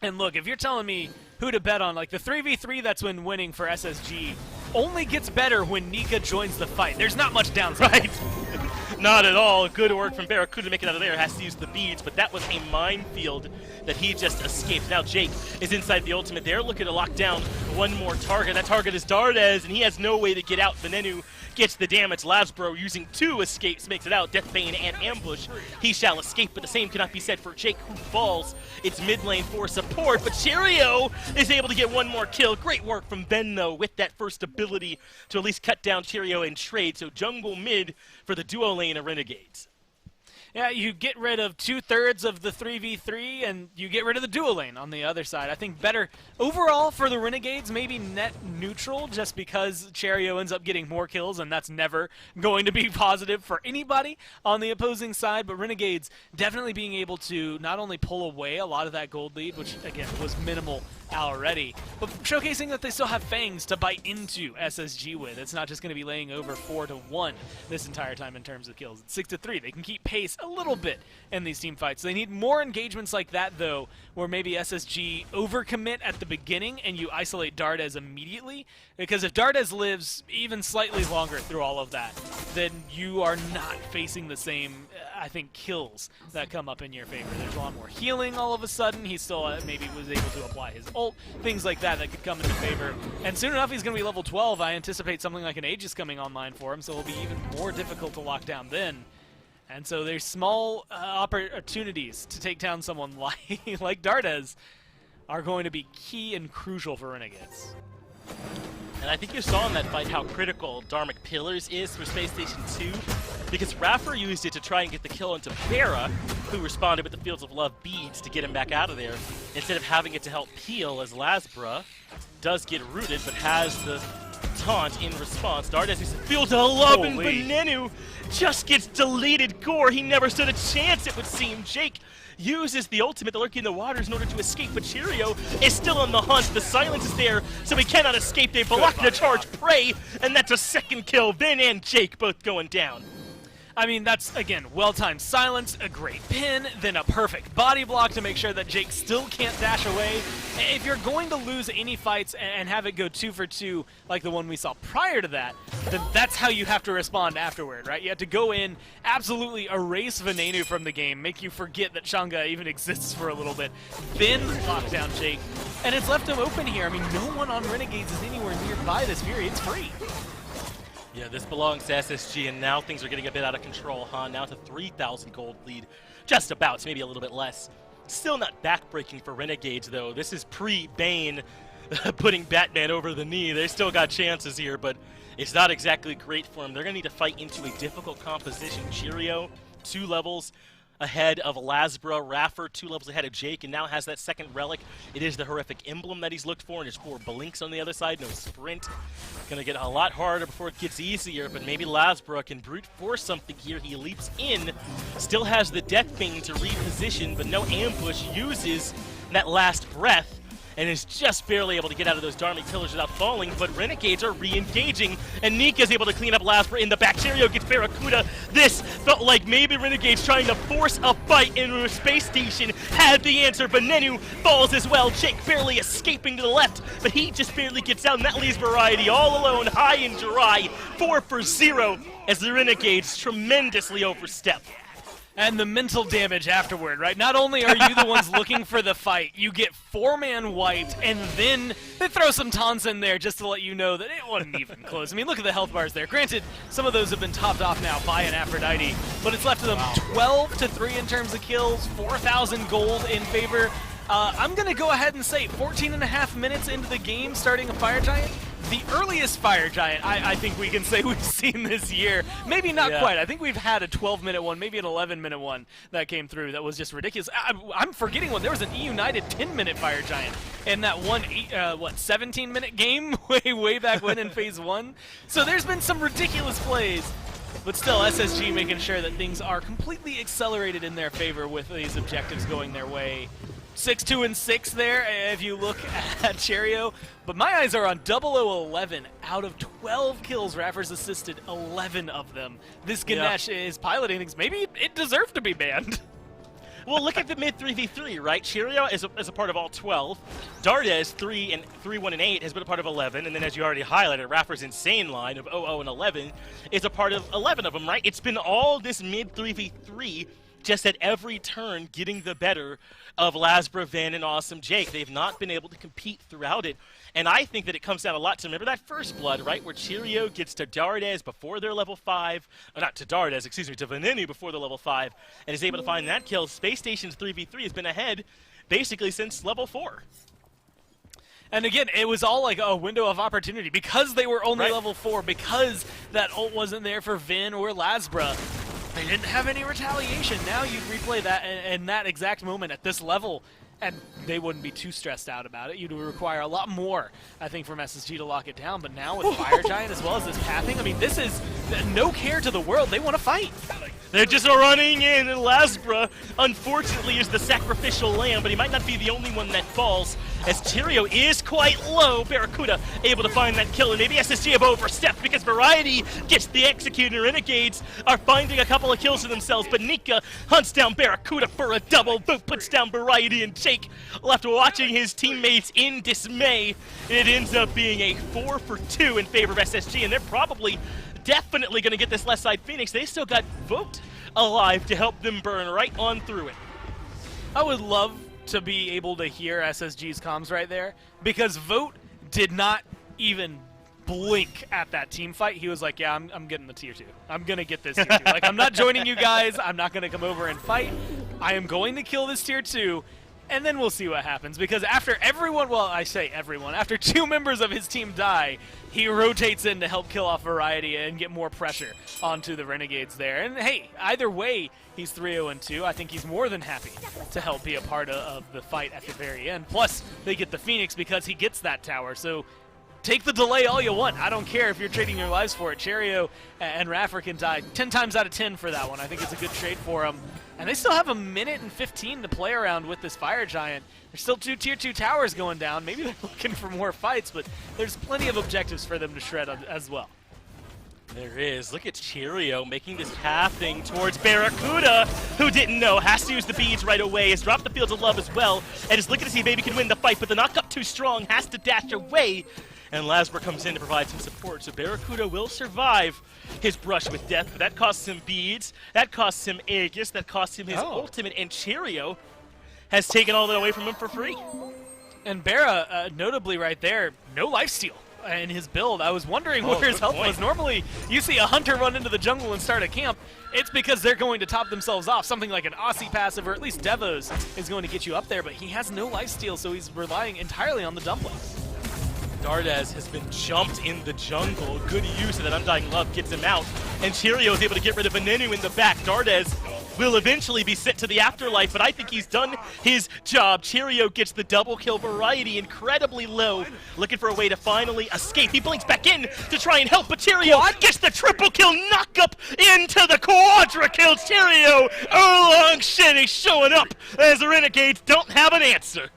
And look, if you're telling me who to bet on, like the 3v3 that's been winning for SSG only gets better when Nika joins the fight. There's not much downside. Right. Not at all. Good work from Barracuda to make it out of there. Has to use the beads, but that was a minefield that he just escaped. Now Jake is inside the ultimate. They're looking to lock down one more target. That target is Dardez, and he has no way to get out. Venenu gets the damage. Lasbro using 2 escapes makes it out. Deathbane and Ambush. He shall escape, but the same cannot be said for Jake, who falls. It's mid lane for support, but Cheerio is able to get one more kill. Great work from Ben, though, with that first ability to at least cut down Cheerio and trade. So jungle mid for the duo lane of Renegades. Yeah, you get rid of 2/3 of the 3v3, and you get rid of the duo lane on the other side. I think better overall for the Renegades, maybe net neutral, just because Cheerio ends up getting more kills, and that's never going to be positive for anybody on the opposing side. But Renegades definitely being able to not only pull away a lot of that gold lead, which, again, was minimal already, but showcasing that they still have fangs to bite into SSG with. It's not just going to be laying over 4-1 this entire time in terms of kills. It's 6-3. They can keep pace a little bit in these team fights. They need more engagements like that, though, where maybe SSG overcommit at the beginning and you isolate Dardez immediately, because if Dardez lives even slightly longer through all of that, then you are not facing the same, I think, kills that come up in your favor. There's a lot more healing all of a sudden. He still maybe was able to apply his ult, things like that could come into favor. And soon enough, he's going to be level 12. I anticipate something like an Aegis coming online for him, so it'll be even more difficult to lock down then. And so there's small opportunities to take down someone like Dardez are going to be key and crucial for Renegades. And I think you saw in that fight how critical Dharmic Pillars is for Space Station 2, because Raffer used it to try and get the kill into Barra, who responded with the Fields of Love beads to get him back out of there, instead of having it to help peel, as Lasbra does get rooted, but has the taunt in response. Dardez uses Fields of Love, and Venenu just gets deleted. Gore, he never stood a chance, it would seem. Jake uses the ultimate, the Lurking in the Waters, in order to escape, but Cheerio is still on the hunt. The silence is there, so he cannot escape. They block the charge Prey, and that's a second kill. Vin and Jake both going down. I mean, that's, again, well-timed silence, a great pin, then a perfect body block to make sure that Jake still can't dash away. If you're going to lose any fights and have it go 2 for 2 like the one we saw prior to that, then that's how you have to respond afterward, right? You have to go in, absolutely erase Venenu from the game, make you forget that Shanga even exists for a little bit, then lock down Jake. And it's left him open here. I mean, no one on Renegades is anywhere nearby this Fury. It's free. Yeah, this belongs to SSG, and now things are getting a bit out of control, huh? Now to 3,000 gold lead. Just about, so maybe a little bit less. Still not backbreaking for Renegades, though. This is pre-Bane putting Batman over the knee. They still got chances here, but it's not exactly great for them. They're going to need to fight into a difficult composition. Cheerio, 2 levels ahead of Lasbra. Raffer, 2 levels ahead of Jake, and now has that second relic. It is the horrific emblem that he's looked for, and his 4 blinks on the other side. No sprint. Gonna get a lot harder before it gets easier, but maybe Lasbra can brute force something here. He leaps in, still has the Deathbane to reposition, but no ambush. Uses that last breath, and is just barely able to get out of those Dharmic pillars without falling, but Renegades are re-engaging, and Nika is able to clean up Lasper in the back. Cheerio gets Barracuda. This felt like maybe Renegades trying to force a fight into a space station had the answer. Venenu falls as well. Jake barely escaping to the left, but he just barely gets out, and that leaves Variety all alone, high and dry, 4 for 0, as the Renegades tremendously overstep. And the mental damage afterward, right? Not only are you the ones looking for the fight, you get 4-man wiped, and then they throw some taunts in there just to let you know that it wasn't even close. I mean, look at the health bars there. Granted, some of those have been topped off now by an Aphrodite, but it's left to them 12 to 3 in terms of kills, 4,000 gold in favor. I'm going to go ahead and say 14.5 minutes into the game starting a Fire Giant. The earliest Fire Giant I think we can say we've seen this year. Maybe not quite. I think we've had a 12-minute one, maybe an 11-minute one that came through that was just ridiculous. I'm forgetting one. There was an E-United 10-minute Fire Giant in that one, 17-minute game way back when in Phase 1. So there's been some ridiculous plays. But still, SSG making sure that things are completely accelerated in their favor with these objectives going their way. 6, 2, and 6 there if you look at Cheerio. But my eyes are on 0011. Out of 12 kills, Raffer's assisted 11 of them. This Ganesh is piloting things. Maybe it deserved to be banned. Well, look at the mid 3v3, right? Cheerio is a part of all 12. Dardes, 3, 1, and 8 has been a part of 11. And then as you already highlighted, Raffer's insane line of 00 and 11 is a part of 11 of them, right? It's been all this mid 3v3 just at every turn getting the better of Lasbra, Van, and Awesome Jake. They've not been able to compete throughout it. And I think that it comes down a lot to, remember that first blood, right, where Cheerio gets to Dardes before they're level 5, or not to Dardes, excuse me, to Venenu before they're level 5, and is able to find that kill. Space Station's 3v3 has been ahead basically since level 4. And again, it was all like a window of opportunity because they were only level 4, because that ult wasn't there for Vin or Lasbra. They didn't have any retaliation. Now you replay that in that exact moment at this level, and they wouldn't be too stressed out about it. You'd require a lot more, I think, from SSG to lock it down. But now with Fire Giant as well as this pathing, I mean, this is no care to the world. They want to fight. They're just running in, and Lasbra, unfortunately, is the sacrificial lamb, but he might not be the only one that falls, as Cheerio is quite low. Barracuda able to find that kill, and maybe SSG have overstepped because Variety gets the executor. Renegades are finding a couple of kills for themselves, but Nika hunts down Barracuda for a double. Vote puts down Variety, and Jake left watching his teammates in dismay. It ends up being a 4 for 2 in favor of SSG, and they're probably definitely going to get this left side Phoenix. They still got Vote alive to help them burn right on through it. I would love to be able to hear SSG's comms right there, because Vote did not even blink at that team fight. He was like, yeah, I'm getting the tier 2. I'm going to get this tier 2. Like, I'm not joining you guys. I'm not going to come over and fight. I am going to kill this tier 2. And then we'll see what happens, because after everyone, well, I say everyone, after 2 members of his team die, he rotates in to help kill off Variety and get more pressure onto the Renegades there. And hey, either way, he's 3-0-2. I think he's more than happy to help be a part of the fight at the very end. Plus, they get the Phoenix because he gets that tower. So take the delay all you want. I don't care if you're trading your lives for it. Cheerio and Raffer can die 10 times out of 10 for that one. I think it's a good trade for them. And they still have a minute and 15 to play around with this Fire Giant. There's still 2 tier 2 towers going down. Maybe they're looking for more fights, but there's plenty of objectives for them to shred as well. There is. Look at Cheerio making this pathing towards Barracuda, who didn't know. Has to use the beads right away. Has dropped the Fields of Love as well. And is looking to see if maybe can win the fight, but the knock-up too strong. Has to dash away. And Lasbra comes in to provide some support. So Barracuda will survive his brush with death, but that costs him beads. That costs him Aegis. That costs him his ultimate. And Cheerio has taken all that away from him for free. And Barra, notably right there, no lifesteal in his build. I was wondering where his health was. Normally, you see a hunter run into the jungle and start a camp. It's because they're going to top themselves off. Something like an Aussie passive, or at least Devos, is going to get you up there, but he has no lifesteal, so he's relying entirely on the dumplings. Dardes has been jumped in the jungle. Good use of that Undying Love gets him out. And Cheerio is able to get rid of Venenu in the back. Dardes will eventually be sent to the afterlife, but I think he's done his job. Cheerio gets the double kill. Variety incredibly low, looking for a way to finally escape. He blinks back in to try and help, but Cheerio gets the triple kill, knock up into the quadra kill. Cheerio, Erlong Shen is showing up as the Renegades don't have an answer.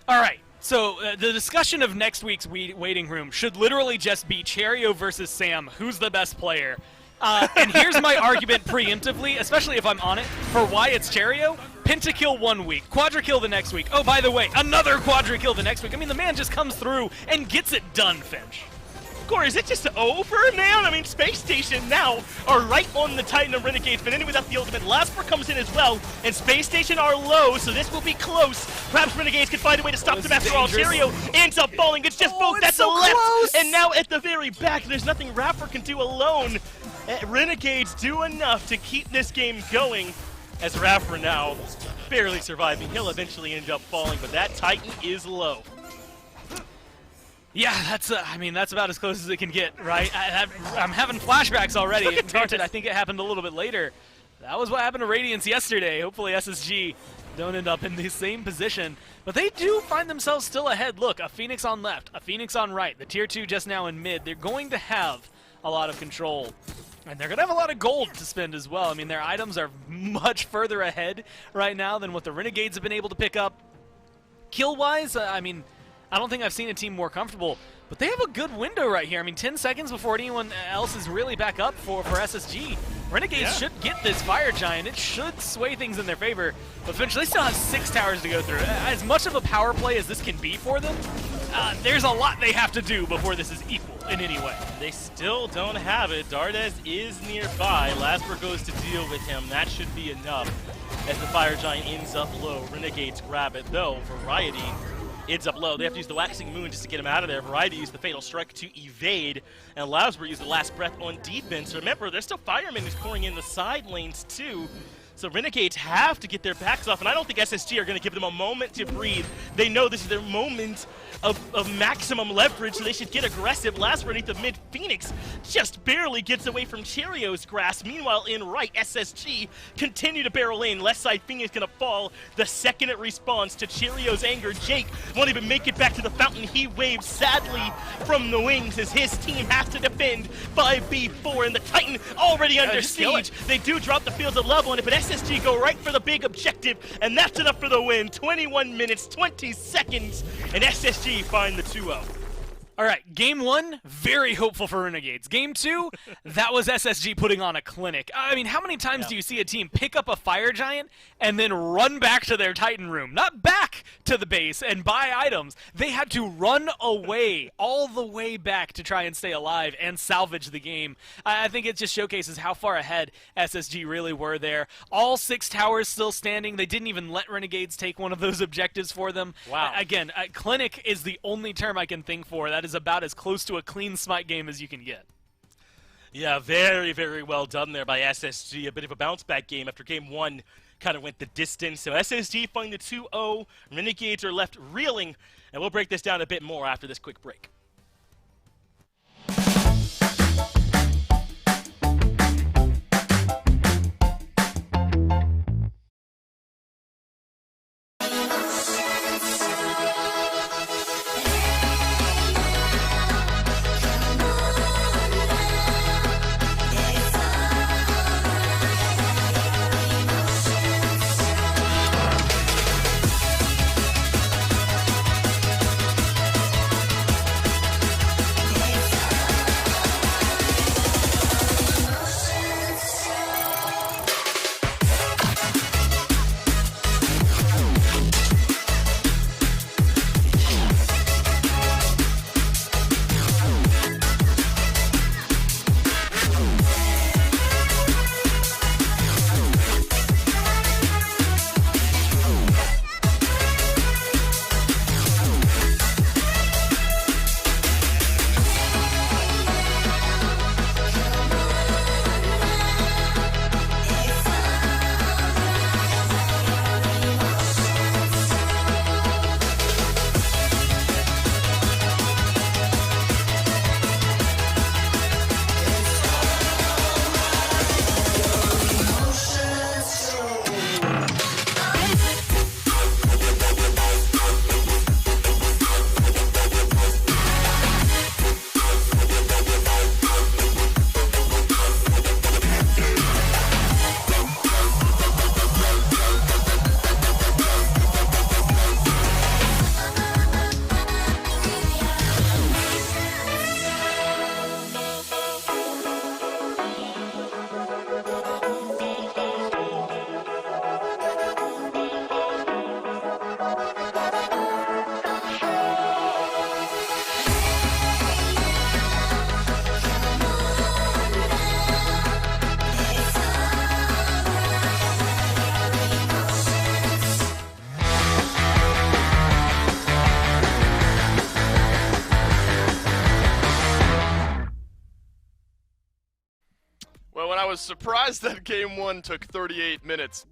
All right. So the discussion of next week's waiting room should literally just be Cherio versus Sam. Who's the best player? And here's my argument preemptively, especially if I'm on it, for why it's Cherio. Pentakill 1 week, Quadra-kill the next week. Oh, by the way, another Quadra-kill the next week. I mean, the man just comes through and gets it done, Finch. Corey, is it just over now? I mean, Space Station now are right on the Titan of Renegades, but anyway, without the ultimate. Lasper comes in as well, and Space Station are low, so this will be close. Perhaps Renegades can find a way to stop them after all. Cherio ends up falling. It's just both at the left, and now at the very back. There's nothing Rapper can do alone. Renegades do enough to keep this game going, as Rapper now barely surviving. He'll eventually end up falling, but that Titan is low. Yeah, I mean, that's about as close as it can get, right? I'm having flashbacks already. Granted, I think it happened a little bit later. That was what happened to Radiance yesterday. Hopefully SSG don't end up in the same position. But they do find themselves still ahead. Look, a Phoenix on left, a Phoenix on right. The tier 2 just now in mid. They're going to have a lot of control. And they're going to have a lot of gold to spend as well. I mean, their items are much further ahead right now than what the Renegades have been able to pick up. Kill-wise, I mean, I don't think I've seen a team more comfortable, but they have a good window right here. I mean, 10 seconds before anyone else is really back up for SSG. Renegades should get this Fire Giant. It should sway things in their favor, but eventually they still have 6 towers to go through. As much of a power play as this can be for them, there's a lot they have to do before this is equal in any way. They still don't have it. Dardes is nearby. Lasper goes to deal with him. That should be enough as the Fire Giant ends up low. Renegades grab it, though. Variety ends up low. They have to use the Waxing Moon just to get him out of there. Variety used the Fatal Strike to evade, and Loudsbury used the Last Breath on defense. Remember, there's still Firemen who's pouring in the side lanes, too. So Renegades have to get their backs off, and I don't think SSG are going to give them a moment to breathe. They know this is their moment of maximum leverage, so they should get aggressive. Last underneath the mid, Phoenix just barely gets away from Cherio's grasp. Meanwhile, in right, SSG continue to barrel in. Left side, Phoenix going to fall the second it responds to Cherio's anger. Jake won't even make it back to the fountain. He waves sadly from the wings as his team has to defend 5v4, and the Titan already under siege. They do drop the fields of love on it, but SSG go right for the big objective, and that's enough for the win. 21 minutes, 20 seconds, and SSG find the 2-0. All right, game 1, very hopeful for Renegades. Game 2, that was SSG putting on a clinic. I mean, how many times do you see a team pick up a Fire Giant and then run back to their Titan room? Not back to the base and buy items. They had to run away, all the way back to try and stay alive and salvage the game. I think it just showcases how far ahead SSG really were there. All 6 towers still standing. They didn't even let Renegades take one of those objectives for them. Wow. Again, clinic is the only term I can think for. That is about as close to a clean Smite game as you can get. Yeah, very, very well done there by SSG. A bit of a bounce-back game after game 1 kind of went the distance. So SSG find the 2-0. Renegades are left reeling, and we'll break this down a bit more after this quick break. was surprised that Game 1 took 38 minutes.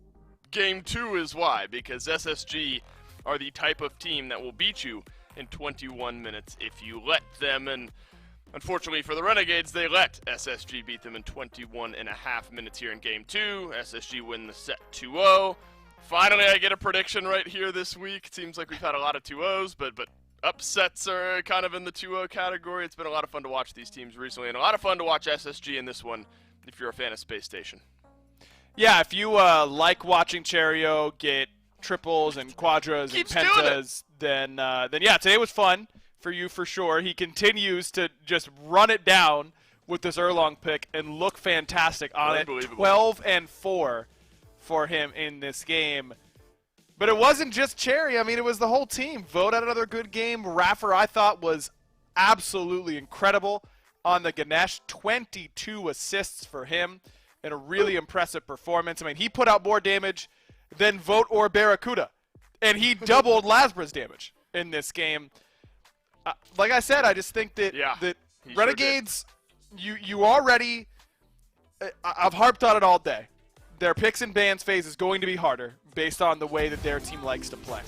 Game 2 is why, because SSG are the type of team that will beat you in 21 minutes if you let them, and unfortunately for the Renegades, they let SSG beat them in 21 and a half minutes here in Game 2. SSG win the set 2-0. Finally, I get a prediction right here this week. It seems like we've had a lot of 2-0s, but upsets are kind of in the 2-0 category. It's been a lot of fun to watch these teams recently, and a lot of fun to watch SSG in this one if you're a fan of Space Station. Yeah, if you like watching Cherio get triples and quadras and pentas, then yeah, today was fun for you for sure. He continues to just run it down with this Erlong pick and look fantastic on it. 12-4 for him in this game. But it wasn't just Cherry. I mean, it was the whole team. Vote had another good game. Raffer, I thought, was absolutely incredible on the Ganesh. 22 assists for him in a really impressive performance. I mean, he put out more damage than Vote or Barracuda, and he doubled Lasbra's damage in this game. Like I said, I just think that Renegades, you already – I've harped on it all day. Their picks and bans phase is going to be harder based on the way that their team likes to play.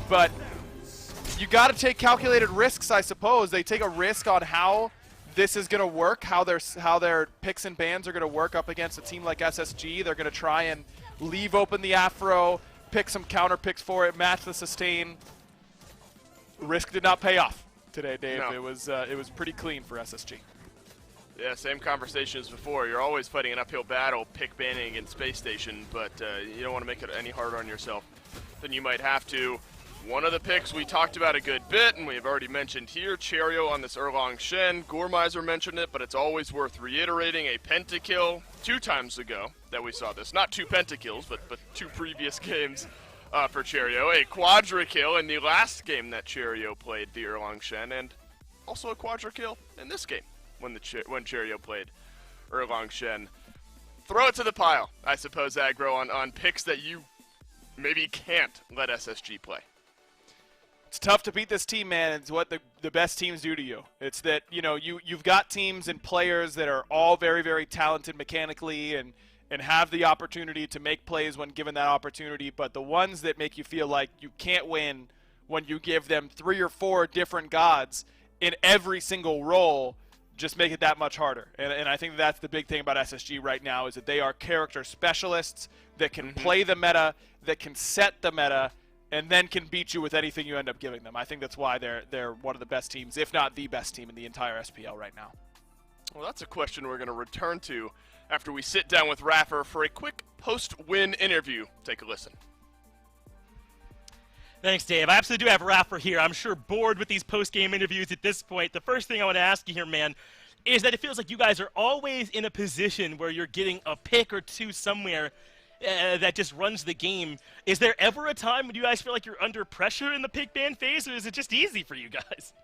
But you got to take calculated risks, I suppose. They take a risk on how this is going to work, how their picks and bans are going to work up against a team like SSG. They're going to try and leave open the Afro, pick some counter picks for it, match the sustain. Risk did not pay off today, Dave. No. It was pretty clean for SSG. Yeah, same conversation as before. You're always fighting an uphill battle, pick banning against Space Station, but you don't want to make it any harder on yourself than you might have to. One of the picks we talked about a good bit, and we've already mentioned here, Cherio on this Erlong Shen. Gormizer mentioned it, but it's always worth reiterating. A pentakill 2 times ago that we saw this. Not 2 pentakills, but 2 previous games for Cherio. A quadra kill in the last game that Cherio played the Erlong Shen, and also a quadra kill in this game when Cherio played Erlong Shen. Throw it to the pile, I suppose, Aggro, on picks that you maybe can't let SSG play. It's tough to beat this team, man. It's what the best teams do to you. It's that, you've got teams and players that are all very, very talented mechanically and have the opportunity to make plays when given that opportunity, but the ones that make you feel like you can't win when you give them 3 or 4 different gods in every single role just make it that much harder. And I think that's the big thing about SSG right now is that they are character specialists that can play the meta, that can set the meta, and then can beat you with anything you end up giving them. I think that's why they're one of the best teams, if not the best team in the entire SPL right now. Well, that's a question we're going to return to after we sit down with Raffer for a quick post-win interview. Take a listen. Thanks, Dave. I absolutely do have Raffer here. I'm sure bored with these post-game interviews at this point. The first thing I want to ask you here, man, is that it feels like you guys are always in a position where you're getting a pick or 2 somewhere that just runs the game. Is there ever a time when you guys feel like you're under pressure in the pick ban phase, or is it just easy for you guys?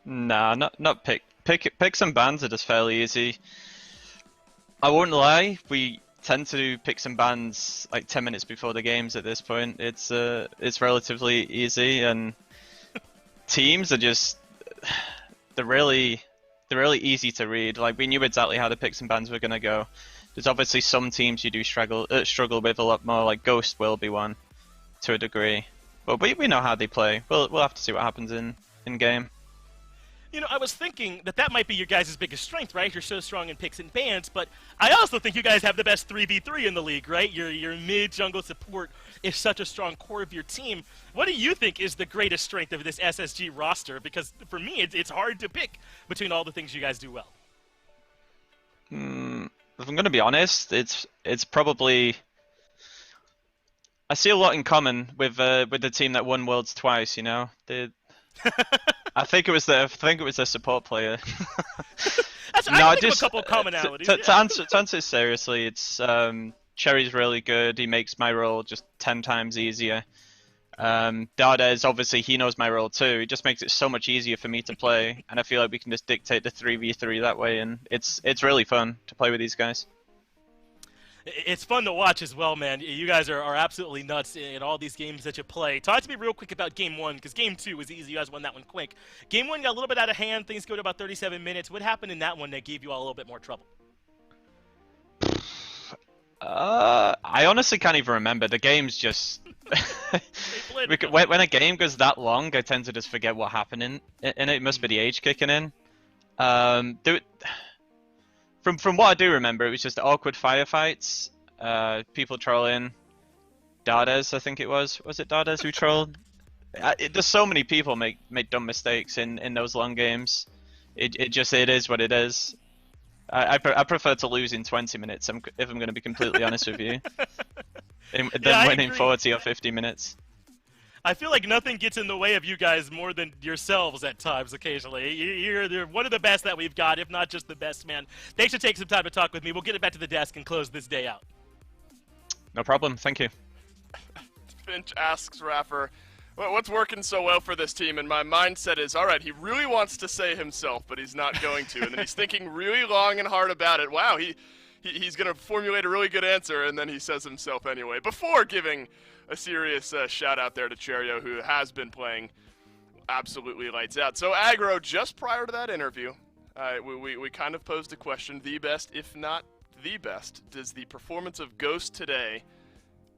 Nah, not picks and bans are just fairly easy. I won't lie, we tend to do picks and bans like 10 minutes before the games at this point. It's relatively easy, and teams are just they're really easy to read. Like, we knew exactly how the picks and bans were gonna go. There's obviously some teams you do struggle with a lot more, like Ghost will be one to a degree, but we know how they play. We'll have to see what happens in game. I was thinking that might be your guys' biggest strength, right? You're so strong in picks and bans, but I also think you guys have the best 3v3 in the league, right? Your mid-jungle support is such a strong core of your team. What do you think is the greatest strength of this SSG roster? Because for me, it's hard to pick between all the things you guys do well. If I'm going to be honest, it's probably... I see a lot in common with the team that won Worlds twice, I think it was the support player. I think a couple of commonalities. To answer it seriously, it's Cherry's really good. He makes my role just 10 times easier. Dardez, obviously, he knows my role too. He just makes it so much easier for me to play, and I feel like we can just dictate the 3v3 that way, and it's really fun to play with these guys. It's fun to watch as well, man. You guys are absolutely nuts in all these games that you play. Talk to me real quick about Game 1, because Game 2 was easy. You guys won that one quick. Game 1 got a little bit out of hand. Things go to about 37 minutes. What happened in that one that gave you all a little bit more trouble? I honestly can't even remember. The game's just... when a game goes that long, I tend to just forget what happened in it. It must be the age kicking in. From what I do remember, it was just awkward firefights, people trolling. Dades, I think it was. Was it Dades who trolled? There's so many people make dumb mistakes in those long games. It is what it is. I prefer to lose in 20 minutes if I'm going to be completely honest with you, than winning 40 or 50 minutes. I feel like nothing gets in the way of you guys more than yourselves at times occasionally. You're one of the best that we've got, if not just the best, man. Thanks for taking some time to talk with me. We'll get it back to the desk and close this day out. No problem. Thank you. Finch asks Raffer, what's working so well for this team? And my mindset is, all right, he really wants to say himself, but he's not going to. And then he's thinking really long and hard about it. Wow, he's going to formulate a really good answer, and then he says himself anyway, before giving a serious shout out there to Cherio, who has been playing absolutely lights out. So Aggro, just prior to that interview, we kind of posed a question, the best, if not the best. Does the performance of Ghost today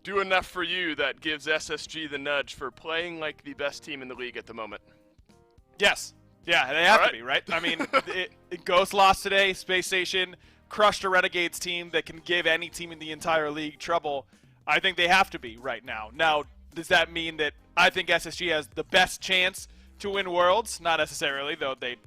do enough for you that gives SSG the nudge for playing like the best team in the league at the moment? Yes. Yeah, they have to be, right? I mean, Ghost lost today, Space Station crushed a Renegades team that can give any team in the entire league trouble. I think they have to be right now. Now, does that mean that I think SSG has the best chance to win Worlds? Not necessarily, though they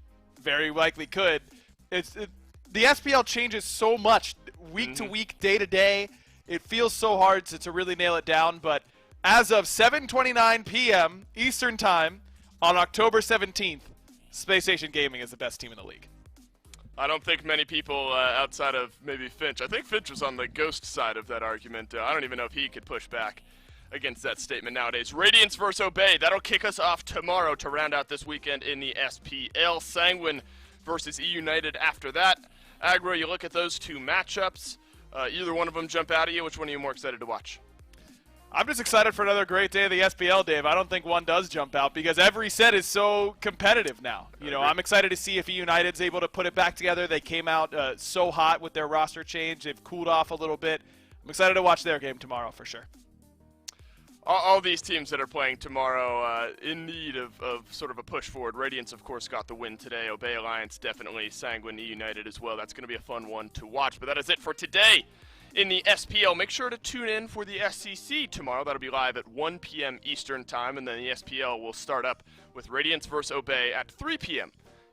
very likely could. The SPL changes so much week to week, day to day. It feels so hard to really nail it down, but as of 7:29 p.m. Eastern Time on October 17th, Space Station Gaming is the best team in the league. I don't think many people outside of maybe Finch. I think Finch was on the Ghost side of that argument. I don't even know if he could push back against that statement nowadays. Radiance versus Obey. That'll kick us off tomorrow to round out this weekend in the SPL. Sanguine versus E-United after that. Aggro, you look at those two matchups. Either one of them jump out at you. Which one are you more excited to watch? I'm just excited for another great day of the SPL, Dave. I don't think one does jump out because every set is so competitive now. You know, I'm excited to see if United's able to put it back together. They came out so hot with their roster change. They've cooled off a little bit. I'm excited to watch their game tomorrow for sure. All these teams that are playing tomorrow in need of sort of a push forward. Radiance, of course, got the win today. Obey Alliance definitely. Sanguine United as well. That's going to be a fun one to watch. But that is it for today in the SPL. Make sure to tune in for the SCC tomorrow. That'll be live at 1 p.m. Eastern Time. And then the SPL will start up with Radiance versus Obey at 3 p.m.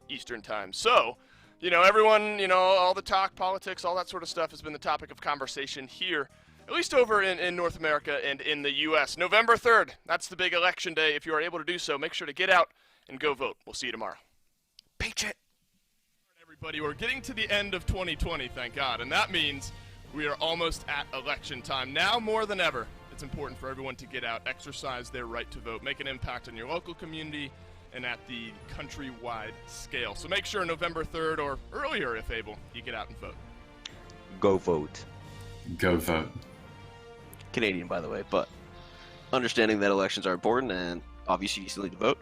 Eastern Time. So, you know, everyone, you know, all the talk, politics, all that sort of stuff has been the topic of conversation here, at least over in North America and in the U.S. November 3rd, that's the big election day. If you are able to do so, make sure to get out and go vote. We'll see you tomorrow. Peach it. Everybody, we're getting to the end of 2020, thank God, and that means we are almost at election time. Now more than ever, it's important for everyone to get out, exercise their right to vote, make an impact on your local community and at the countrywide scale. So make sure November 3rd or earlier, if able, you get out and vote. Go vote. Go vote. Canadian, by the way, but understanding that elections are important and obviously you still need to vote.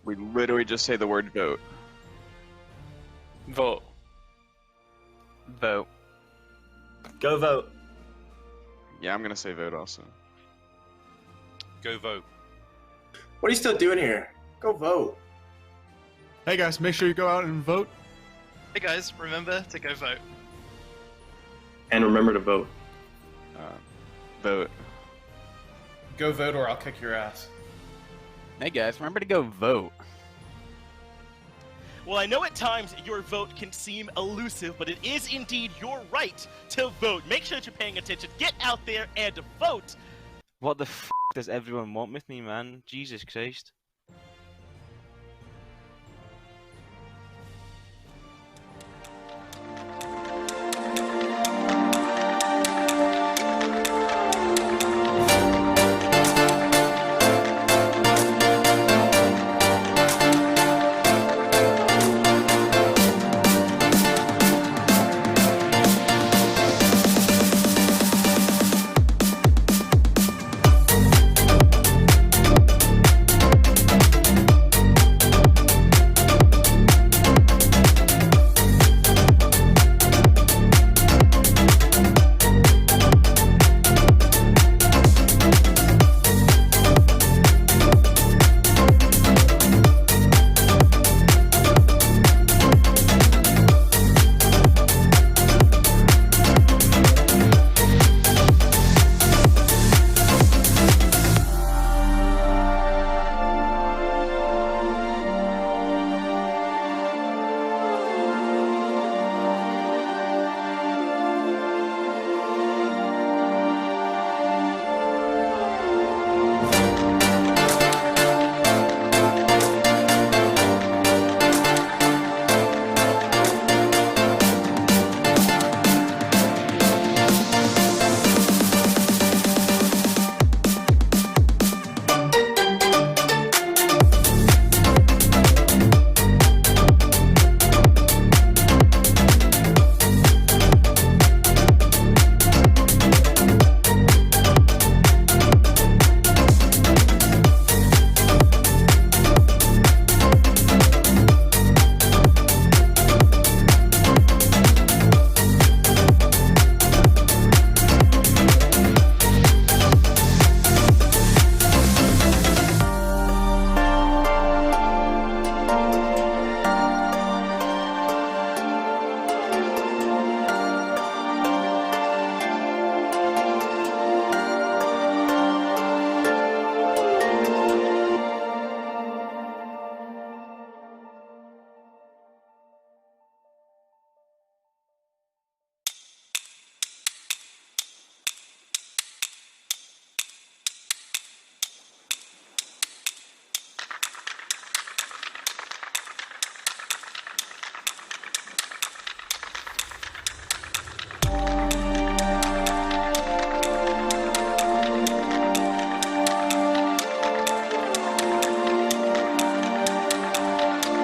We literally just say the word vote. Vote. Vote. Go vote. Yeah, I'm gonna say vote also. Go vote. What are you still doing here? Go vote. Hey guys, make sure you go out and vote. Hey guys, remember to go vote. And remember to vote. Vote. Go vote or I'll kick your ass. Hey guys, remember to go vote. Well, I know at times your vote can seem elusive, but it is indeed your right to vote. Make sure that you're paying attention. Get out there and vote. What the f does everyone want with me, man? Jesus Christ.